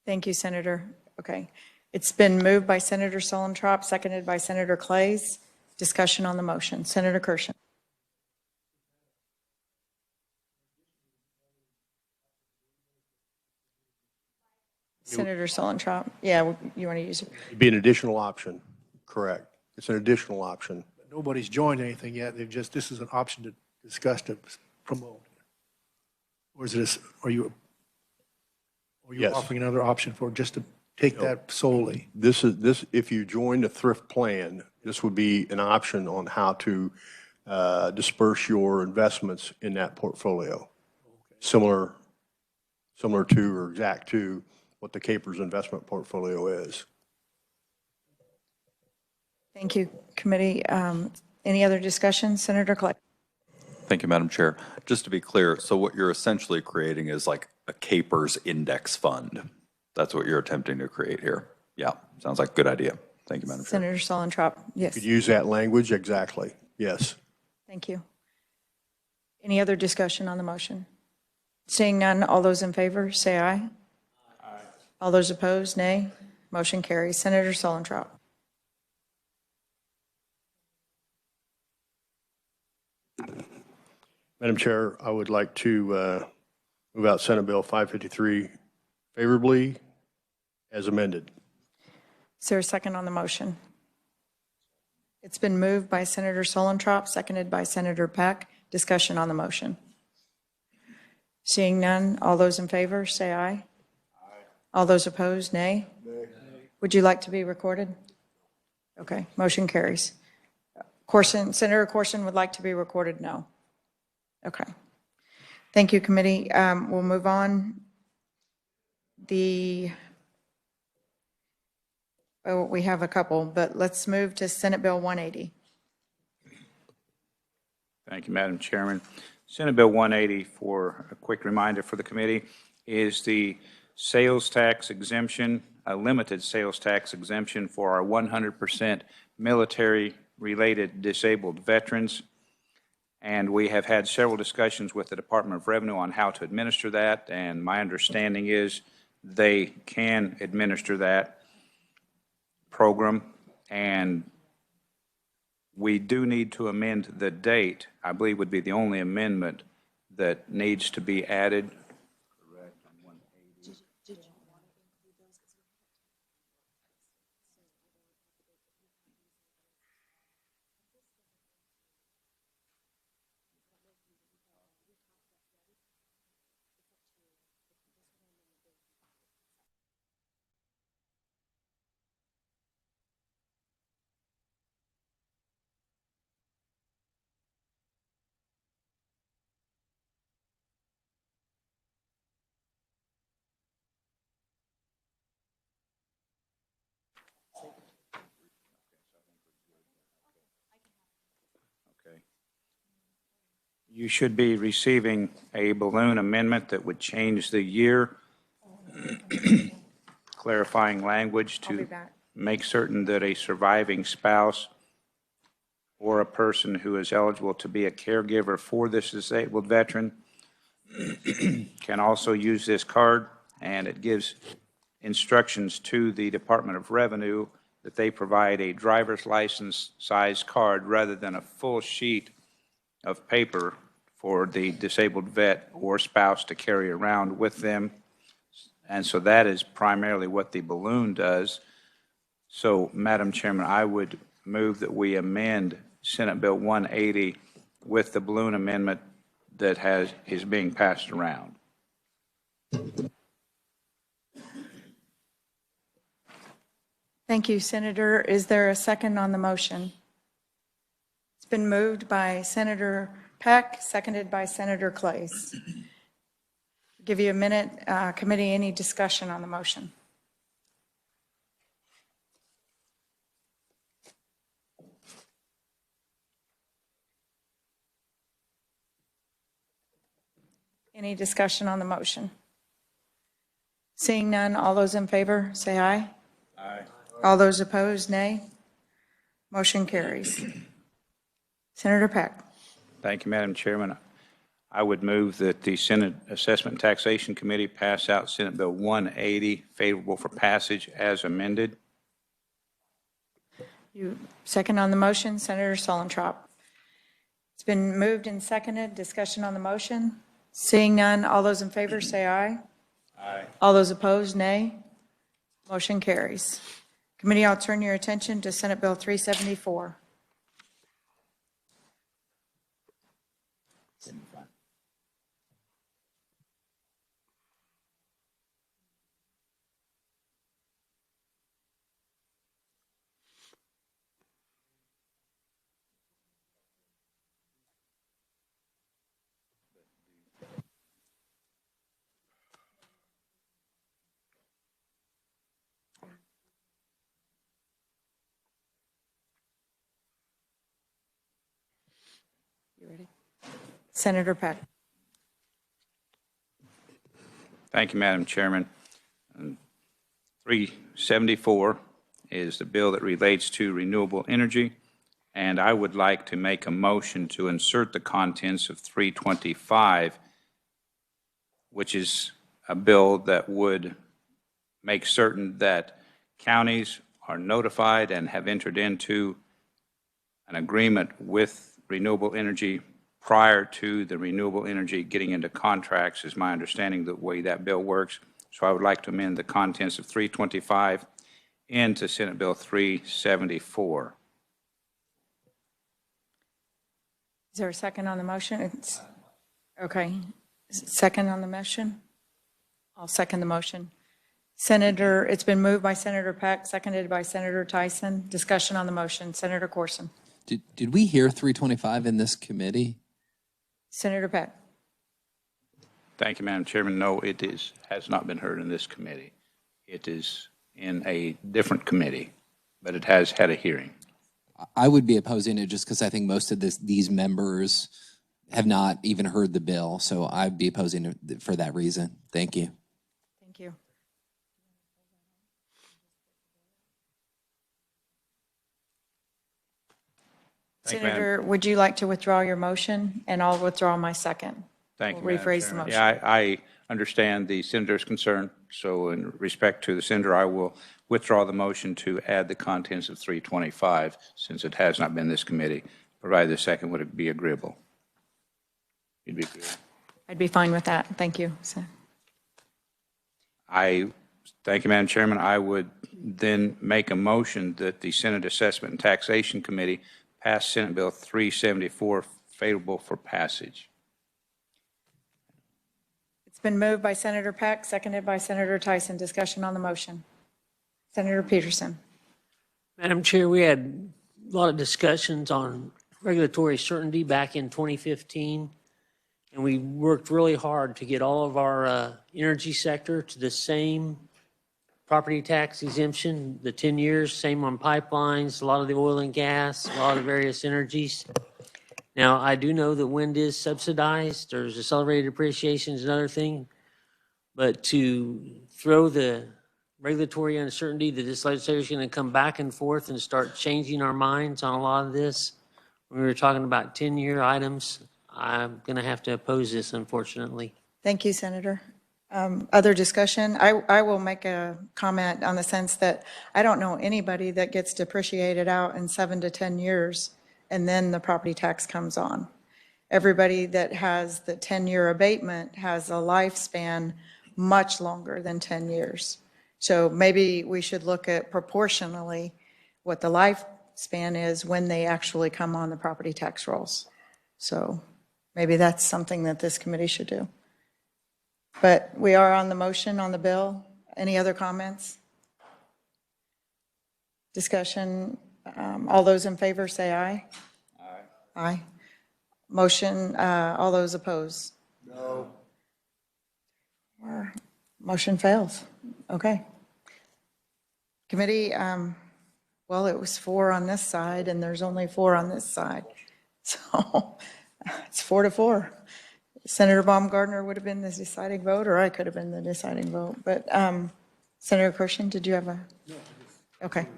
Thank you, Senator. Okay. It's been moved by Senator Solentrop, seconded by Senator Clays. Discussion on the motion. Senator Kirshen. Senator Solentrop. Yeah, you want to use it? It'd be an additional option, correct. It's an additional option. Nobody's joined anything yet. They've just, this is an option to discuss, to promote. Or is this, are you Yes. offering another option for just to take that solely? This, if you join the thrift plan, this would be an option on how to disperse your investments in that portfolio. Similar similar to or exact to what the Capers investment portfolio is. Thank you, committee. Any other discussion? Senator Clay. Thank you, Madam Chair. Just to be clear, so what you're essentially creating is like a Capers index fund. That's what you're attempting to create here. Yeah, sounds like a good idea. Thank you, Madam Chair. Senator Solentrop. Yes. Could use that language, exactly, yes. Thank you. Any other discussion on the motion? Seeing none, all those in favor, say aye. Aye. All those opposed, nay. Motion carries. Senator Solentrop. Madam Chair, I would like to move out Senate Bill 553 favorably as amended. Is there a second on the motion? It's been moved by Senator Solentrop, seconded by Senator Peck. Discussion on the motion. Seeing none, all those in favor, say aye. Aye. All those opposed, nay. Nay. Would you like to be recorded? Okay, motion carries. Senator Corson would like to be recorded, no. Okay. Thank you, committee. We'll move on. We have a couple, but let's move to Senate Bill 180. Thank you, Madam Chairman. Senate Bill 180, for a quick reminder for the committee, is the sales tax exemption, a limited sales tax exemption for our 100% military-related disabled veterans. And we have had several discussions with the Department of Revenue on how to administer that, and my understanding is they can administer that program, and we do need to amend the date. I believe would be the only amendment that needs to be added. Correct. On 180. Did you want to include those? Okay. You should be receiving a balloon amendment that would change the year, clarifying language to make certain that a surviving spouse or a person who is eligible to be a caregiver for this disabled veteran can also use this card, and it gives instructions to the Department of Revenue that they provide a driver's license size card rather than a full sheet of paper for the disabled vet or spouse to carry around with them. And so that is primarily what the balloon does. So, Madam Chairman, I would move that we amend Senate Bill 180 with the balloon amendment that is being passed around. Thank you, Senator. Is there a second on the motion? It's been moved by Senator Peck, seconded by Senator Clays. Give you a minute. Committee, any discussion on the motion? Any discussion on the motion? Seeing none, all those in favor, say aye. Aye. All those opposed, nay. Motion carries. Senator Peck. Thank you, Madam Chairman. I would move that the Senate Assessment and Taxation Committee pass out Senate Bill 180, favorable for passage as amended. You second on the motion, Senator Solentrop. It's been moved and seconded. Discussion on the motion. Seeing none, all those in favor say aye. Aye. All those opposed, nay. Motion carries. Committee, I'll turn your attention to Senate Bill 374. Senator Peck. Thank you, Madam Chairman. 374 is the bill that relates to renewable energy, and I would like to make a motion to insert the contents of 325, which is a bill that would make certain that counties are notified and have entered into an agreement with renewable energy prior to the renewable energy getting into contracts, is my understanding the way that bill works. So I would like to amend the contents of 325 into Senate Bill 374. Is there a second on the motion? Okay. Second on the motion? I'll second the motion. Senator, it's been moved by Senator Peck, seconded by Senator Tyson. Discussion on the motion. Senator Corson. Did we hear 325 in this committee? Senator Peck. Thank you, Madam Chairman. No, has not been heard in this committee. It is in a different committee, but it has had a hearing. I would be opposing it just because I think most of these members have not even heard the bill. So I'd be opposing it for that reason. Thank you. Thank you. Senator, would you like to withdraw your motion? And I'll withdraw my second. Thank you, We'll Madam rephrase the Chairman. motion. Yeah, I understand the senator's concern. So in respect to the senator, I will withdraw the motion to add the contents of 325 since it has not been this committee. Provided the second, would it be agreeable? You'd be agreeable. I'd be fine with that. Thank you. Thank you, Madam Chairman. I would then make a motion that the Senate Assessment and Taxation Committee pass Senate Bill 374 favorable for passage. It's been moved by Senator Peck, seconded by Senator Tyson. Discussion on the motion. Senator Peterson. Madam Chair, we had a lot of discussions on regulatory certainty back in 2015, and we worked really hard to get all of our energy sector to the same property tax exemption, the 10 years, same on pipelines, a lot of the oil and gas, a lot of various energies. Now, I do know that wind is subsidized. There's accelerated depreciation is another thing. But to throw the regulatory uncertainty that this legislature is going to come back and forth and start changing our minds on a lot of this, when we were talking about 10-year items, I'm going to have to oppose this, unfortunately. Thank you, Senator. Other discussion? I will make a comment on the sense that I don't know anybody that gets depreciated out in 7 to 10 years and then the property tax comes on. Everybody that has the 10-year abatement has a lifespan much longer than 10 years. So maybe we should look at proportionally what the lifespan is when they actually come on the property tax rolls. So maybe that's something that this committee should do. But we are on the motion on the bill. Any other comments? Discussion? All those in favor say aye. Aye. Aye. Motion, all those opposed? No. Motion fails. Okay. Committee, well, it was 4 on this side and there's only 4 on this side. So it's 4-4. Senator Baumgardner would have been the deciding vote, or I could have been the deciding vote. But Senator Kirshen, did you have a? No. Okay.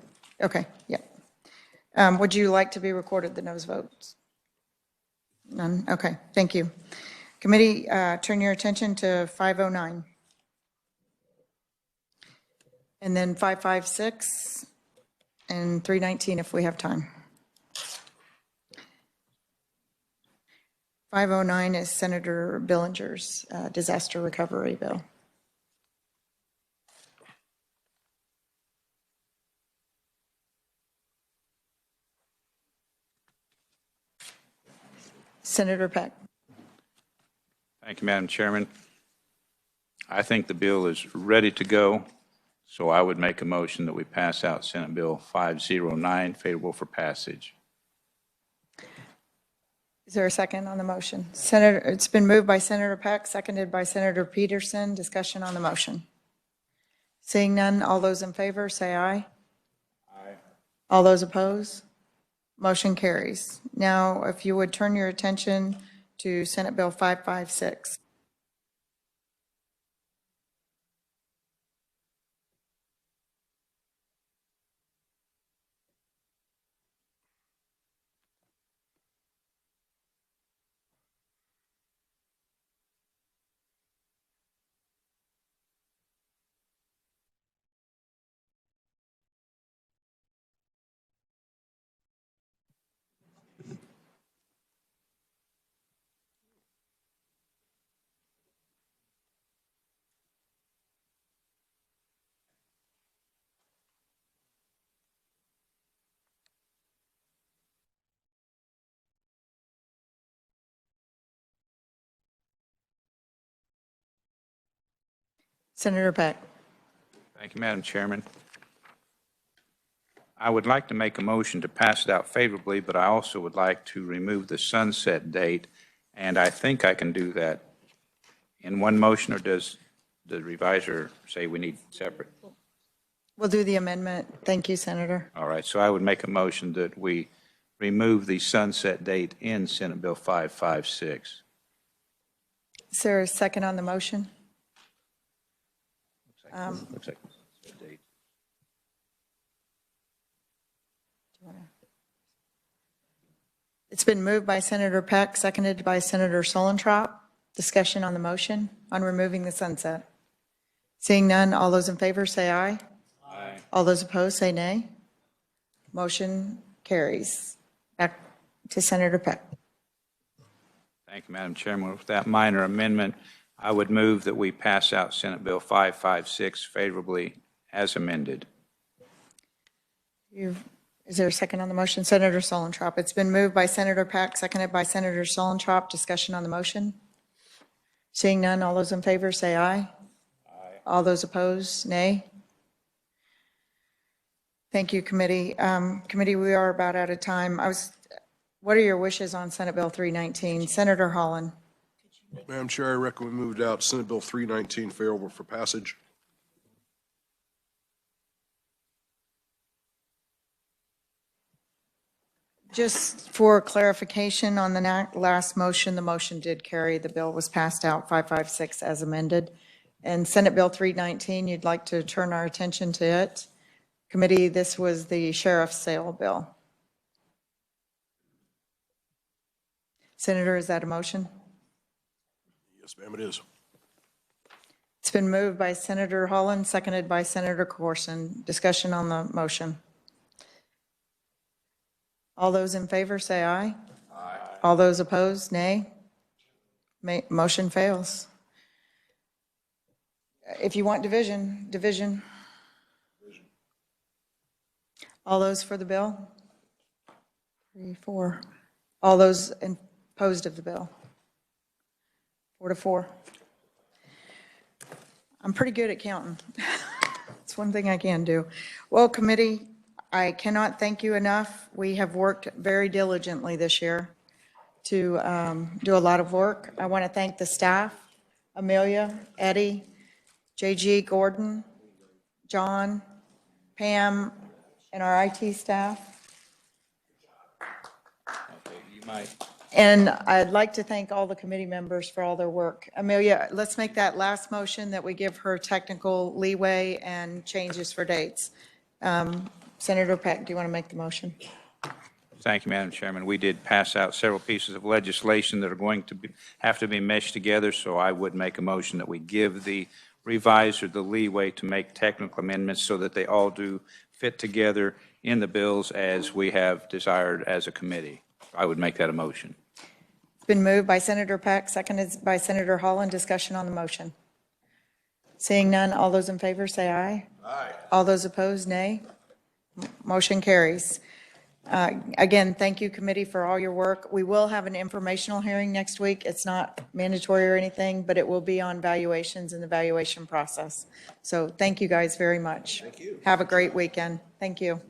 Okay. Yeah. Would you like to be recorded the no's votes? None. Okay. Thank you. Committee, turn your attention to 509. And then 556 and 319 if we have time. 509 is Senator Billinger's disaster recovery bill. Senator Peck. Thank you, Madam Chairman. I think the bill is ready to go, so I would make a motion that we pass out Senate Bill 509 favorable for passage. Is there a second on the motion? Senator, it's been moved by Senator Peck, seconded by Senator Peterson. Discussion on the motion. Seeing none, all those in favor say aye. Aye. All those opposed? Motion carries. Now, if you would turn your attention to Senate Bill 556. Senator Peck. Thank you, Madam Chairman. I would like to make a motion to pass it out favorably, but I also would like to remove the sunset date, and I think I can do that in one motion, or does the reviser say we need separate? We'll do the amendment. Thank you, Senator. All right, so I would make a motion that we remove the sunset date in Senate Bill 556. Is there a second on the motion? Looks like sunset date. It's been moved by Senator Peck, seconded by Senator Solentrop. Discussion on the motion on removing the sunset. Seeing none, all those in favor say aye. Aye. All those opposed say nay. Motion carries. Back to Senator Peck. Thank you, Madam Chairman. With that minor amendment, I would move that we pass out Senate Bill 556 favorably as amended. Is there a second on the motion? Senator Solentrop. It's been moved by Senator Peck, seconded by Senator Solentrop. Discussion on the motion. Seeing none, all those in favor say aye. Aye. All those opposed, nay. Thank you, committee. Committee, we are about out of time. What are your wishes on Senate Bill 319? Senator Holland. Madam Chair, I recommend we moved out Senate Bill 319 favorable for passage. Just for clarification on the last motion, the motion did carry. The bill was passed out 556 as amended. And Senate Bill 319, you'd like to turn our attention to it. Committee, this was the sheriff's sale bill. Senator, is that a motion? Yes, ma'am, it is. It's been moved by Senator Holland, seconded by Senator Corson. Discussion on the motion. All those in favor say aye. Aye. All those opposed, nay. Motion fails. If you want division, division. All those for the bill? 3, 4. All those opposed of the bill? 4-4. I'm pretty good at counting. It's one thing I can do. Well, committee, I cannot thank you enough. We have worked very diligently this year to do a lot of work. I want to thank the staff, Amelia, Eddie, JG, Gordon, John, Pam, and our IT staff. Okay, you might. And I'd like to thank all the committee members for all their work. Amelia, let's make that last motion that we give her technical leeway and changes for dates. Senator Peck, do you want to make the motion? Thank you, Madam Chairman. We did pass out several pieces of legislation that are going to have to be meshed together, so I would make a motion that we give the reviser the leeway to make technical amendments so that they all do fit together in the bills as we have desired as a committee. I would make that a motion. It's been moved by Senator Peck, seconded by Senator Holland. Discussion on the motion. Seeing none, all those in favor say aye. Aye. All those opposed, nay. Motion carries. Again, thank you, committee, for all your work. We will have an informational hearing next week. It's not mandatory or anything, but it will be on valuations and the valuation process. So thank you guys very much. Thank you. Have a great weekend. Thank you.